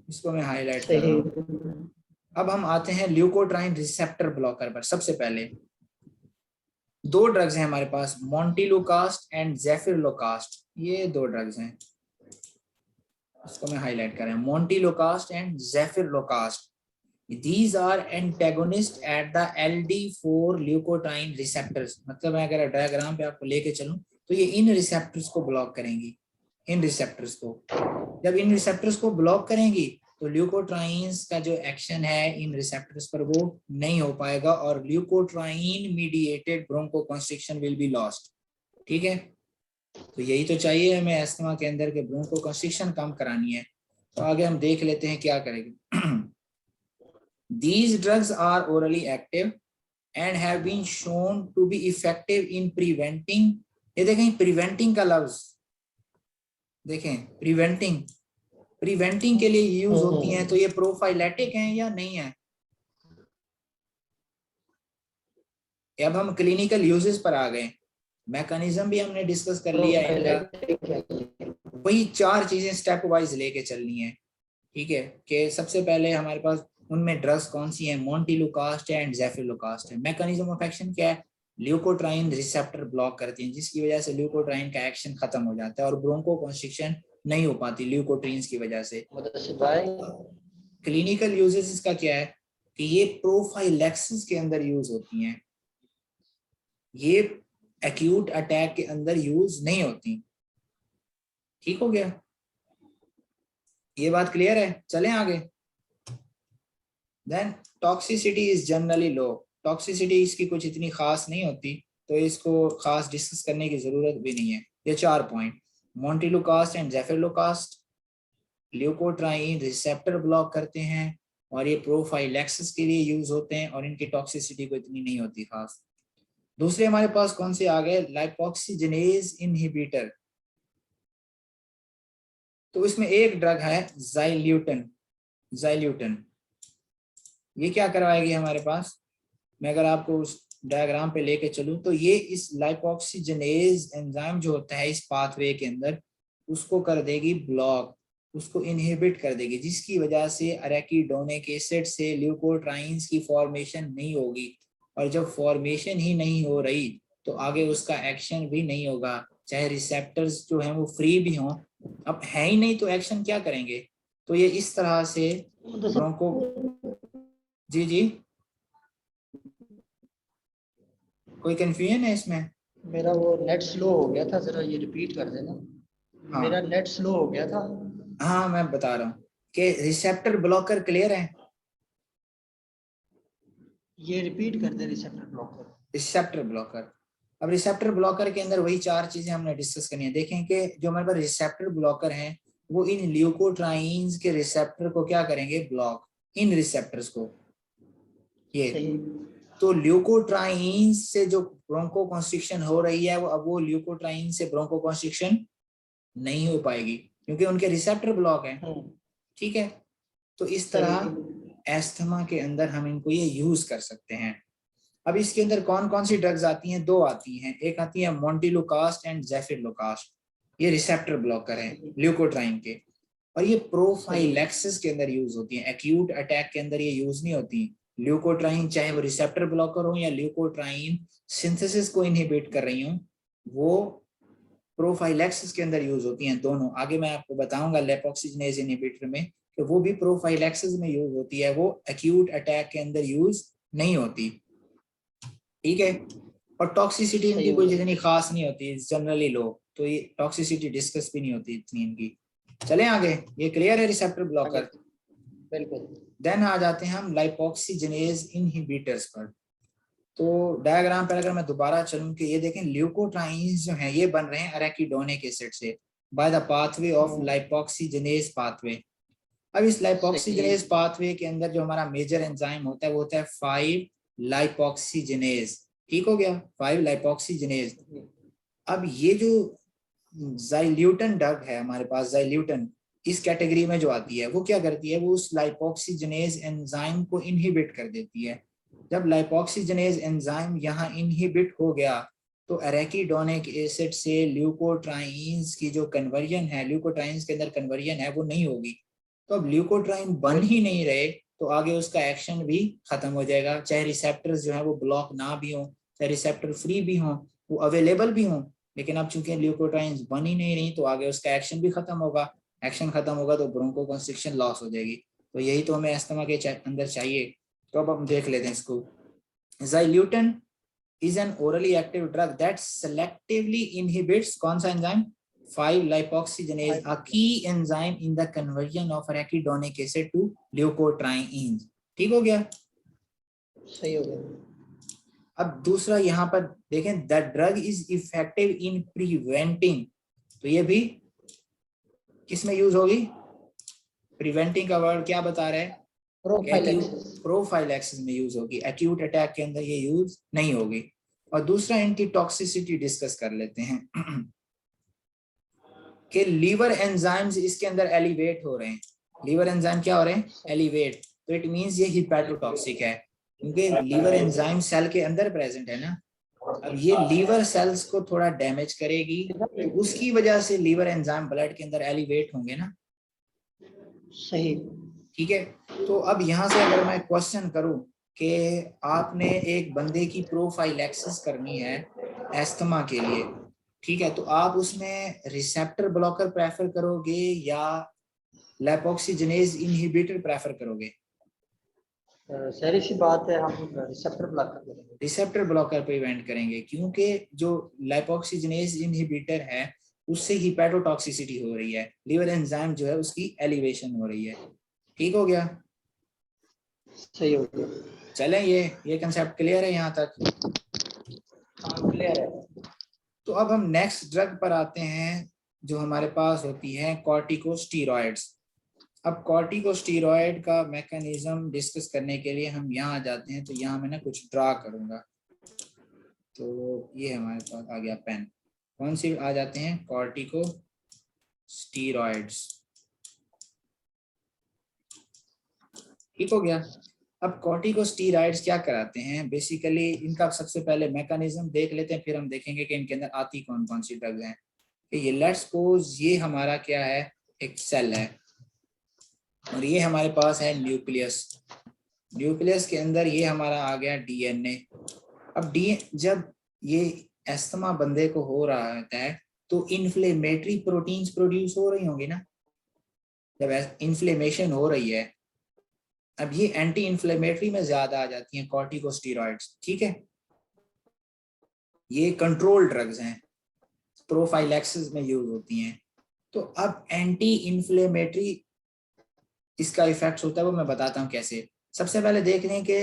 A: इसको मैं हाईलाइट कर रहा
B: सही।
A: हूँ। अब हम आते हैं ल्यूकोट्राइन रिसेप्टर ब्लॉकर पर। सबसे पहले दो ड्रग्स हैं हमारे पास, मोंटिलुकास्ट एंड जेफिरलोकास्ट। ये दो ड्रग्स हैं, इसको मैं हाईलाइट कर रहा हूं, montelukast and zafirlukast. These are antagonists at the LD4 leukotriene receptors. मतलब मैं अगर डायग्राम पे आपको लेके चलूं तो ये इन रिसेप्टर्स को ब्लॉक करेंगी, इन रिसेप्टर्स को। जब इन रिसेप्टर्स को ब्लॉक करेंगी तो ल्यूकोट्राइन्स का जो एक्शन है इन रिसेप्टर्स पर वो नहीं हो पाएगा और leukotriene mediated bronchoconstriction will be lost. ठीक है, तो यही तो चाहिए हमें अस्थमा के अंदर के ब्रोंकोकंस्ट्रिक्शन कम करानी है। तो आगे हम देख लेते हैं क्या करेंगे। These drugs are orally active and have been shown to be effective in preventing। ये देखें प्रिवेंटिंग का लफ्ज देखें, प्रिवेंटिंग के लिए यूज होती हैं, तो ये प्रोफाइलेटिक हैं या नहीं है। अब हम क्लिनिकल यूजेस पर आ गए, मैकेनिज्म भी हमने डिस्कस कर लिया इनका। वही चार चीजें स्टेप वाइज लेके चलनी है। ठीक है, कि सबसे पहले हमारे पास उनमें ड्रग्स कौन सी हैं, मोंटिलुकास्ट एंड जेफिरलोकास्ट है। मैकेनिज्म ऑफ एक्शन क्या है, ल्यूकोट्राइन रिसेप्टर ब्लॉक करती हैं, जिसकी वजह से ल्यूकोट्राइन का एक्शन खत्म हो जाता है और ब्रोंकोकंस्ट्रिक्शन नहीं हो पाती ल्यूकोट्रीन्स की वजह से। क्लिनिकल यूजेस इसका क्या है कि ये प्रोफाइलैक्सिस के अंदर यूज होती हैं, ये एक्यूट अटैक के अंदर यूज नहीं होती। ठीक हो गया, ये बात क्लियर है। चलें आगे। Then toxicity is generally low. Toxicity इसकी कुछ इतनी खास नहीं होती, तो इसको खास डिस्कस करने की जरूरत भी नहीं है। ये चार point, montelukast and zafirlukast leukotriene receptor block करते हैं और ये प्रोफाइलैक्सिस के लिए यूज होते हैं और इनकी टॉक्सिसिटी को इतनी नहीं होती खास। दूसरे हमारे पास कौन से आ गए, लाइपोक्सिजेनेज इनहिबिटर। तो इसमें एक ड्रग है ज़ाइल्यूटन। ये क्या करवाएगी हमारे पास, मैं अगर आपको उस डायग्राम पे लेके चलूं तो ये इस लाइपोक्सिजेनेज एंजाइम जो होता है इस पाथवे के अंदर उसको कर देगी ब्लॉक, उसको इनहिबिट कर देगी, जिसकी वजह से अरेकिडोनिक एसिड से ल्यूकोट्राइन्स की फॉर्मेशन नहीं होगी और जब फॉर्मेशन ही नहीं हो रही तो आगे उसका एक्शन भी नहीं होगा, चाहे रिसेप्टर्स जो हैं वो फ्री भी हों। अब है ही नहीं तो एक्शन क्या करेंगे, तो ये इस तरह से ब्रोंको। जी जी, कोई कंफ्यूजन है इसमें?
B: मेरा वो नेट स्लो हो गया था, जरा ये रिपीट कर देना।
A: हाँ
B: मेरा नेट स्लो हो गया था।
A: हाँ, मैं बता रहा हूँ कि रिसेप्टर ब्लॉकर क्लियर है।
B: ये रिपीट कर दे, रिसेप्टर ब्लॉकर।
A: रिसेप्टर ब्लॉकर, अब रिसेप्टर ब्लॉकर के अंदर वही चार चीजें हमने डिस्कस करनी है। देखें कि जो हमारे पास रिसेप्टर ब्लॉकर हैं वो इन ल्यूकोट्राइन्स के रिसेप्टर को क्या करेंगे, ब्लॉक, इन रिसेप्टर्स को। ये तो ल्यूकोट्राइन्स से जो ब्रोंकोकंस्ट्रिक्शन हो रही है वो अब वो ल्यूकोट्राइन से ब्रोंकोकंस्ट्रिक्शन नहीं हो पाएगी क्योंकि उनके रिसेप्टर ब्लॉक है। ठीक है, तो इस तरह एस्थमा के अंदर हम इनको ये यूज कर सकते हैं। अब इसके अंदर कौन कौन सी ड्रग्स आती हैं, दो आती हैं, एक आती है मोंटिलुकास्ट एंड जेफिरलोकास्ट। ये रिसेप्टर ब्लॉकर हैं ल्यूकोट्राइन के और ये प्रोफाइलैक्सिस के अंदर यूज होती हैं, एक्यूट अटैक के अंदर ये यूज नहीं होती। ल्यूकोट्राइन चाहे वो रिसेप्टर ब्लॉकर हो या ल्यूकोट्राइन सिंथेसिस को इनहिबिट कर रही हूँ, वो प्रोफाइलैक्सिस के अंदर यूज होती हैं दोनों। आगे मैं आपको बताऊंगा लाइपोक्सिजेनेज इनहिबिटर में कि वो भी प्रोफाइलैक्सिस में यूज होती है, वो एक्यूट अटैक के अंदर यूज नहीं होती। ठीक है, और टॉक्सिसिटी इनकी कोई जितनी खास नहीं होती, जनरली लो, तो ये टॉक्सिसिटी डिस्कस भी नहीं होती इतनी इनकी। चलें आगे, ये क्लियर है रिसेप्टर ब्लॉकर।
B: बिल्कुल।
A: देन आ जाते हैं हम लाइपोक्सिजेनेज इनहिबिटर्स पर। तो डायग्राम पर अगर मैं दोबारा चलूं कि ये देखें ल्यूकोट्राइन्स जो हैं ये बन रहे हैं अरेकिडोनिक एसिड से by the pathway of lipoxygenase pathway. अब इस लाइपोक्सिजेनेज पाथवे के अंदर जो हमारा मेजर एंजाइम होता है वो होता है 5 लाइपोक्सिजेनेज। ठीक हो गया, 5 लाइपोक्सिजेनेज। अब ये जो ज़ाइल्यूटन ड्रग है हमारे पास, ज़ाइल्यूटन इस कैटेगरी में जो आती है वो क्या करती है, वो उस लाइपोक्सिजेनेज एंजाइम को इनहिबिट कर देती है। जब लाइपोक्सिजेनेज एंजाइम यहाँ इनहिबिट हो गया तो एरेकिडोनिक एसिड से ल्यूकोट्राइन्स की जो कन्वर्जन है, ल्यूकोट्राइन्स के अंदर कन्वर्जन है वो नहीं होगी तो अब ल्यूकोट्राइन बन ही नहीं रहे तो आगे उसका एक्शन भी खत्म हो जाएगा, चाहे रिसेप्टर्स जो है वो ब्लॉक ना भी हो, चाहे रिसेप्टर फ्री भी हो, वो अवेलेबल भी हो, लेकिन अब चूंकि ल्यूकोट्राइन्स बन ही नहीं रही तो आगे उसका एक्शन भी खत्म होगा, एक्शन खत्म होगा तो ब्रोंकोकंस्ट्रिक्शन लॉस हो जाएगी। तो यही तो हमें अस्थमा के अंदर चाहिए। तो अब हम देख लेते हैं इसको। ज़ाइल्यूटन is an orally active drug that selectively inhibits कौन सा enzyme, 5-lipoxygenase, a key enzyme in the conversion of arachidonic acid to leukotrienes। ठीक हो गया,
B: सही हो गया।
A: अब दूसरा यहाँ पर देखें, the drug is effective in preventing, तो ये भी किसमें यूज होगी, प्रिवेंटिंग का वर्ड क्या बता रहा है, प्रोफाइलैक्सिस में यूज होगी, एक्यूट अटैक के अंदर ये यूज नहीं होगी। और दूसरा एंटी टॉक्सिसिटी डिस्कस कर लेते हैं कि लीवर एंजाइम्स इसके अंदर एलिवेट हो रहे हैं, लीवर एंजाइम क्या हो रहे हैं, एलिवेट, तो इट मींस ये हिपैटोटॉक्सिक है, क्योंकि लीवर एंजाइम सेल के अंदर प्रेजेंट है ना। अब ये लीवर सेल्स को थोड़ा डैमेज करेगी, तो उसकी वजह से लीवर एंजाइम ब्लड के अंदर एलिवेट होंगे ना।
B: सही,
A: ठीक है। तो अब यहाँ से अगर मैं क्वेश्चन करूं कि आपने एक बंदे की प्रोफाइलैक्सिस करनी है एस्थमा के लिए, ठीक है, तो आप उसमें रिसेप्टर ब्लॉकर प्रेफर करोगे या लैपोक्सिजेनेज इनहिबिटर प्रेफर करोगे?
B: सारी सी बात है, हम रिसेप्टर ब्लॉकर करेंगे।
A: रिसेप्टर ब्लॉकर प्रिवेंट करेंगे, क्योंकि जो लैपोक्सिजेनेज इनहिबिटर है उससे हिपैटोटॉक्सिसिटी हो रही है, लीवर एंजाइम जो है उसकी एलिवेशन हो रही है। ठीक हो गया,
B: सही हो गया।
A: चलें, ये कंसेप्ट क्लियर है यहाँ तक?
B: क्लियर है।
A: तो अब हम नेक्स्ट ड्रग पर आते हैं जो हमारे पास होती है कॉर्टिकोस्टेरॉइड्स। अब कॉर्टिकोस्टेरॉइड का मैकेनिज्म डिस्कस करने के लिए हम यहाँ आ जाते हैं, तो यहाँ मैं ना कुछ ड्रा करूंगा। तो ये हमारे पास आ गया पेन, कौन सी आ जाते हैं, कॉर्टिकोस्टेरॉइड्स। ठीक हो गया। अब कॉर्टिकोस्टेरॉइड्स क्या कराते हैं, बेसिकली इनका सबसे पहले मैकेनिज्म देख लेते हैं, फिर हम देखेंगे कि इनके अंदर आती कौन कौन सी ड्रग्स हैं। ये लेट्स सपोज ये हमारा क्या है, एक सेल है, और ये हमारे पास है न्यूक्लियस, न्यूक्लियस के अंदर ये हमारा आ गया डीएनए। अब जब ये एस्थमा बंदे को हो रहा होता है तो इन्फ्लेमेटरी प्रोटीन्स प्रोड्यूस हो रही होंगी ना, जब इन्फ्लेमेशन हो रही है। अब ये एंटी इन्फ्लेमेटरी में ज्यादा आ जाती हैं कॉर्टिकोस्टेरॉइड्स, ठीक है, ये कंट्रोल ड्रग्स हैं, प्रोफाइलैक्सिस में यूज होती हैं। तो अब एंटी इन्फ्लेमेटरी इसका इफेक्ट होता है, वो मैं बताता हूँ कैसे। सबसे पहले देख लें कि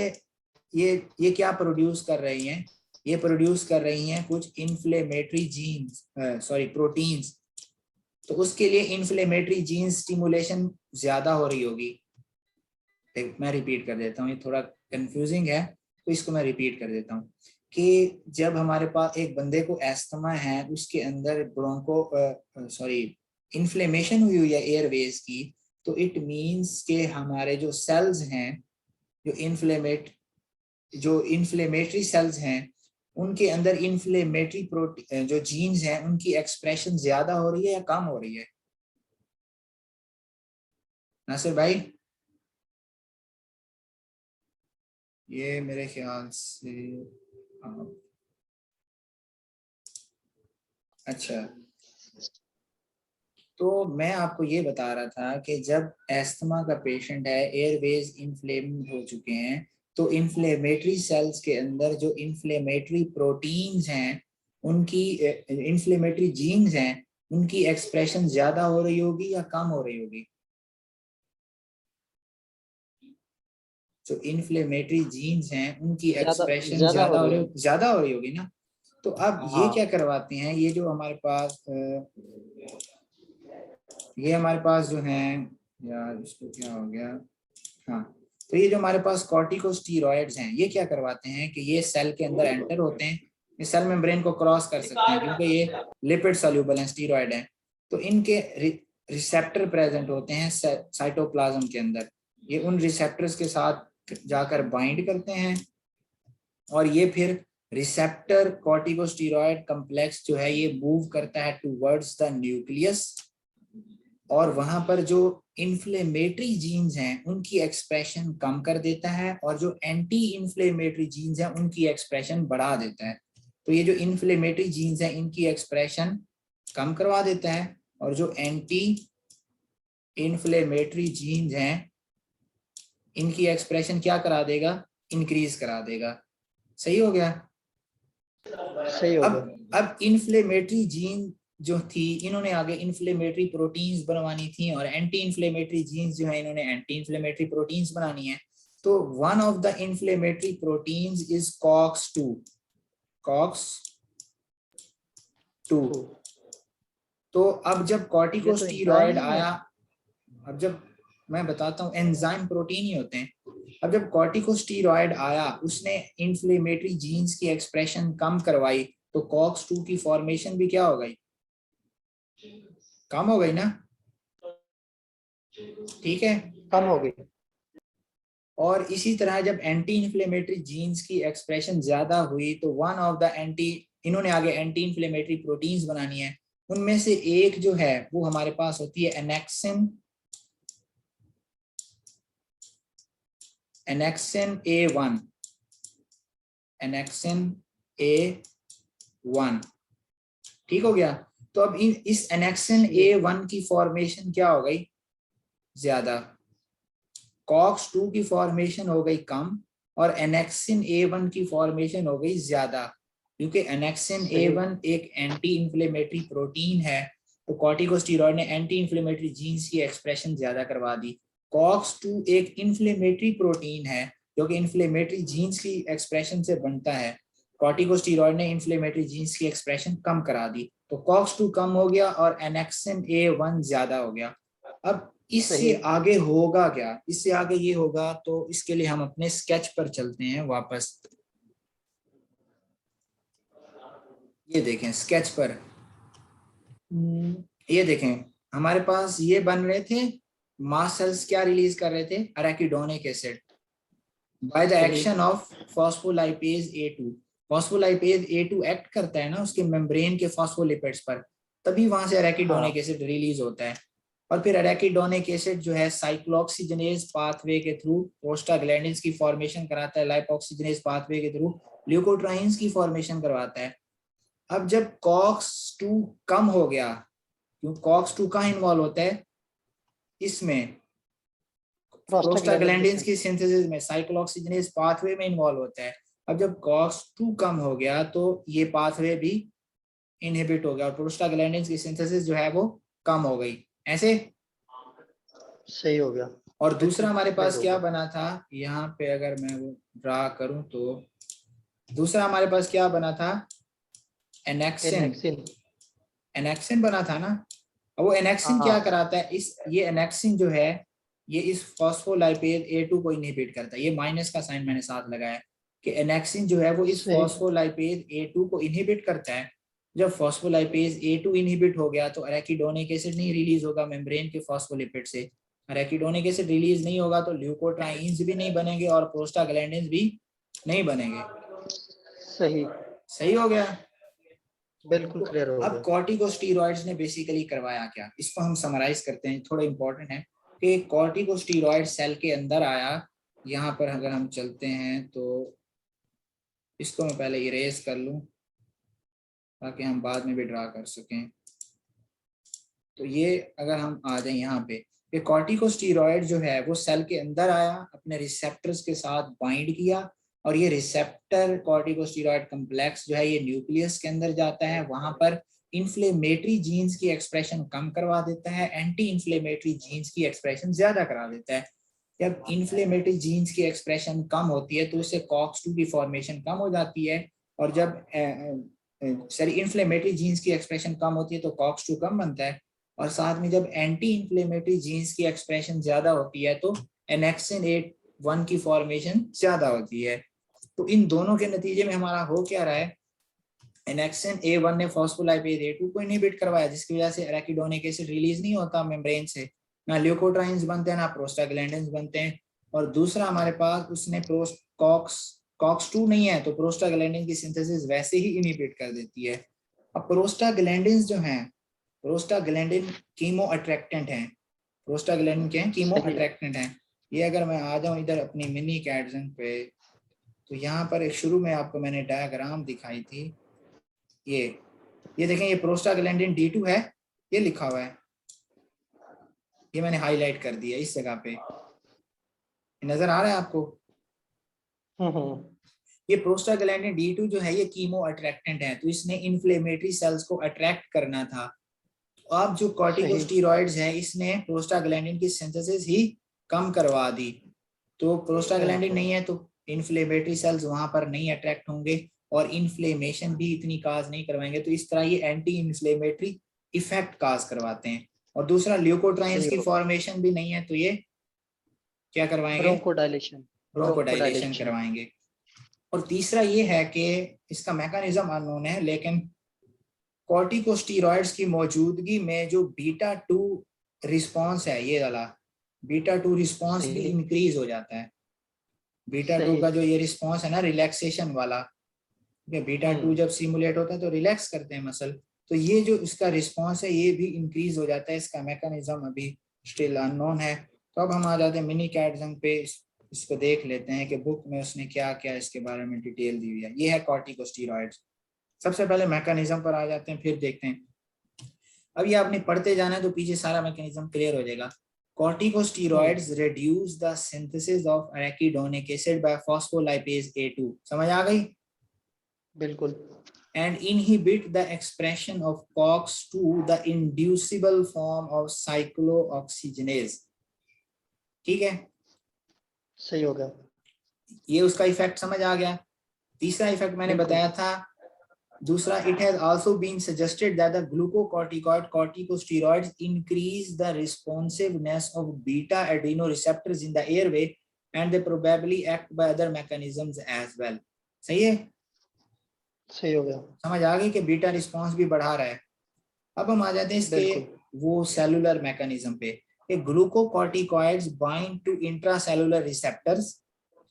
A: ये क्या प्रोड्यूस कर रही हैं, ये प्रोड्यूस कर रही हैं कुछ इन्फ्लेमेटरी जीन्स, सॉरी प्रोटीन्स। तो उसके लिए इन्फ्लेमेटरी जीन स्टिमुलेशन ज्यादा हो रही होगी। मैं रिपीट कर देता हूँ, ये थोड़ा कंफ्यूजिंग है तो इसको मैं रिपीट कर देता हूँ कि जब हमारे पास एक बंदे को एस्थमा है, उसके अंदर इन्फ्लेमेशन हुई है एयरवेज की, तो इट मींस के हमारे जो सेल्स हैं, जो इन्फ्लेमेटरी सेल्स हैं, उनके अंदर इन्फ्लेमेटरी प्रोटीन जो जीन्स हैं उनकी एक्सप्रेशन ज्यादा हो रही है या कम हो रही है? नासिर भाई, ये मेरे ख्याल से अच्छा, तो मैं आपको ये बता रहा था कि जब एस्थमा का पेशेंट है, एयरवेज इन्फ्लेम्ड हो चुके हैं, तो इन्फ्लेमेटरी सेल्स के अंदर जो इन्फ्लेमेटरी प्रोटीन्स हैं, उनकी इन्फ्लेमेटरी जीन्स हैं, उनकी एक्सप्रेशन ज्यादा हो रही होगी या कम हो रही होगी? जो इन्फ्लेमेटरी जीन्स हैं उनकी एक्सप्रेशन ज्यादा हो रही होगी ना। तो अब ये क्या करवाते हैं, ये जो हमारे पास जो है, यार इसको क्या हो गया, हाँ, तो ये जो हमारे पास कॉर्टिकोस्टेरॉइड्स हैं, ये क्या करवाते हैं कि ये सेल के अंदर एंटर होते हैं, ये सेल मेम्ब्रेन को क्रॉस कर सकते हैं क्योंकि ये लिपिड सॉल्युबल हैं, स्टेरॉइड हैं, तो इनके रिसेप्टर प्रेजेंट होते हैं साइटोप्लाज्म के अंदर। ये उन रिसेप्टर्स के साथ जाकर बाइंड करते हैं और ये फिर रिसेप्टर कॉर्टिकोस्टेरॉइड कॉम्प्लेक्स जो है ये मूव करता है टुवर्ड्स द न्यूक्लियस, और वहां पर जो इन्फ्लेमेटरी जीन्स हैं उनकी एक्सप्रेशन कम कर देता है और जो एंटी इन्फ्लेमेटरी जीन्स हैं उनकी एक्सप्रेशन बढ़ा देता है। तो ये जो इन्फ्लेमेटरी जीन्स हैं इनकी एक्सप्रेशन कम करवा देता है और जो एंटी इन्फ्लेमेटरी जीन्स हैं इनकी एक्सप्रेशन क्या करा देगा, इंक्रीज करा देगा। सही हो गया।
B: सही हो गया।
A: अब इन्फ्लेमेटरी जीन जो थी इन्होंने आगे इन्फ्लेमेटरी प्रोटीन्स बनवानी थी और एंटी इन्फ्लेमेटरी जीन्स जो है इन्होंने एंटी इन्फ्लेमेटरी प्रोटीन्स बनानी है। तो one of the inflammatory proteins is COX-2। COX-2। तो अब जब कॉर्टिकोस्टेरॉइड आया, अब जब मैं बताता हूँ एंजाइम प्रोटीन ही होते हैं। अब जब कॉर्टिकोस्टेरॉइड आया उसने इन्फ्लेमेटरी जीन्स की एक्सप्रेशन कम करवाई तो COX-2 की फॉर्मेशन भी क्या हो गई, कम हो गई ना। ठीक है,
B: कम हो गई।
A: और इसी तरह जब एंटी इन्फ्लेमेटरी जीन्स की एक्सप्रेशन ज्यादा हुई तो वन ऑफ द इन्होंने आगे एंटी इन्फ्लेमेटरी प्रोटीन्स बनानी है। उनमें से एक जो है वो हमारे पास होती है एनेक्सिन A1। एनेक्सिन A1 ठीक हो गया। तो अब इस एनेक्सिन A1 की फॉर्मेशन क्या हो गई, ज्यादा। COX-2 की फॉर्मेशन हो गई कम और एनेक्सिन A1 की फॉर्मेशन हो गई ज्यादा, क्योंकि एनेक्सिन A1 एक एंटी इन्फ्लेमेटरी प्रोटीन है। तो कॉर्टिकोस्टेरॉइड ने एंटी इन्फ्लेमेटरी जीन्स की एक्सप्रेशन ज्यादा करवा दी। COX-2 एक इन्फ्लेमेटरी प्रोटीन है जो कि इन्फ्लेमेटरी जीन्स की एक्सप्रेशन से बनता है। कॉर्टिकोस्टेरॉइड ने इन्फ्लेमेटरी जीन्स की एक्सप्रेशन कम करा दी तो COX-2 कम हो गया और एनेक्सिन A1 ज्यादा हो गया। अब इससे आगे होगा क्या, इससे आगे ये होगा तो इसके लिए हम अपने स्केच पर चलते हैं वापस। ये देखें स्केच पर, ये देखें हमारे पास ये बन रहे थे, मास्ट सेल्स क्या रिलीज कर रहे थे, arachidonic acid by the action of phospholipase A2। Phospholipase A2 act करता है ना उसके मेम्ब्रेन के फॉस्फोलिपिड्स पर, तभी वहां से अरेकिडोनिक एसिड रिलीज होता है। और फिर अरेकिडोनिक एसिड जो है साइक्लोऑक्सीजनेज पाथवे के थ्रू प्रोस्टाग्लैंडिन्स की फॉर्मेशन कराता है, लाइपोक्सिजनेज पाथवे के थ्रू ल्यूकोट्राइन्स की फॉर्मेशन करवाता है। अब जब COX-2 कम हो गया, क्यों COX-2 कहाँ इन्वॉल्व होता है, इसमें प्रोस्टाग्लैंडिन्स की सिंथेसिस में, साइक्लोऑक्सीजनेज पाथवे में इन्वॉल्व होता है। अब जब COX-2 कम हो गया तो ये पाथवे भी इनहिबिट हो गया और प्रोस्टाग्लैंडिन्स की सिंथेसिस जो है वो कम हो गई। ऐसे
B: सही हो गया।
A: और दूसरा हमारे पास क्या बना था, यहाँ पे अगर मैं वो ड्रा करूं तो दूसरा हमारे पास क्या बना था, एनेक्सिन बना था ना। अब वो एनेक्सिन क्या कराता है, इस ये एनेक्सिन जो है ये इस फॉस्फोलाइपेज A2 को इनहिबिट करता है। ये माइनस का साइन मैंने साथ लगाया कि एनेक्सिन जो है वो इस फॉस्फोलाइपेज A2 को इनहिबिट करता है। जब फॉस्फोलाइपेज A2 इनहिबिट हो गया तो अरेकिडोनिक एसिड नहीं रिलीज होगा मेम्ब्रेन के फॉस्फोलिपिड से। अरेकिडोनिक एसिड रिलीज नहीं होगा तो ल्यूकोट्राइन्स भी नहीं बनेंगे और प्रोस्टाग्लैंडिन्स भी नहीं बनेंगे। सही हो गया,
B: बिल्कुल क्लियर हो गया।
A: अब कॉर्टिकोस्टेरॉइड्स ने बेसिकली करवाया क्या, इसको हम समराइज करते हैं, थोड़ा इंपॉर्टेंट है कि कॉर्टिकोस्टेरॉइड सेल के अंदर आया। यहाँ पर अगर हम चलते हैं तो इसको मैं पहले इरेज कर लूं ताकि हम बाद में भी ड्रा कर सकें। तो ये अगर हम आ जाए यहाँ पे कि कॉर्टिकोस्टेरॉइड जो है वो सेल के अंदर आया, अपने रिसेप्टर्स के साथ बाइंड किया और ये रिसेप्टर कॉर्टिकोस्टेरॉइड कॉम्प्लेक्स जो है ये न्यूक्लियस के अंदर जाता है, वहां पर इन्फ्लेमेटरी जीन्स की एक्सप्रेशन कम करवा देता है, एंटी इन्फ्लेमेटरी जीन्स की एक्सप्रेशन ज्यादा करा देता है। जब इन्फ्लेमेटरी जीन्स की एक्सप्रेशन कम होती है तो उससे COX-2 की फॉर्मेशन कम हो जाती है और जब इन्फ्लेमेटरी जीन्स की एक्सप्रेशन कम होती है तो COX-2 कम बनता है। और साथ में जब एंटी इन्फ्लेमेटरी जीन्स की एक्सप्रेशन ज्यादा होती है तो एनेक्सिन A1 की फॉर्मेशन ज्यादा होती है। तो इन दोनों के नतीजे में हमारा हो क्या रहा है, एनेक्सिन A1 ने फॉस्फोलाइपेज A2 को इनहिबिट करवाया जिसकी वजह से अरेकिडोनिक एसिड रिलीज नहीं होता मेम्ब्रेन से, ना ल्यूकोट्राइन्स बनते हैं ना प्रोस्टाग्लैंडिन्स बनते हैं। और दूसरा हमारे पास उसने COX-2 नहीं है तो प्रोस्टाग्लैंडिन की सिंथेसिस वैसे ही इनहिबिट कर देती है। अब प्रोस्टाग्लैंडिन्स जो हैं प्रोस्टाग्लैंडिन कीमो अट्रैक्टेंट है। प्रोस्टाग्लैंडिन क्या है? कीमो अट्रैक्टेंट है। ये अगर मैं आ जाऊं इधर अपनी मिनी कैटजन पे, तो यहाँ पर एक शुरू में आपको मैंने डायग्राम दिखाई थी, ये देखें, ये प्रोस्टाग्लैंडिन D2 है, ये लिखा हुआ है, ये मैंने हाईलाइट कर दिया इस जगह पे, नजर आ रहा है आपको? ये प्रोस्टाग्लैंडिन D2 जो है ये कीमो अट्रैक्टेंट है, तो इसने इन्फ्लेमेटरी सेल्स को अट्रैक्ट करना था। अब जो कॉर्टिकोस्टेरॉइड्स है इसने प्रोस्टाग्लैंडिन की सिंथेसिस ही कम करवा दी, तो प्रोस्टाग्लैंडिन नहीं है तो इन्फ्लेमेटरी सेल्स वहां पर नहीं अट्रैक्ट होंगे और इन्फ्लेमेशन भी इतनी काज नहीं करवाएंगे, तो इस तरह ये एंटी इन्फ्लेमेटरी इफेक्ट काज करवाते हैं। और दूसरा, ल्यूकोट्राइन्स की फॉर्मेशन भी नहीं है, तो ये क्या करवाएंगे? ब्रोंकोडाइलेशन करवाएंगे। और तीसरा ये है कि इसका मैकेनिज्म अननोन है, लेकिन कॉर्टिकोस्टेरॉइड्स की मौजूदगी में जो बीटा 2 रिस्पॉन्स है, ये वाला बीटा 2 रिस्पॉन्स भी इंक्रीज हो जाता है। बीटा 2 का जो ये रिस्पॉन्स है ना, रिलैक्सेशन वाला, बीटा 2 जब सिमुलेट होता है तो रिलैक्स करते हैं मसल, तो ये जो इसका रिस्पॉन्स है ये भी इंक्रीज हो जाता है। इसका मैकेनिज्म अभी स्टिल अननोन है। तो अब हम आ जाते हैं मिनी कैटजन पे, इसको देख लेते हैं कि बुक में उसने क्या क्या इसके बारे में डिटेल दी हुई है। ये है कॉर्टिकोस्टेरॉइड्स। सबसे पहले मैकेनिज्म पर आ जाते हैं, फिर देखते हैं। अब ये आपने पढ़ते जाना है तो पीछे सारा मैकेनिज्म क्लियर हो जाएगा। Corticosteroids reduce the synthesis of arachidonic acid by phospholipase A2, समझ आ गई?
B: बिल्कुल।
A: And inhibit the expression of COX-2, the inducible form of cyclooxygenase। ठीक है,
B: सही हो गया,
A: ये उसका इफेक्ट समझ आ गया। तीसरा इफेक्ट मैंने बताया था, दूसरा, it has also been suggested that the glucocorticoid corticosteroids increase the responsiveness of beta adrenoreceptors in the airway and they probably act by other mechanisms as well। सही है?
B: सही हो गया,
A: समझ आ गई कि बीटा रिस्पॉन्स भी बढ़ा रहा है। अब हम आ जाते हैं इसके वो सेलुलर मैकेनिज्म पे। Glucocorticoids bind to intracellular receptors,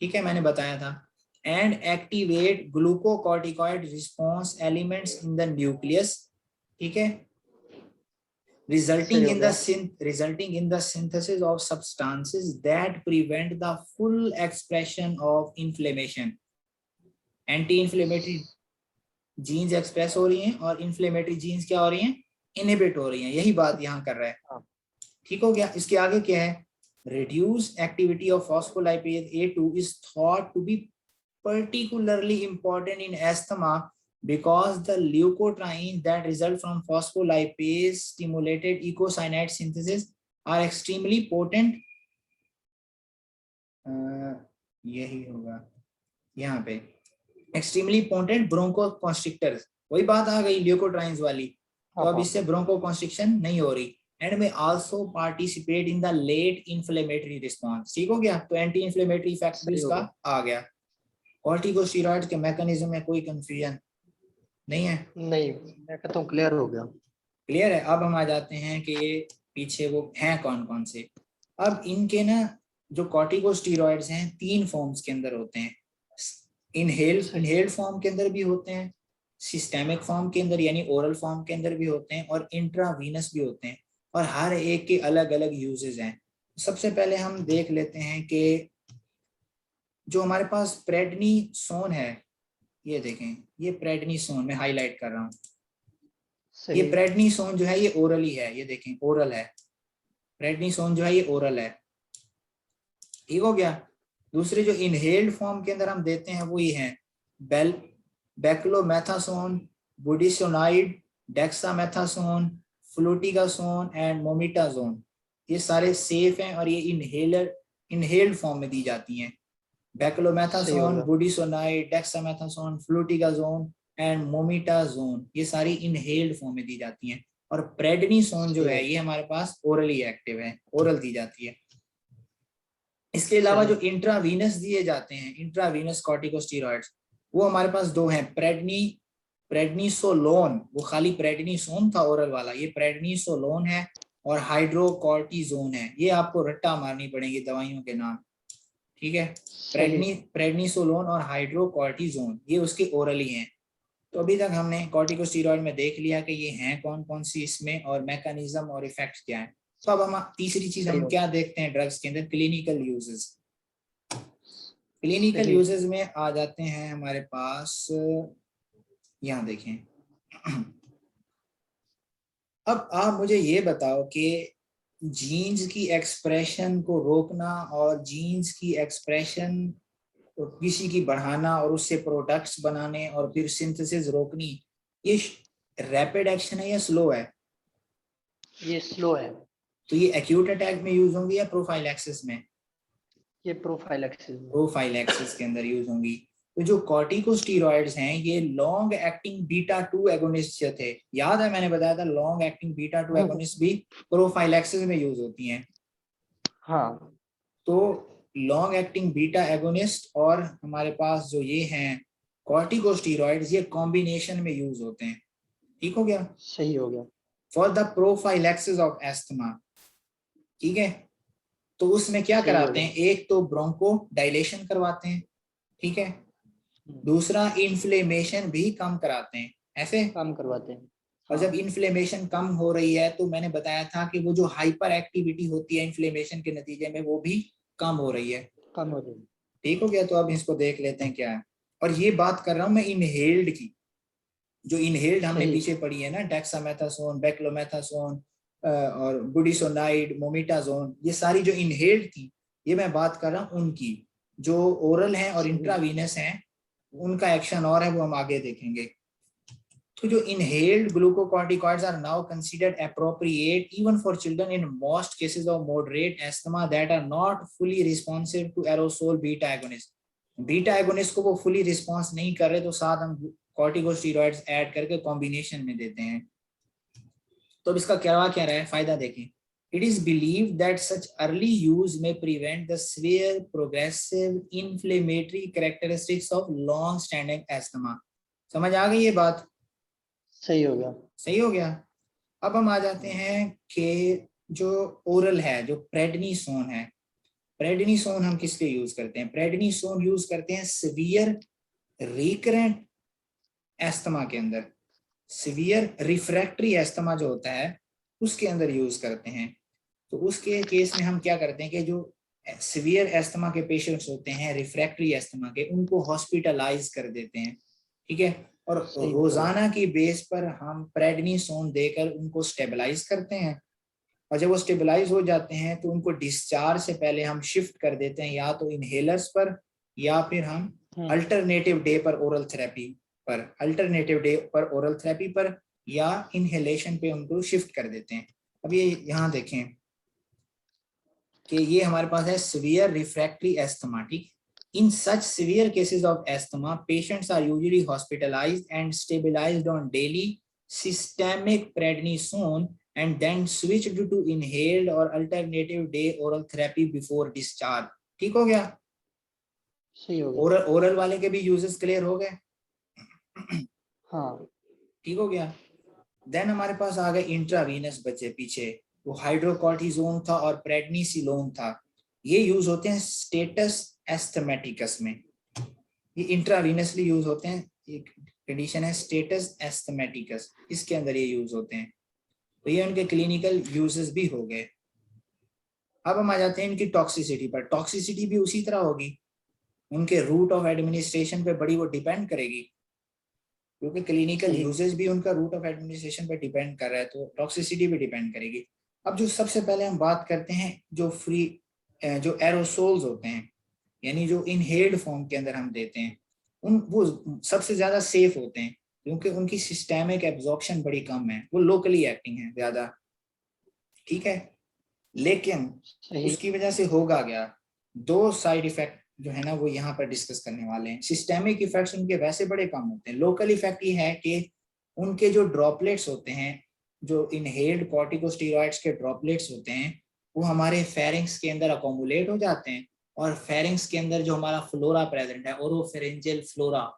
A: ठीक है, मैंने बताया था, and activate glucocorticoid response elements in the nucleus, ठीक है, resulting in the synthesis of substances that prevent the full expression of inflammation। Anti-inflammatory genes express हो रही हैं और इन्फ्लेमेटरी जीन्स क्या हो रही हैं? इनहिबिट हो रही हैं। यही बात यहाँ कर रहा है। ठीक हो गया। इसके आगे क्या है? reduced activity of phospholipase A2 is thought to be particularly important in asthma because the leukotrienes that result from phospholipase stimulated eicosanoate synthesis are extremely potent। यही होगा यहाँ पे, extremely potent bronchoconstrictors। वही बात आ गई ल्यूकोट्राइन्स वाली, तो अब इससे ब्रोंकोकॉन्स्ट्रिक्शन नहीं हो रही। And may also participate in the late inflammatory response. ठीक हो गया, तो एंटी इन्फ्लेमेटरी इफेक्ट भी इसका आ गया। कॉर्टिकोस्टेरॉइड्स के मैकेनिज्म में कोई कंफ्यूजन नहीं है? नहीं, मैं कहता हूँ क्लियर हो गया। क्लियर है। अब हम आ जाते हैं कि ये पीछे वो हैं कौन कौन से। अब इनके ना जो कॉर्टिकोस्टेरॉइड्स हैं 3 फॉर्म्स के अंदर होते हैं। इनहेल्ड फॉर्म के अंदर भी होते हैं, सिस्टेमिक फॉर्म के अंदर यानी ओरल फॉर्म के अंदर भी होते हैं, और इंट्रावीनस भी होते हैं, और हर एक के अलग अलग यूजेस हैं। सबसे पहले हम देख लेते हैं कि जो हमारे पास प्रेडनिसोन है, ये देखें, ये प्रेडनिसोन मैं हाईलाइट कर रहा हूँ। ये प्रेडनिसोन जो है ये ओरली है, ये देखें ओरल है। प्रेडनिसोन जो है ये ओरल है। ठीक हो गया। दूसरे जो इनहेल्ड फॉर्म के अंदर हम देते हैं वो ये हैं बेक्लोमेथासोन, बुडिसोनाइड, डेक्सामेथासोन, फ्लूटिकासोन एंड मोमिटाजोन। ये सारे सेफ हैं और ये इनहेल्ड फॉर्म में दी जाती हैं। बेक्लोमेथासोन, बुडिसोनाइड, डेक्सामेथासोन, फ्लूटिकाजोन एंड मोमिटाजोन, ये सारी इनहेल्ड फॉर्म में दी जाती हैं। और प्रेडनिसोन जो है ये हमारे पास ओरली एक्टिव है, ओरल दी जाती है। इसके अलावा जो इंट्रावीनस दिए जाते हैं, इंट्रावीनस कॉर्टिकोस्टेरॉइड्स, वो हमारे पास 2 हैं। प्रेडनिसोलोन, वो खाली प्रेडनिसोन था ओरल वाला, ये प्रेडनिसोलोन है, और हाइड्रोकॉर्टिजोन है। ये आपको रट्टा मारनी पड़ेगी दवाइयों के नाम, ठीक है। प्रेडनिसोलोन और हाइड्रोकॉर्टिजोन ये उसके ओरली हैं। तो अभी तक हमने कॉर्टिकोस्टेरॉइड में देख लिया कि ये हैं कौन कौन सी इसमें और मैकेनिज्म और इफेक्ट क्या है। तो अब हम तीसरी चीज
B: सही
A: हम
B: हो
A: क्या देखते हैं ड्रग्स के अंदर, क्लिनिकल यूजेस। क्लिनिकल
B: सही।
A: यूजेस में आ जाते हैं हमारे पास, यहाँ देखें। अब आप मुझे ये बताओ कि जीन्स की एक्सप्रेशन को रोकना और जीन्स की एक्सप्रेशन किसी की बढ़ाना और उससे प्रोडक्ट्स बनाने और फिर सिंथेसिस रोकनी, ये रैपिड एक्शन है या स्लो है?
B: ये स्लो है।
A: तो ये एक्यूट अटैक में यूज होंगी या प्रोफाइलैक्सिस में?
B: ये प्रोफाइलैक्सिस में।
A: प्रोफाइलैक्सिस के अंदर यूज होंगी। तो जो कॉर्टिकोस्टेरॉइड्स हैं ये लॉन्ग एक्टिंग बीटा 2 एगोनिस्ट जो थे, याद है मैंने बताया था लॉन्ग एक्टिंग बीटा 2 एगोनिस्ट भी प्रोफाइलैक्सिस में यूज होती हैं।
B: हाँ
A: तो लॉन्ग एक्टिंग बीटा एगोनिस्ट और हमारे पास जो ये हैं कॉर्टिकोस्टेरॉइड्स, ये कॉम्बिनेशन में यूज होते हैं। ठीक हो गया?
B: सही हो गया।
A: For the prophylaxis of asthma. ठीक है, तो उसमें क्या
B: सही हो
A: कराते
B: गया।
A: हैं, एक तो ब्रोंको डायलेशन करवाते हैं, ठीक है, दूसरा इन्फ्लेमेशन भी कम कराते हैं ऐसे।
B: काम करवाते हैं।
A: और
B: हाँ
A: जब इन्फ्लेमेशन कम हो रही है तो मैंने बताया था कि वो जो हाइपर एक्टिविटी होती है इन्फ्लेमेशन के नतीजे में वो भी कम हो रही है।
B: काम हो जाएगी।
A: ठीक हो गया? तो अब इसको देख लेते हैं क्या है। और ये बात कर रहा हूं मैं इनहेल्ड की, जो इनहेल्ड हमने
B: सही।
A: पीछे पढ़ी है ना, डेक्सामेथासोन, बेक्लोमेथासोन और बुडिसोनाइड, मोमिटाजोन, ये सारी जो इनहेल्ड थी, ये मैं बात कर रहा हूँ उनकी। जो ओरल हैं और
B: सही।
A: इंट्रावीनस हैं उनका एक्शन और है, वो हम आगे देखेंगे। तो जो inhaled glucocorticoids are now considered appropriate even for children in most cases of moderate asthma that are not fully responsive to aerosol beta agonist. Beta agonist को वो फुली रिस्पॉन्स नहीं कर रहे तो साथ हम कॉर्टिकोस्टेरॉइड्स ऐड करके कॉम्बिनेशन में देते हैं। तो अब इसका क्या क्या रहा है फायदा देखें। It is believed that such early use may prevent the severe progressive inflammatory characteristics of long-standing asthma. समझ आ गई ये बात?
B: सही हो गया।
A: सही हो गया। अब हम आ जाते हैं कि जो ओरल है, जो प्रेडनिसोन है, प्रेडनिसोन हम किस लिए यूज करते हैं? प्रेडनिसोन यूज करते हैं सिवियर रिकरेंट एस्थमा के अंदर, सिवियर रिफ्रैक्टरी एस्थमा जो होता है उसके अंदर यूज करते हैं। तो उसके केस में हम क्या करते हैं कि जो सिवियर एस्थमा के पेशेंट्स होते हैं, रिफ्रैक्टरी एस्थमा के, उनको हॉस्पिटलाइज कर देते हैं। ठीक है, और
B: सही हो गया।
A: रोजाना की बेस पर हम प्रेडनिसोन देकर उनको स्टेबलाइज करते हैं। और जब वो स्टेबलाइज हो जाते हैं तो उनको डिस्चार्ज से पहले हम शिफ्ट कर देते हैं या तो इनहेलर्स पर या फिर हम अल्टरनेटिव डे पर ओरल थेरेपी पर, अल्टरनेटिव डे पर ओरल थेरेपी पर या इनहेलेशन पे उनको शिफ्ट कर देते हैं। अब ये यहाँ देखें कि ये हमारे पास है सिवियर रिफ्रैक्टरी एस्थमा। ठीक, in such severe cases of asthma patients are usually hospitalized and stabilized on daily systemic prednisone and then switched to inhaled or alternative day oral therapy before discharge. ठीक हो गया?
B: सही हो गया।
A: Oral वाले के भी यूजेस क्लियर हो गए।
B: हाँ
A: ठीक हो गया। देन हमारे पास आ गए इंट्रावीनस बचे पीछे, वो हाइड्रोकॉर्टिजोन था और प्रेडनिसिलोन था। ये यूज होते हैं स्टेटस एस्थमेटिकस में, ये इंट्रावीनसली यूज होते हैं। एक कंडीशन है स्टेटस एस्थमेटिकस, इसके अंदर ये यूज होते हैं। तो ये उनके क्लिनिकल यूजेस भी हो गए। अब हम आ जाते हैं इनकी टॉक्सिसिटी पर। टॉक्सिसिटी भी उसी तरह होगी, उनके रूट ऑफ एडमिनिस्ट्रेशन पे बड़ी वो डिपेंड करेगी, क्योंकि क्लिनिकल यूजेस भी उनका रूट ऑफ एडमिनिस्ट्रेशन पे डिपेंड कर रहा है, तो टॉक्सिसिटी भी डिपेंड करेगी। अब जो सबसे पहले हम बात करते हैं जो जो एरोसोल्स होते हैं, यानी जो इनहेल्ड फॉर्म के अंदर हम देते हैं, उन वो सबसे ज्यादा सेफ होते हैं क्योंकि उनकी सिस्टेमिक एब्जॉर्प्शन बड़ी कम है, वो लोकली एक्टिंग है ज्यादा। ठीक है, लेकिन उसकी वजह से होगा क्या, दो साइड इफेक्ट जो है ना वो यहाँ पर डिस्कस करने वाले हैं। सिस्टेमिक इफेक्ट्स उनके वैसे बड़े कम होते हैं। लोकल इफेक्ट ये है कि उनके जो ड्रॉपलेट्स होते हैं, जो इनहेल्ड कॉर्टिकोस्टेरॉइड्स के ड्रॉपलेट्स होते हैं, वो हमारे फेरिंग्स के अंदर अकोमुलेट हो जाते हैं और फेरिंग्स के अंदर जो हमारा फ्लोरा प्रेजेंट है, ओरोफेरेंजियल फ्लोरा,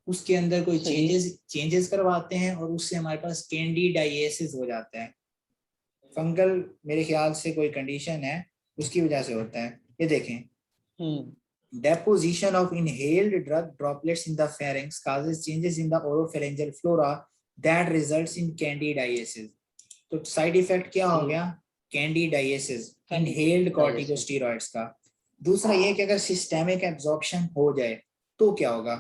A: उसके अंदर कोई चेंजेस करवाते हैं और उससे हमारे पास कैंडिडाइएसिस हो जाता है। फंगल मेरे ख्याल से कोई कंडीशन है, उसकी वजह से होता है। ये देखें, deposition of inhaled drug droplets in the pharynx causes changes in the oropharyngeal flora that results in candidiasis. तो साइड इफेक्ट क्या हो गया? कैंडिडाइसिस, इनहेल्ड कॉर्टिकोस्टेरॉइड्स का। दूसरा ये कि अगर सिस्टेमिक एब्जॉर्प्शन हो जाए तो क्या होगा?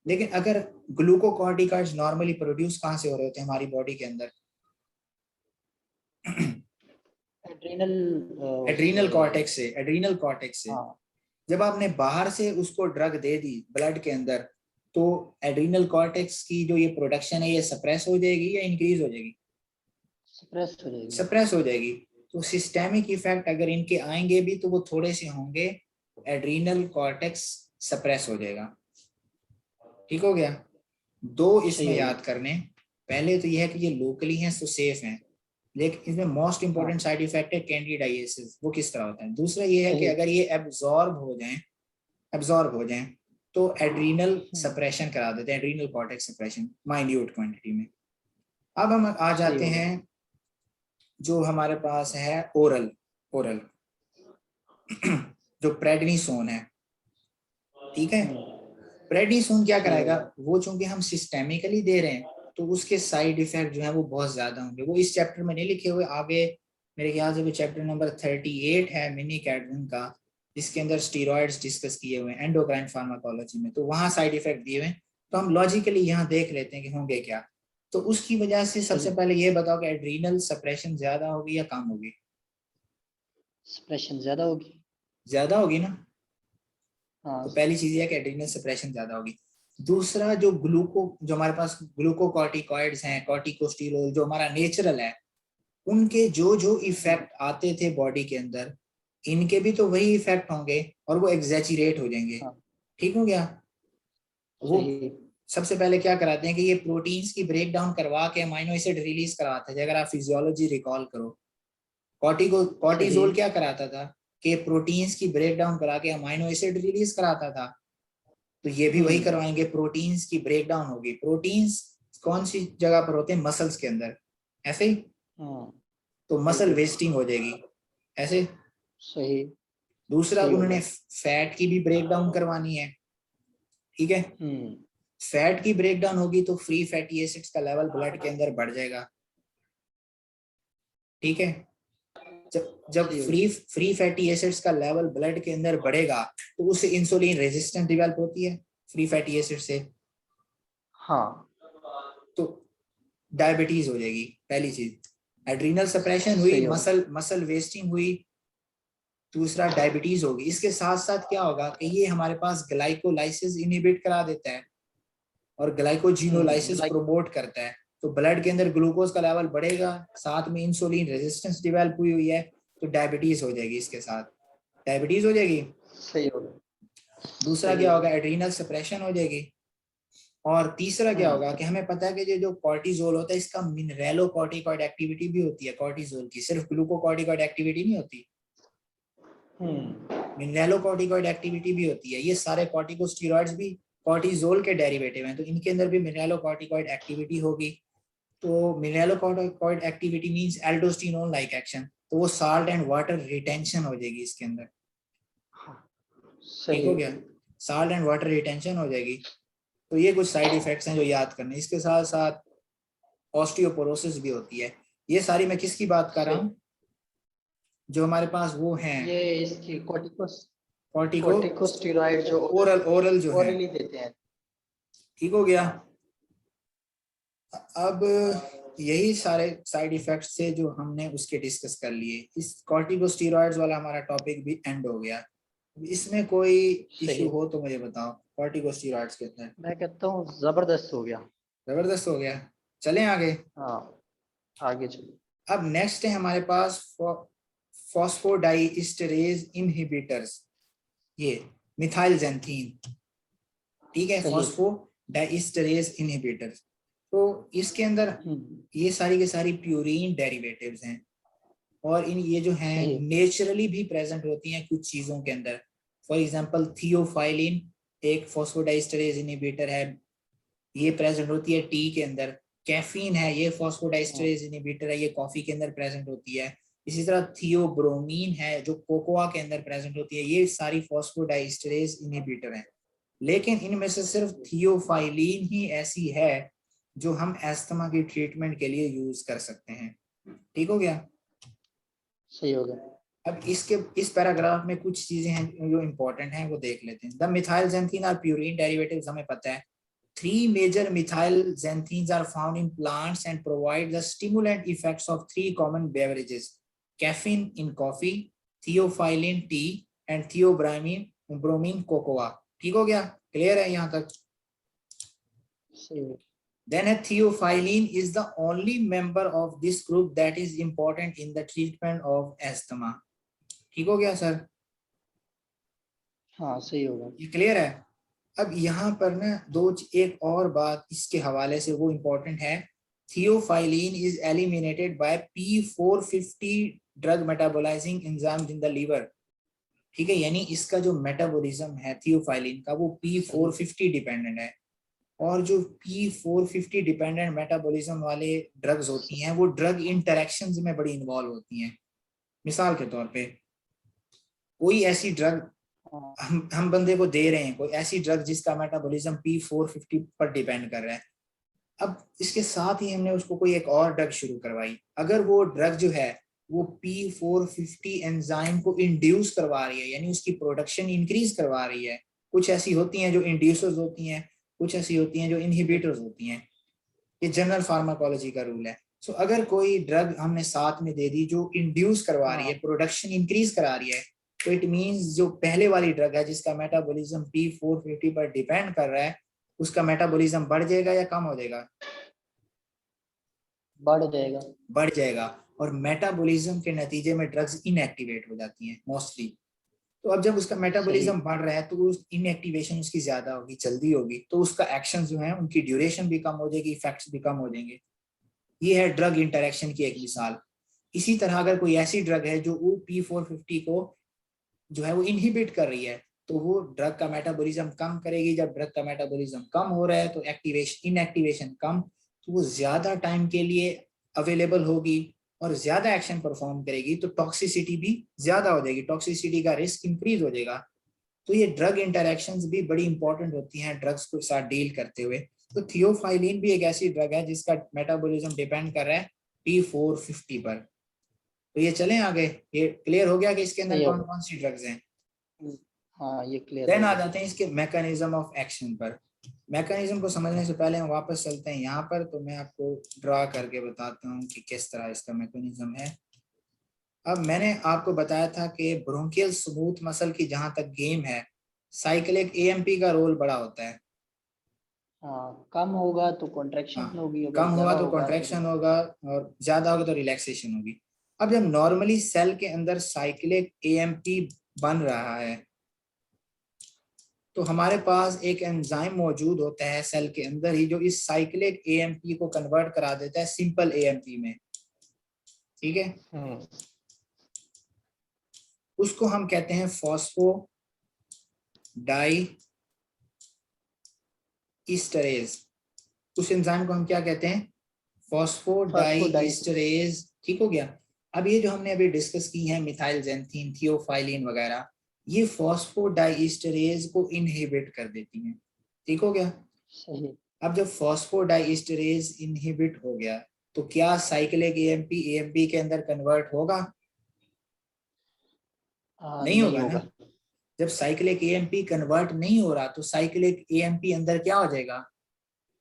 A: लेकिन अगर ग्लूकोकॉर्टिकॉइड्स नॉर्मली प्रोड्यूस कहाँ से हो रहे होते हैं हमारी बॉडी के अंदर? एड्रीनल कॉर्टेक्स से, एड्रीनल कॉर्टेक्स से। जब आपने बाहर से उसको ड्रग दे दी ब्लड के अंदर, तो एड्रीनल कॉर्टेक्स की जो ये प्रोडक्शन है ये सप्रेस हो जाएगी या इंक्रीज हो जाएगी? सप्रेस हो जाएगी। सप्रेस हो जाएगी। तो सिस्टेमिक इफेक्ट अगर इनके आएंगे भी तो वो थोड़े से होंगे, एड्रीनल कॉर्टेक्स सप्रेस हो जाएगा। ठीक हो गया? दो इसमें याद करने, पहले तो यह है कि ये लोकली हैं तो सेफ हैं, लेकिन इसमें मोस्ट इंपॉर्टेंट साइड इफेक्ट है कैंडिडाइसिस। वो किस तरह होता है? दूसरा ये है कि अगर ये एब्जॉर्ब हो जाएं तो एड्रीनल सप्रेशन करा देते हैं, adrenal cortex suppression minute quantity में। अब हम आ जाते हैं जो हमारे पास है ओरल जो प्रेडनिसोन है। ठीक है, प्रेडनिसोन क्या कराएगा? वो चूंकि हम सिस्टेमिकली दे रहे हैं तो उसके साइड इफेक्ट जो है वो बहुत ज्यादा होंगे। वो इस चैप्टर में नहीं लिखे हुए, आगे मेरे ख्याल से वो चैप्टर नंबर 38 है मिनी कैटरिन का, जिसके अंदर स्टीरॉइड्स डिस्कस किए हुए हैं एंडोक्राइन फार्माकोलॉजी में, तो वहां साइड इफेक्ट दिए हुए हैं। तो हम लॉजिकली यहाँ देख लेते हैं कि होंगे क्या। तो उसकी वजह से सबसे पहले ये बताओ कि एड्रीनल सप्रेशन ज्यादा होगी या कम होगी?
B: सप्रेशन ज्यादा होगी।
A: ज्यादा होगी ना? हाँ। तो पहली चीज है कि एड्रीनल सप्रेशन ज्यादा होगी। दूसरा, जो हमारे पास ग्लूकोकॉर्टिकॉइड्स हैं, कॉर्टिकोस्टेरॉल जो हमारा नेचुरल है, उनके जो इफेक्ट आते थे बॉडी के अंदर, इनके भी तो वही इफेक्ट होंगे और वो एग्जैचुरेट हो जाएंगे। ठीक हो गया? वो सबसे पहले क्या कराते हैं कि ये प्रोटीन्स की ब्रेक डाउन करवा के अमाइनो एसिड रिलीज कराते हैं। अगर आप फिजियोलॉजी रिकॉल करो, कॉर्टिजोल क्या कराता था कि प्रोटीन्स की ब्रेक डाउन करा के अमाइनो एसिड रिलीज कराता था। तो ये भी वही करवाएंगे, प्रोटीन्स की ब्रेक डाउन होगी। प्रोटीन्स कौन सी जगह पर होते हैं? मसल्स के अंदर, ऐसे ही। तो मसल वेस्टिंग हो जाएगी, ऐसे। सही। दूसरा, उन्होंने फैट की भी ब्रेक डाउन करवानी है। ठीक है, फैट की ब्रेक डाउन होगी तो फ्री फैटी एसिड्स का लेवल ब्लड के अंदर बढ़ जाएगा। ठीक है, जब फ्री फैटी एसिड्स का लेवल ब्लड के अंदर बढ़ेगा तो उससे इंसुलिन रेजिस्टेंस डेवलप होती है फ्री फैटी एसिड से। हाँ, तो डायबिटीज हो जाएगी। पहली चीज, एड्रीनल सप्रेशन हुई, मसल वेस्टिंग हुई। दूसरा, डायबिटीज होगी। इसके साथ साथ क्या होगा कि ये हमारे पास ग्लाइकोलाइसिस इनहिबिट करा देता है और ग्लाइकोजिनोलाइसिस प्रोमोट करता है। तो ब्लड के अंदर ग्लूकोज का लेवल बढ़ेगा, साथ में इंसुलिन रेजिस्टेंस डेवलप हुई है, तो डायबिटीज हो जाएगी। इसके साथ डायबिटीज हो जाएगी। सही होगा। दूसरा क्या होगा? एड्रीनल सप्रेशन हो जाएगी। और तीसरा क्या होगा कि हमें पता है कि जो कॉर्टिजोल होता है इसका मिनरेलोकॉर्टिकॉइड एक्टिविटी भी होती है कॉर्टिजोल की, सिर्फ ग्लूकोकॉर्टिकॉइड एक्टिविटी नहीं होती, मिनरेलोकॉर्टिकॉइड एक्टिविटी भी होती है। ये सारे कॉर्टिकोस्टेरॉइड्स भी कॉर्टिजोल के डेरिवेटिव हैं, तो इनके अंदर भी मिनरेलोकॉर्टिकॉइड एक्टिविटी होगी। तो mineralocorticoid activity means aldosterone like action, तो वो साल्ट एंड वाटर रिटेंशन हो जाएगी इसके अंदर। ठीक हो गया? साल्ट एंड वाटर रिटेंशन हो जाएगी। तो ये कुछ साइड इफेक्ट्स हैं जो याद करने। इसके साथ साथ ऑस्टियोपोरोसिस भी होती है। ये सारी मैं किसकी बात कर रहा हूँ? जो हमारे पास वो हैं, ये इसकी कॉर्टिकोस्टेरॉइड जो ओरल जो ओरली देते हैं। ठीक हो गया? अब यही सारे साइड इफेक्ट्स थे जो हमने उसके डिस्कस कर लिए। इस कॉर्टिकोस्टेरॉइड्स वाला हमारा टॉपिक भी एंड हो गया। इसमें कोई इशू हो तो मुझे बताओ। कॉर्टिकोस्टेरॉइड्स के अंदर मैं कहता हूँ जबरदस्त हो गया। जबरदस्त हो गया। चलें आगे? हाँ, आगे चलो। अब नेक्स्ट है हमारे पास फॉस्फोडाइएस्टरेज इनहिबिटर्स, ये मिथाइलजेंथीन। ठीक है, फॉस्फोडाइएस्टरेज इनहिबिटर्स। तो इसके अंदर ये सारी के सारी प्यूरीन डेरिवेटिव्स हैं और ये जो हैं नेचुरली भी प्रेजेंट होती हैं कुछ चीजों के अंदर। फॉर एग्जांपल थियोफाइलिन एक फॉस्फोडाइएस्टरेज इनहिबिटर है, ये प्रेजेंट होती है टी के अंदर। कैफीन है, ये फॉस्फोडाइएस्टरेज इनहिबिटर है, ये कॉफी के अंदर प्रेजेंट होती है। इसी तरह थियोब्रोमीन है जो कोकोआ के अंदर प्रेजेंट होती है, ये सारी फॉस्फोडाइस्टरेज इनहिबिटर हैं। लेकिन इनमें से सिर्फ थियोफाइलिन ही ऐसी है जो हम एस्थमा की ट्रीटमेंट के लिए यूज कर सकते हैं। ठीक हो गया?
B: सही हो गया।
A: अब इस पैराग्राफ में कुछ चीजें हैं जो इंपॉर्टेंट हैं, वो देख लेते हैं। The methylxanthine are purine derivatives, हमें पता है। 3 major methyl xanthines are found in plants and provide the stimulant effects of 3 common beverages: caffeine in coffee, theophylline tea, and theobromine cocoa. ठीक हो गया? क्लियर है यहाँ तक?
B: सही हो।
A: Then a theophylline is the only member of this group that is important in the treatment of asthma. ठीक हो गया सर?
B: हाँ सही होगा।
A: ये क्लियर है? अब यहाँ पर ना एक और बात इसके हवाले से वो इम्पोर्टेंट है। Theophylline is eliminated by P450 drug metabolising enzyme in the liver. ठीक है, यानी इसका जो मेटाबॉलिज्म है थियोफाइलिन का वो P450 डिपेंडेंट है। और जो P450 डिपेंडेंट मेटाबॉलिज्म वाले ड्रग्स होती हैं वो ड्रग इंटरेक्शंस में बड़ी इन्वॉल्व होती हैं। मिसाल के तौर पे कोई ऐसी ड्रग हम बंदे को दे रहे हैं, कोई ऐसी ड्रग जिसका मेटाबॉलिज्म P450 पर डिपेंड कर रहा है। अब इसके साथ ही हमने उसको कोई एक और ड्रग शुरू करवाई, अगर वो ड्रग जो है वो P450 एंजाइम को इंड्यूस करवा रही है, यानी उसकी प्रोडक्शन इंक्रीज करवा रही है। कुछ ऐसी होती हैं जो इंड्यूसर्स होती हैं, कुछ ऐसी होती हैं जो इनहिबिटर्स होती हैं। ये जनरल फार्माकोलॉजी का रूल है। सो अगर कोई ड्रग हमने साथ में दे दी जो इंड्यूस करवा रही है, प्रोडक्शन इंक्रीज करा रही है, तो इट मींस जो पहले वाली ड्रग है जिसका मेटाबॉलिज्म P450 पर डिपेंड कर रहा है, उसका मेटाबॉलिज्म बढ़ जाएगा या कम हो जाएगा?
B: बढ़ जाएगा।
A: बढ़ जाएगा। और मेटाबॉलिज्म के नतीजे में ड्रग्स इनएक्टिवेट हो जाती हैं मोस्टली। तो अब जब उसका मेटाबॉलिज्म बढ़ रहा है तो उस इनएक्टिवेशन उसकी ज्यादा होगी, जल्दी होगी, तो उसका एक्शन जो है उनकी ड्यूरेशन भी कम हो जाएगी, इफेक्ट्स भी कम हो जाएंगे। ये है ड्रग इंटरेक्शन की एक मिसाल। इसी तरह अगर कोई ऐसी ड्रग है जो P450 को जो है वो इनहिबिट कर रही है, तो वो ड्रग का मेटाबॉलिज्म कम करेगी। जब ड्रग का मेटाबॉलिज्म कम हो रहा है तो इनएक्टिवेशन कम, तो वो ज्यादा टाइम के लिए अवेलेबल होगी और ज्यादा एक्शन परफॉर्म करेगी, तो टॉक्सिसिटी भी ज्यादा हो जाएगी, टॉक्सिसिटी का रिस्क इंक्रीज हो जाएगा। तो ये ड्रग इंटरेक्शंस भी बड़ी इंपॉर्टेंट होती हैं ड्रग्स के साथ डील करते हुए। तो थियोफाइलिन भी एक ऐसी ड्रग है जिसका मेटाबॉलिज्म डिपेंड कर रहा है P450 पर। तो ये चलें आगे, ये क्लियर हो गया कि इसके अंदर कौन कौन सी ड्रग्स हैं?
B: हाँ ये क्लियर।
A: देन आ जाते हैं इसके मैकेनिज्म ऑफ एक्शन पर। मैकेनिज्म को समझने से पहले हम वापस चलते हैं यहाँ पर, तो मैं आपको ड्रा करके बताता हूँ कि किस तरह इसका मैकेनिज्म है। अब मैंने आपको बताया था कि ब्रोंकियल स्मूथ मसल की जहां तक गेम है, साइक्लिक एएमपी का रोल बड़ा होता है।
B: कम होगा तो कॉन्ट्रैक्शन होगी,
A: कम हुआ तो कॉन्ट्रैक्शन होगा और ज्यादा होगा तो रिलैक्सेशन होगी। अब जब नॉर्मली सेल के अंदर साइक्लिक एएमपी बन रहा है तो हमारे पास एक एंजाइम मौजूद होता है सेल के अंदर ही जो इस साइक्लिक एएमपी को कन्वर्ट करा देता है सिंपल एएमपी में। ठीक है, उसको हम कहते हैं फॉस्फोडाइईस्टरेज। उस एंजाइम को हम क्या कहते हैं? फॉस्फोडाइईस्टरेज। ठीक हो गया। अब ये जो हमने अभी डिस्कस की है मिथाइल ज़ैंथीन, थियोफाइलिन वगैरह, ये फॉस्फोडाइईस्टरेज को इनहिबिट कर देती हैं। ठीक हो गया?
B: सही।
A: अब जब फॉस्फोडाइईस्टरेज इनहिबिट हो गया तो क्या साइक्लिक एएमपी के अंदर कन्वर्ट होगा? नहीं होगा ना। जब साइक्लिक एएमपी कन्वर्ट नहीं हो रहा तो साइक्लिक एएमपी अंदर क्या हो जाएगा?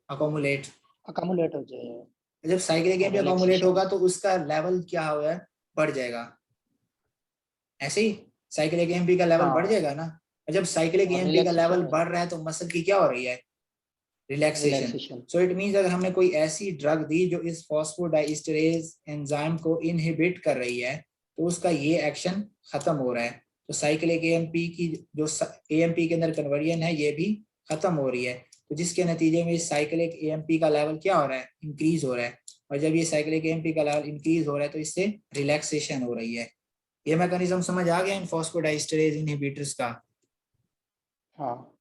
A: अकोमुलेट हो जाएगा। जब साइक्लिक एएमपी अकोमुलेट होगा तो उसका लेवल क्या होगा? बढ़ जाएगा। ऐसे ही साइक्लिक एएमपी का लेवल बढ़ जाएगा ना। जब साइक्लिक एएमपी का लेवल बढ़ रहा है तो मसल की क्या हो रही है? रिलैक्सेशन। सो इट मींस अगर हमने कोई ऐसी ड्रग दी जो इस फॉस्फोडाइईस्टरेज एंजाइम को इनहिबिट कर रही है तो उसका ये एक्शन खत्म हो रहा है, तो साइक्लिक एएमपी की जो एएमपी के अंदर कन्वर्जन है ये भी खत्म हो रही है। तो जिसके नतीजे में साइक्लिक एएमपी का लेवल क्या हो रहा है? इंक्रीज हो रहा है। और जब ये साइक्लिक एएमपी का लेवल इंक्रीज हो रहा है तो इससे रिलैक्सेशन हो रही है। ये मैकेनिज्म समझ आ गया इन फॉस्फोडाइईस्टरेज इनहिबिटर्स का? हाँ।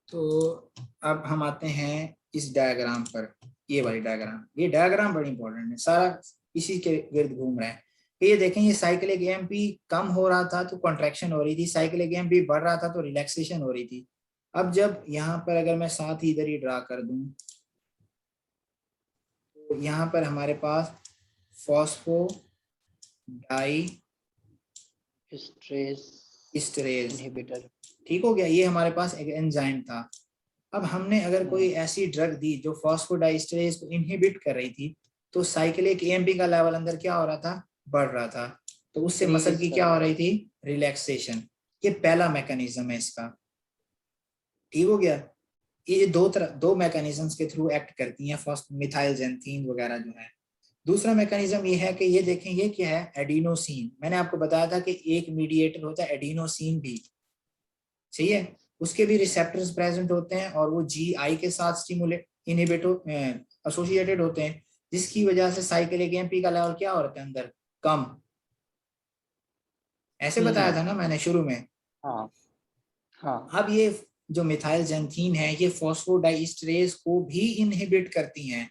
A: तो अब हम आते हैं इस डायग्राम पर। ये वाली डायग्राम, ये डायग्राम बड़ी इंपॉर्टेंट है, सारा इसी के गिर्द घूम रहा है। ये देखें, ये साइक्लिक एएमपी कम हो रहा था तो कॉन्ट्रैक्शन हो रही थी, साइक्लिक एएमपी बढ़ रहा था तो रिलैक्सेशन हो रही थी। अब जब यहाँ पर अगर मैं साथ ही इधर ही ड्रा कर दूं, तो यहाँ पर हमारे पास फॉस्फोडाई स्ट्रेज
B: इनहिबिटर,
A: ठीक हो गया, ये हमारे पास एक एंजाइम था। अब हमने अगर कोई ऐसी ड्रग दी जो फॉस्फोडाइस्टरेज को इनहिबिट कर रही थी, तो साइक्लिक एएमपी का लेवल अंदर क्या हो रहा था, बढ़ रहा था, तो उससे मसल की क्या हो रही थी, रिलैक्सेशन। ये पहला मैकेनिज्म है इसका, ठीक हो गया। ये दो मैकेनिज्म्स के थ्रू एक्ट करती हैं, फर्स्ट मिथाइलजेंथीन वगैरह जो है। दूसरा मैकेनिज्म ये है कि ये देखें, ये क्या है, एडिनोसिन। मैंने आपको बताया था कि एक मीडिएटर होता है एडिनोसिन भी, सही है, उसके भी रिसेप्टर्स प्रेजेंट होते हैं और वो जीआई के साथ स्टिमुलेट इनहिबिट एसोसिएटेड होते हैं, जिसकी वजह से साइक्लिक एएमपी का लेवल क्या हो रहा है अंदर, कम। ऐसे बताया था ना मैंने शुरू में।
B: हाँ हाँ।
A: अब ये जो मिथाइलजेंथीन है, ये फॉस्फोडाइस्टरेज को भी इनहिबिट करती हैं,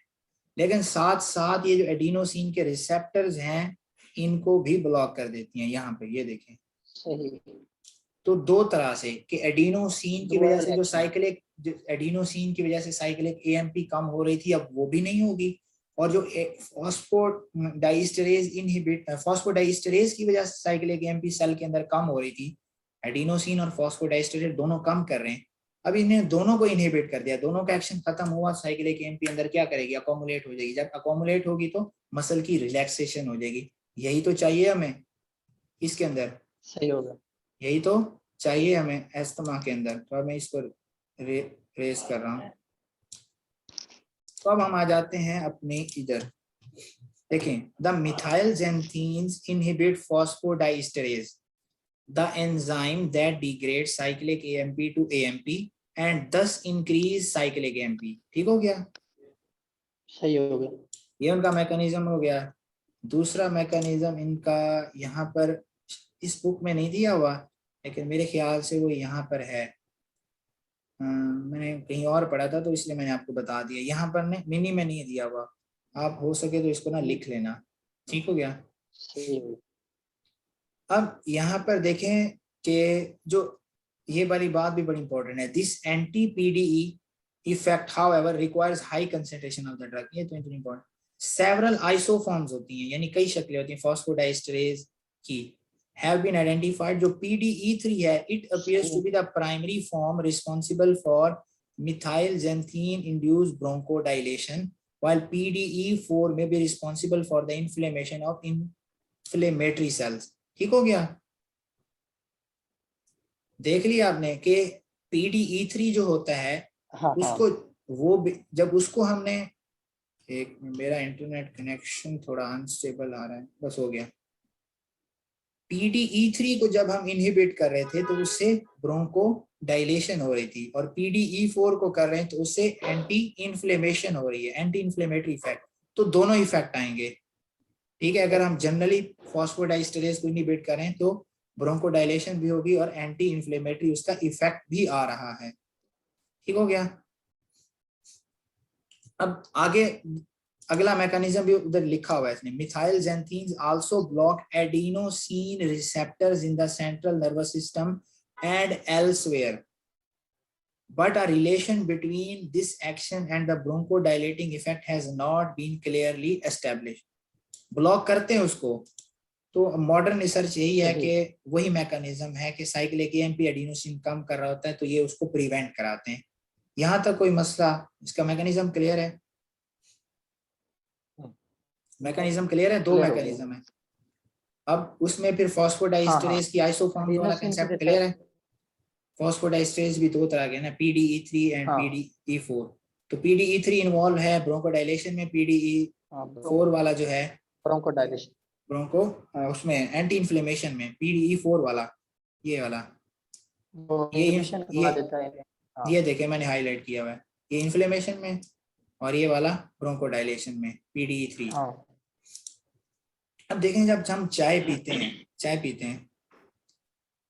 A: लेकिन साथ साथ ये जो एडिनोसिन के रिसेप्टर्स हैं इनको भी ब्लॉक कर देती हैं। यहाँ पे ये देखें,
B: सही,
A: तो दो तरह से कि एडिनोसिन की वजह
B: डुअल
A: से जो
B: एक्शन।
A: साइक्लिक एडिनोसिन की वजह से साइक्लिक एएमपी कम हो रही थी, अब वो भी नहीं होगी। और जो फॉस्फोडाइस्टरेज की वजह से साइक्लिक एएमपी सेल के अंदर कम हो रही थी, एडिनोसिन और फॉस्फोडाइस्टरेज दोनों कम कर रहे हैं। अब इन्हें दोनों को इनहिबिट कर दिया, दोनों का एक्शन खत्म हुआ, साइक्लिक एएमपी अंदर क्या करेगी, अकोमुलेट हो जाएगी। जब अकोमुलेट होगी तो मसल की रिलैक्सेशन हो जाएगी। यही तो चाहिए हमें इसके अंदर,
B: सही होगा।
A: यही तो चाहिए हमें एस्थमा के अंदर। तो अब मैं इसको रेस कर रहा हूँ। तो अब हम आ जाते हैं अपने इधर, देखें, the methylxanthines inhibit phosphodiesterase, the enzyme that degrade cyclic AMP to AMP and thus increase cyclic AMP. ठीक हो गया,
B: सही हो गया।
A: ये उनका मैकेनिज्म हो गया। दूसरा मैकेनिज्म इनका यहाँ पर इस बुक में नहीं दिया हुआ, लेकिन मेरे ख्याल से वो यहाँ पर है। मैंने कहीं और पढ़ा था तो इसलिए मैंने आपको बता दिया। यहाँ पर ने मिनी में नहीं दिया हुआ, आप हो सके तो इसको ना लिख लेना। ठीक हो गया।
B: सही हो गया।
A: अब यहाँ पर देखें कि जो ये वाली बात भी बड़ी इंपॉर्टेंट है, this anti PDE effect however requires high concentration of the drug. ये तो इंपॉर्टेंट। सेवरल आइसोफॉर्म्स होती हैं, यानी कई शक्लें होती हैं फॉस्फोडाइस्टरेज की, have been identified। जो PDE3 है, it appears to be the primary form responsible for methylxanthine induced bronchodilation, while PDE4 may be responsible for the inflammation of inflammatory cells। ठीक हो गया, देख लिया आपने कि PDE3 जो होता है,
B: हाँ
A: उसको वो जब उसको हमने, एक मेरा इंटरनेट कनेक्शन थोड़ा अनस्टेबल आ रहा है, बस हो गया। PDE3 को जब हम इनहिबिट कर रहे थे तो उससे ब्रोंको डायलेशन हो रही थी, और PDE4 को कर रहे हैं तो उससे एंटी इन्फ्लेमेशन हो रही है, एंटी इन्फ्लेमेटरी इफेक्ट। तो दोनों इफेक्ट आएंगे। ठीक है, अगर हम जनरली फॉस्फोडाइस्टरेज को इनहिबिट करें तो ब्रोंको डायलेशन भी होगी और एंटी इन्फ्लेमेटरी उसका इफेक्ट भी आ रहा है। ठीक हो गया। अब आगे अगला मैकेनिज्म भी उधर लिखा हुआ है इसने, methylxanthines also block adenosine receptors in the central nervous system and elsewhere, but a relation between this action and the bronchodilating effect has not been clearly established। Block करते हैं उसको, तो मॉडर्न रिसर्च यही है कि वही मैकेनिज्म है कि साइक्लिक एएमपी एडिनोसिन कम कर रहा होता है तो ये उसको प्रिवेंट कराते हैं। यहां तक कोई मसला, इसका मैकेनिज्म क्लियर है? मैकेनिज्म क्लियर है, दो मैकेनिज्म है। अब उसमें फिर फॉस्फोडाइस्टरेज की आइसोफॉर्म्स वाला कांसेप्ट क्लियर है। फॉस्फोडाइस्टरेज भी दो तरह के ना, PDE3 एंड PDE4। तो PDE3 इन्वॉल्व है ब्रोंकोडाइलेशन में, PDE4 वाला जो है
B: ब्रोंकोडाइलेशन,
A: ब्रोंको उसमें एंटी इन्फ्लेमेशन में, PDE4 वाला, ये वाला, ये देखे मैंने हाईलाइट किया हुआ है, ये इन्फ्लेमेशन में, और ये वाला ब्रोंकोडाइलेशन में, PDE3। अब देखें, जब हम चाय पीते हैं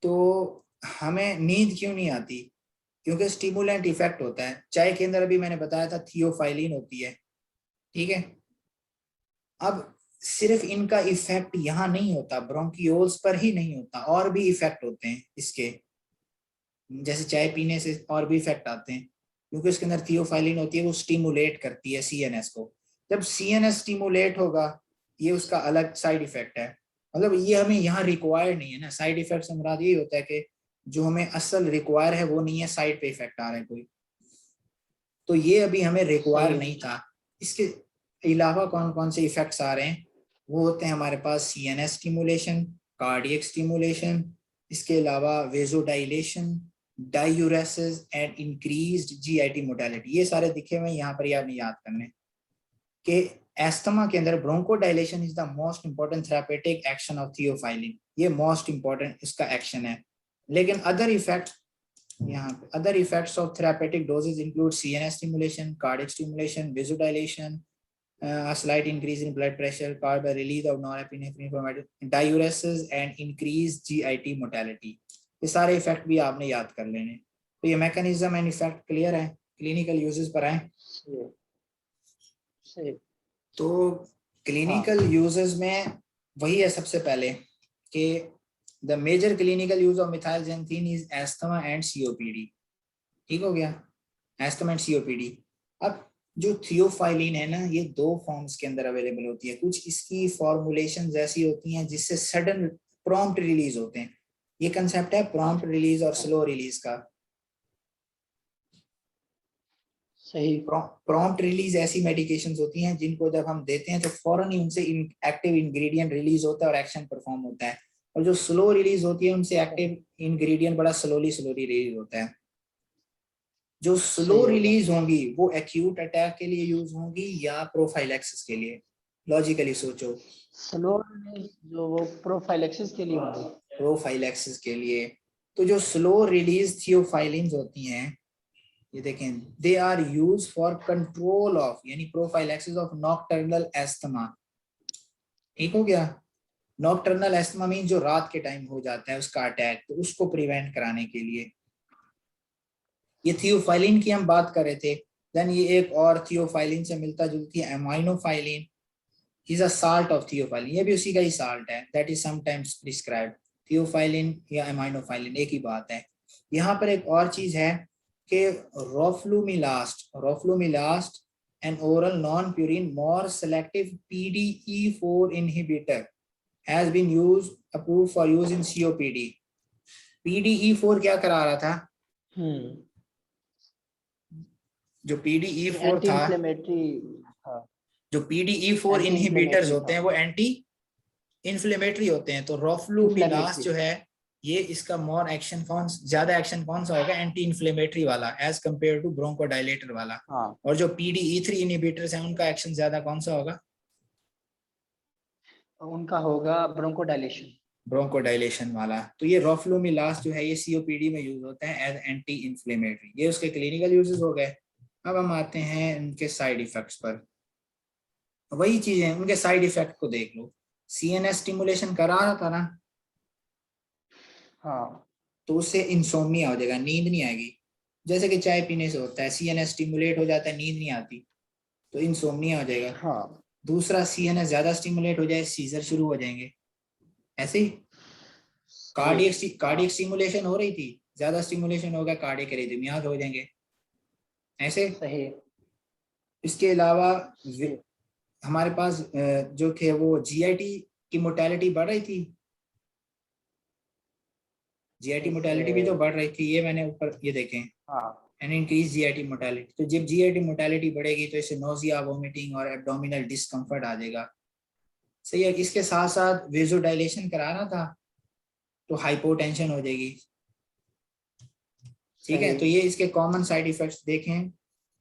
A: तो हमें नींद क्यों नहीं आती? क्योंकि स्टिमुलेंट इफेक्ट होता है चाय के अंदर। अभी मैंने बताया था थियोफाइलिन होती है, ठीक है। अब सिर्फ इनका इफेक्ट यहाँ नहीं होता, ब्रोंकियोल्स पर ही नहीं होता, और भी इफेक्ट होते हैं इसके, जैसे चाय पीने से और भी इफेक्ट आते हैं, क्योंकि उसके अंदर थियोफाइलिन होती है, वो स्टिमुलेट करती है सीएनएस को। जब सीएनएस स्टिमुलेट होगा, ये उसका अलग साइड इफेक्ट है। मतलब ये हमें यहाँ रिक्वायर्ड नहीं है ना, साइड इफेक्ट से मुराद यही होता है कि जो हमें असल रिक्वायर है वो नहीं है, साइड पे इफेक्ट आ रहा है कोई, तो ये अभी हमें रिक्वायर
B: सही।
A: नहीं था। इसके अलावा कौन कौन से इफेक्ट्स आ रहे हैं, वो होते हैं हमारे पास सीएनएस स्टिमुलेशन, कार्डियक स्टिमुलेशन, इसके अलावा vasodilation, diuresis and increased GIT motility. ये सारे दिखे हुए यहाँ पर, आपने याद करने कि एस्थमा के अंदर bronchodilation is the most important therapeutic action of theophylline, ये मोस्ट इंपॉर्टेंट इसका एक्शन है। लेकिन अदर इफेक्ट यहाँ पे, other effects of therapeutic dosages include CNS stimulation, cardiac stimulation, vasodilation, a slight increase in blood pressure caused by release of norepinephrine from diuresis and increased GIT mortality। ये सारे effect भी आपने याद कर लेने। तो ये मैकेनिज्म एंड इफेक्ट क्लियर है, क्लिनिकल यूजेस पर आए।
B: सही।
A: तो क्लिनिकल यूजेस में वही है सबसे पहले कि the major clinical use of methylxanthine is asthma and COPD. ठीक हो गया, एस्थमा एंड सीओपीडी। अब जो थियोफाइलिन है ना, ये दो फॉर्म्स के अंदर अवेलेबल होती है। कुछ इसकी फॉर्मुलेशन ऐसी होती हैं जिससे सडन प्रॉम्प्ट रिलीज होते हैं। ये कंसेप्ट है प्रॉम्प्ट रिलीज और स्लो रिलीज का।
B: सही।
A: प्रॉम्प्ट रिलीज ऐसी मेडिकेशंस होती हैं जिनको जब हम देते हैं तो फौरन ही उनसे एक्टिव इंग्रेडिएंट रिलीज होता है और एक्शन परफॉर्म होता है। और जो स्लो रिलीज होती है उनसे एक्टिव इंग्रेडिएंट बड़ा स्लोली रिलीज होता है। जो स्लो रिलीज होंगी वो एक्यूट अटैक के लिए यूज होंगी या प्रोफाइलैक्सिस के लिए, लॉजिकली सोचो।
B: स्लो जो वो प्रोफाइलेक्सिस के लिए होगी।
A: प्रोफाइलैक्सिस के लिए तो जो स्लो रिलीज थियोफाइलिन्स होती हैं, ये देखें, they are use for control of, यानी प्रोफाइलैक्सिस ऑफ नॉकटर्नल एस्थमा। ठीक हो गया, नॉकटर्नल एस्थमा मीन जो रात के टाइम हो जाता है उसका अटैक, तो उसको प्रिवेंट कराने के लिए। ये थियोफाइलिन की हम बात कर रहे थे। देन ये एक और थियोफाइलिन से मिलता जुलती है, aminophylline is a salt of theophylline, ये भी उसी का ही साल्ट है, that is sometimes described. Theophylline या एमाइनोफाइलिन एक ही बात है। यहाँ पर एक और चीज है कि रोफ्लूमिलास्ट an oral non-purine more selective PDE4 inhibitor has been approved for use in COPD। PDE4 क्या करा रहा था? जो PDE4 था, जो PDE4 इनहिबिटर्स होते हैं वो एंटी इन्फ्लेमेटरी होते हैं। तो रोफ्लूमिलास जो है ये इसका मोर एक्शन ज्यादा एक्शन कौन सा होगा? एंटी इन्फ्लेमेटरी वाला एज कंपेयर टू ब्रोंकोडाइलेटर वाला। और जो PDE3 इनहिबिटर्स हैं उनका एक्शन ज्यादा कौन सा होगा?
B: उनका होगा
A: ब्रोंकोडाइलेशन वाला। तो ये रोफ्लूमिलास जो है ये सीओपीडी में यूज होता है एज एंटी इन्फ्लेमेटरी। ये उसके क्लिनिकल यूजेस हो गए। अब हम आते हैं उनके साइड इफेक्ट्स पर। वही चीजें, उनके साइड इफेक्ट को देख लो। सीएनएस स्टिमुलेशन करा रहा था ना,
B: हाँ,
A: तो उससे इंसोम्निया हो जाएगा, नींद नहीं आएगी। जैसे कि चाय पीने से होता है, सीएनएस स्टिमुलेट हो जाता है, नींद नहीं आती, तो इंसोम्निया हो जाएगा।
B: हाँ।
A: दूसरा, सीएनएस ज्यादा स्टिमुलेट हो जाए, सीजर शुरू हो जाएंगे। ऐसे ही कार्डियक स्टिमुलेशन हो रही थी, ज्यादा स्टिमुलेशन होगा, कार्डियक एरिथमियाज हो जाएंगे। ऐसे
B: सही।
A: इसके अलावा हमारे पास जो थे वो जीआईटी की मोर्टेलिटी बढ़ रही थी। जीआईटी मोर्टेलिटी भी तो बढ़ रही थी, ये मैंने ऊपर ये देखें, एंड इंक्रीज जीआईटी मोर्टेलिटी। तो जब जीआईटी मोर्टेलिटी बढ़ेगी तो इससे नोजिया, वोमिटिंग और एब्डोमिनल डिस्कम्फर्ट आ जाएगा। सही है। इसके साथ साथ वेजोडाइलेशन कराना था तो हाइपोटेंशन हो जाएगी। ठीक है, तो ये इसके कॉमन साइड इफेक्ट्स देखें,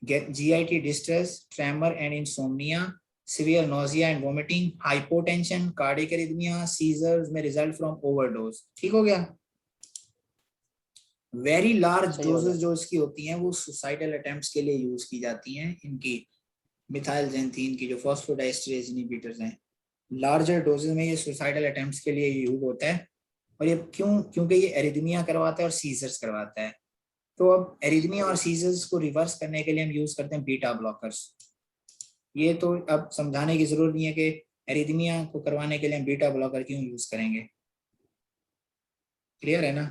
A: GIT distress, tremor and insomnia, severe nausea and vomiting, hypotension, cardiac arrhythmia, seizures may result from overdose। ठीक हो गया। वेरी लार्ज डोजेस जो इसकी होती हैं वो सुसाइडल अटेम्प्ट्स के लिए यूज की जाती हैं। इनकी मिथाइलजेंथीन की जो फॉस्फोडाइस्टरेज इनहिबिटर्स हैं, लार्जर डोजेस में ये सुसाइडल अटेम्प्ट्स के लिए यूज होता है। और ये क्यों? क्योंकि ये एरिथमिया करवाता है और सीजर्स करवाता है। तो अब एरिथमिया और सीजर्स को रिवर्स करने के लिए हम यूज करते हैं बीटा ब्लॉकर्स। ये तो अब समझाने की जरूरत नहीं है कि एरिथमिया को करवाने के लिए हम बीटा ब्लॉकर क्यों यूज करेंगे? क्लियर है ना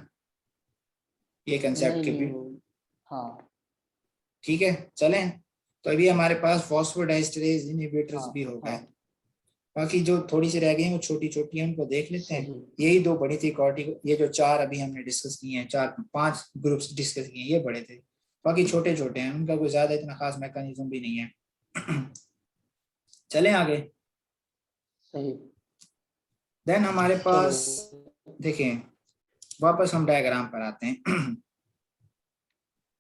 A: ये कंसेप्ट के
B: नहीं
A: भी?
B: वो, हाँ
A: ठीक है चलें। तो अभी हमारे पास फॉस्फोडाइस्टरेज इनहिबिटर्स
B: हाँ
A: भी हो
B: हाँ।
A: गए। बाकी जो थोड़ी सी रह गई हैं वो छोटी छोटी हैं, उनको देख लेते हैं।
B: सही।
A: यही दो बड़ी थी कॉर्टिको, ये जो चार अभी हमने डिस्कस किए हैं, चार पांच ग्रुप्स डिस्कस किए हैं, ये बड़े थे। बाकी छोटे छोटे हैं, उनका कोई ज्यादा इतना खास मैकेनिज्म भी नहीं है। चलें आगे।
B: सही।
A: देन हमारे
B: चलो।
A: पास देखें, वापस हम डायग्राम पर आते हैं।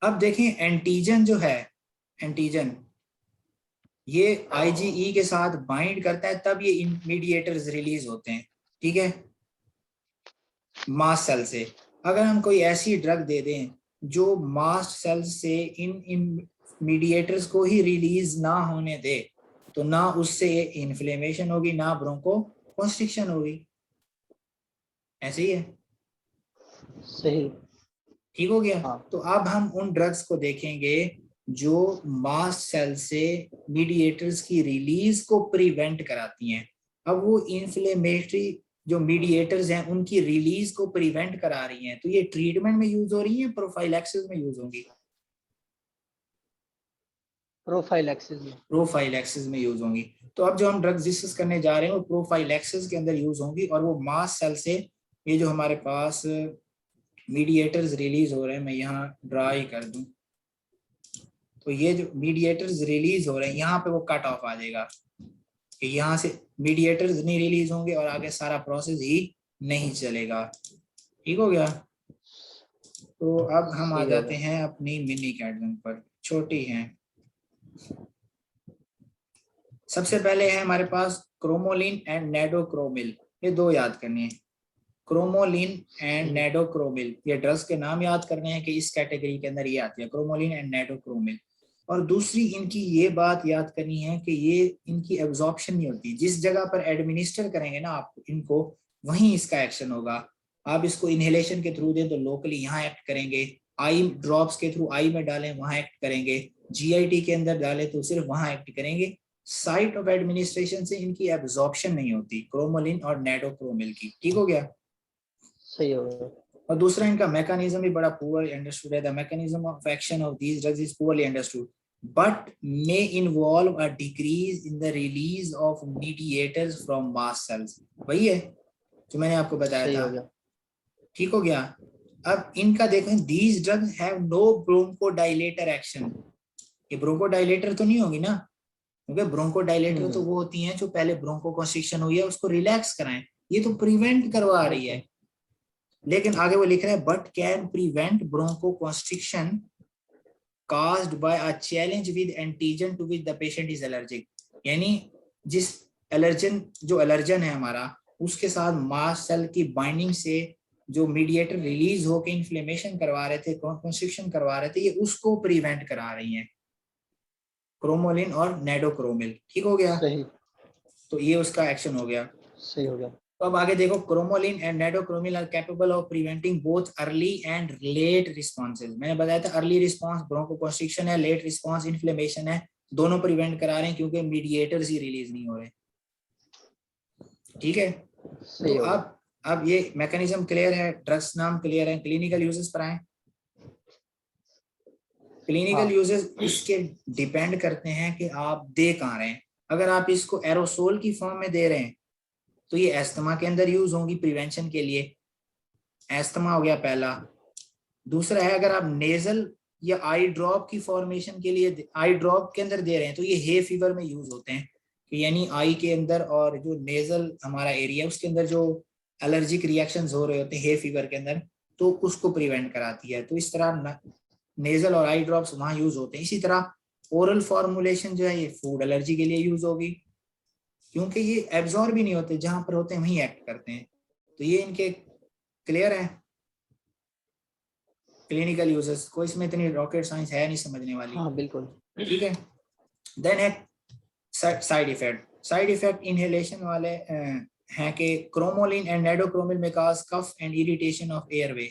A: अब देखें एंटीजन जो है, एंटीजन ये आईजीई के साथ बाइंड करता है, तब ये मीडिएटर्स रिलीज होते हैं। ठीक है, मास्ट सेल से। अगर हम कोई ऐसी ड्रग दे दें जो मास्ट सेल से इन इन मीडिएटर्स को ही रिलीज ना होने दे, तो ना उससे इन्फ्लेमेशन होगी, ना ब्रोंको कॉन्स्ट्रिक्शन होगी। ऐसे ही है,
B: सही।
A: ठीक हो गया।
B: हाँ।
A: तो अब हम उन ड्रग्स को देखेंगे जो मास्ट सेल से मीडिएटर्स की रिलीज को प्रिवेंट कराती हैं। अब वो इन्फ्लेमेटरी जो मीडिएटर्स हैं उनकी रिलीज को प्रिवेंट करा रही हैं, तो ये ट्रीटमेंट में यूज हो रही है, प्रोफाइलैक्सिस में यूज होंगी?
B: प्रोफाइलैक्सिस में।
A: प्रोफाइलैक्सिस में यूज होंगी। तो अब जो हम ड्रग्स डिस्कस करने जा रहे हैं वो प्रोफाइलैक्सिस के अंदर यूज होंगी, और वो मास्ट सेल से ये जो हमारे पास मीडिएटर्स रिलीज हो रहे हैं, मैं यहाँ ड्रा ही कर दूं, तो ये जो मीडिएटर्स रिलीज हो रहे हैं यहाँ पे वो कट ऑफ आ जाएगा कि यहाँ से मीडिएटर्स नहीं रिलीज होंगे और आगे सारा प्रोसेस ही नहीं चलेगा। ठीक हो गया। तो अब हम आ
B: सही हो
A: जाते
B: गया।
A: हैं अपनी मिनी कैडमिन पर, छोटी हैं। सबसे पहले है हमारे पास क्रोमोलिन एंड नेडोक्रोमिल, ये दो याद करनी है। क्रोमोलिन एंड
B: सही।
A: नेडोक्रोमिल, ये ड्रग्स के नाम याद करने हैं कि इस कैटेगरी के अंदर ये आती है, क्रोमोलिन एंड नेडोक्रोमिल। और दूसरी इनकी ये बात याद करनी है कि ये इनकी एब्जॉर्प्शन नहीं होती, जिस जगह पर एडमिनिस्टर करेंगे ना आप इनको, वहीं इसका एक्शन होगा। आप इसको इनहेलेशन के थ्रू दें तो लोकली यहाँ एक्ट करेंगे, आई ड्रॉप्स के थ्रू आई में डालें वहां एक्ट करेंगे, जीआईटी के अंदर डालें तो सिर्फ वहां एक्ट करेंगे। साइट ऑफ एडमिनिस्ट्रेशन से इनकी एब्जॉर्प्शन नहीं होती क्रोमोलिन और नेडोक्रोमिल की। ठीक हो गया।
B: सही हो गया।
A: और दूसरा इनका मैकेनिज्म भी बड़ा पुअरली अंडरस्टूड है। The mechanism of action of these drugs is poorly understood but may involve a decrease in the release of mediators from mast cells. वही है जो मैंने आपको बताया
B: सही
A: था।
B: हो गया।
A: ठीक हो गया। अब इनका देखें, these drugs have no bronchodilator action. ये ब्रोंकोडाइलेटर तो नहीं होगी ना, क्योंकि ब्रोंकोडाइलेटर तो वो होती हैं जो पहले ब्रोंको कॉन्स्ट्रिक्शन हुई है उसको रिलैक्स कराएं, ये तो प्रिवेंट करवा रही है। लेकिन आगे वो लिख रहे हैं but can prevent bronchoconstriction caused by a challenge with antigen to which the patient is allergic। यानी जिस एलर्जन, जो एलर्जन है हमारा, उसके साथ मास्ट सेल की बाइंडिंग से जो मीडिएटर रिलीज होकर इन्फ्लेमेशन करवा रहे थे, कॉन्स्ट्रिक्शन करवा रहे थे, ये उसको प्रिवेंट करा रही हैं, क्रोमोलिन और नेडोक्रोमिल। ठीक हो गया।
B: सही।
A: तो ये उसका एक्शन हो गया।
B: सही हो गया।
A: तो अब आगे देखो, cromolyn and nedocromil are capable of preventing both early and late responses. मैंने बताया था अर्ली रिस्पॉन्स ब्रोंकोकॉन्स्ट्रिक्शन है, लेट रिस्पॉन्स इन्फ्लेमेशन है, दोनों प्रिवेंट करा रहे हैं क्योंकि मीडिएटर्स ही रिलीज नहीं हो रहे। ठीक है। तो
B: सही हो गया।
A: अब ये मैकेनिज्म क्लियर है, ड्रग्स नाम क्लियर है, क्लिनिकल यूजेस पर आए। क्लिनिकल
B: हाँ।
A: यूजेस इसके डिपेंड करते हैं कि आप दे कहाँ रहे हैं। अगर आप इसको एरोसोल की फॉर्म में दे रहे हैं तो ये एस्थमा के अंदर यूज होंगी प्रिवेंशन के लिए, एस्थमा हो गया पहला। दूसरा है अगर आप नेजल या आई ड्रॉप की फॉर्मेशन के लिए आई ड्रॉप के अंदर दे रहे हैं तो ये हे फीवर में यूज होते हैं, कि यानी आई के अंदर और जो नेजल हमारा एरिया उसके अंदर जो एलर्जिक रिएक्शंस हो रहे होते हैं हे फीवर के अंदर, तो उसको प्रिवेंट कराती है। तो इस तरह नेजल और आई ड्रॉप्स वहां यूज होते हैं। इसी तरह ओरल फॉर्मुलेशन जो है ये फूड एलर्जी के लिए यूज होगी, क्योंकि ये एब्जॉर्ब भी नहीं होते, जहां पर होते हैं वहीं एक्ट करते हैं। तो ये इनके क्लियर है क्लिनिकल यूजेस, कोई इसमें इतनी रॉकेट साइंस है नहीं समझने वाली।
B: हाँ बिल्कुल।
A: ठीक है। देन है side effect. Side effect inhalation वाले हैं कि क्रोमोलिन एंड नेडोक्रोमिल में cause cough and irritation of airway.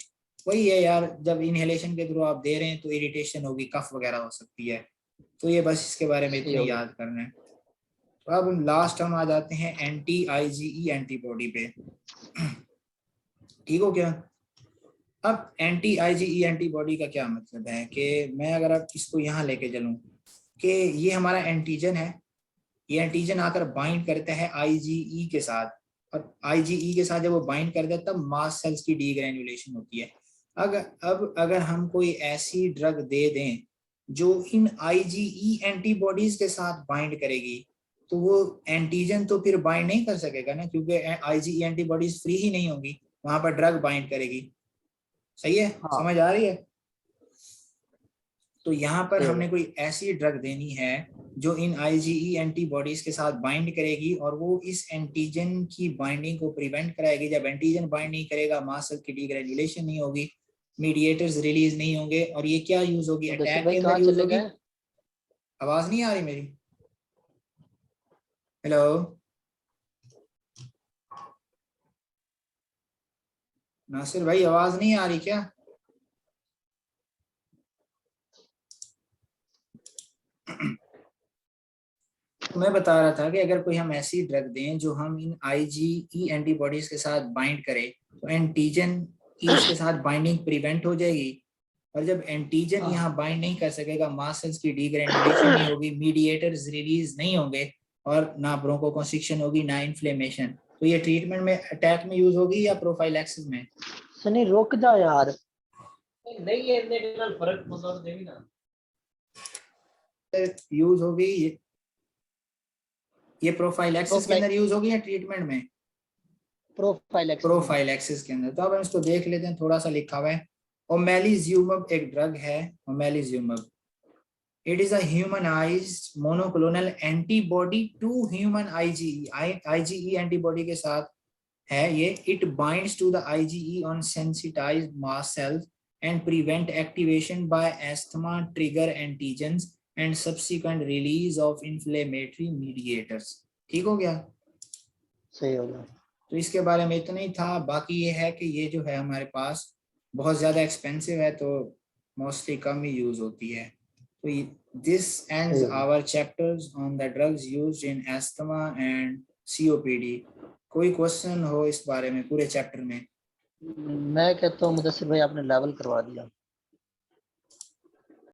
A: वही है यार, जब इनहेलेशन के थ्रू आप दे रहे हैं तो इरिटेशन होगी, कफ वगैरह हो सकती है। तो ये बस इसके बारे में
B: सही
A: इतने
B: हो गया।
A: याद करना है। तो अब लास्ट हम आ जाते हैं एंटी आईजीई एंटीबॉडी पे। ठीक हो क्या? अब एंटी आईजीई एंटीबॉडी का क्या मतलब है कि मैं अगर अब इसको यहाँ लेके चलूँ कि ये हमारा एंटीजन है, ये एंटीजन आकर बाइंड करता है आईजीई के साथ, और आईजीई के साथ जब वो बाइंड करता है तब मास्ट सेल्स की डीग्रेन्युलेशन होती है। अगर हम कोई ऐसी ड्रग दे दें जो इन आईजीई एंटीबॉडीज के साथ बाइंड करेगी, तो वो एंटीजन तो फिर बाइंड नहीं कर सकेगा ना, क्योंकि आईजीई एंटीबॉडीज फ्री ही नहीं होंगी, वहां पर ड्रग बाइंड करेगी। सही है?
B: हाँ
A: समझ आ रही है? तो यहाँ पर
B: सही
A: हमने
B: होगा।
A: कोई ऐसी ड्रग देनी है जो इन आईजीई एंटीबॉडीज के साथ बाइंड करेगी और वो इस एंटीजन की बाइंडिंग को प्रिवेंट कराएगी। जब एंटीजन बाइंड नहीं करेगा, मास्ट सेल की डीग्रेन्युलेशन नहीं होगी, मीडिएटर्स रिलीज नहीं होंगे, और ये क्या यूज होगी?
B: मुदस्सिर
A: अटैक
B: भाई
A: के
B: कहाँ
A: अंदर यूज
B: चले
A: होगी।
B: गए?
A: आवाज नहीं आ रही मेरी? हेलो नासिर भाई, आवाज नहीं आ रही क्या? तो मैं बता रहा था कि अगर कोई हम ऐसी ड्रग दें जो हम इन आईजीई एंटीबॉडीज के साथ बाइंड करें, तो एंटीजन की इसके साथ बाइंडिंग प्रिवेंट हो जाएगी, और जब एंटीजन
B: हाँ
A: यहाँ बाइंड नहीं कर सकेगा, मास्ट सेल्स की डीग्रेन्युलेशन नहीं होगी, मीडिएटर्स रिलीज नहीं होंगे, और ना ब्रोंकोकंस्ट्रिक्शन होगी ना इन्फ्लेमेशन, तो ये ट्रीटमेंट में अटैक में यूज होगी या प्रोफाइलैक्सिस में?
B: सनी रुक जा यार। नहीं ये फर्क मतलब देगी ना।
A: यूज होगी ये प्रोफाइलैक्सिस के अंदर यूज होगी या ट्रीटमेंट में?
B: प्रोफाइलैक्सिस में।
A: प्रोफाइलैक्सिस के अंदर। तो अब हम इसको देख लेते हैं, थोड़ा सा लिखा हुआ है। ओमेलिज्यूमब एक ड्रग है, omalizumab. It is a humanized monoclonal antibody to human IgE. IgE antibody के साथ है ये। It binds to the IgE on sensitized mast cells and prevent activation by asthma trigger antigens and subsequent release of inflammatory mediators. ठीक हो गया?
B: सही होगा।
A: तो इसके बारे में इतना ही था। बाकी ये है कि ये जो है हमारे पास बहुत ज़्यादा एक्सपेंसिव है, तो मोस्टली कम ही यूज़ होती है। तो दिस एंड्स
B: सही होगा।
A: Our chapters on the drugs used in asthma and COPD. कोई क्वेश्चन हो इस बारे में पूरे चैप्टर में?
B: मैं कहता हूँ मुदस्सिर भाई आपने लेवल करवा दिया।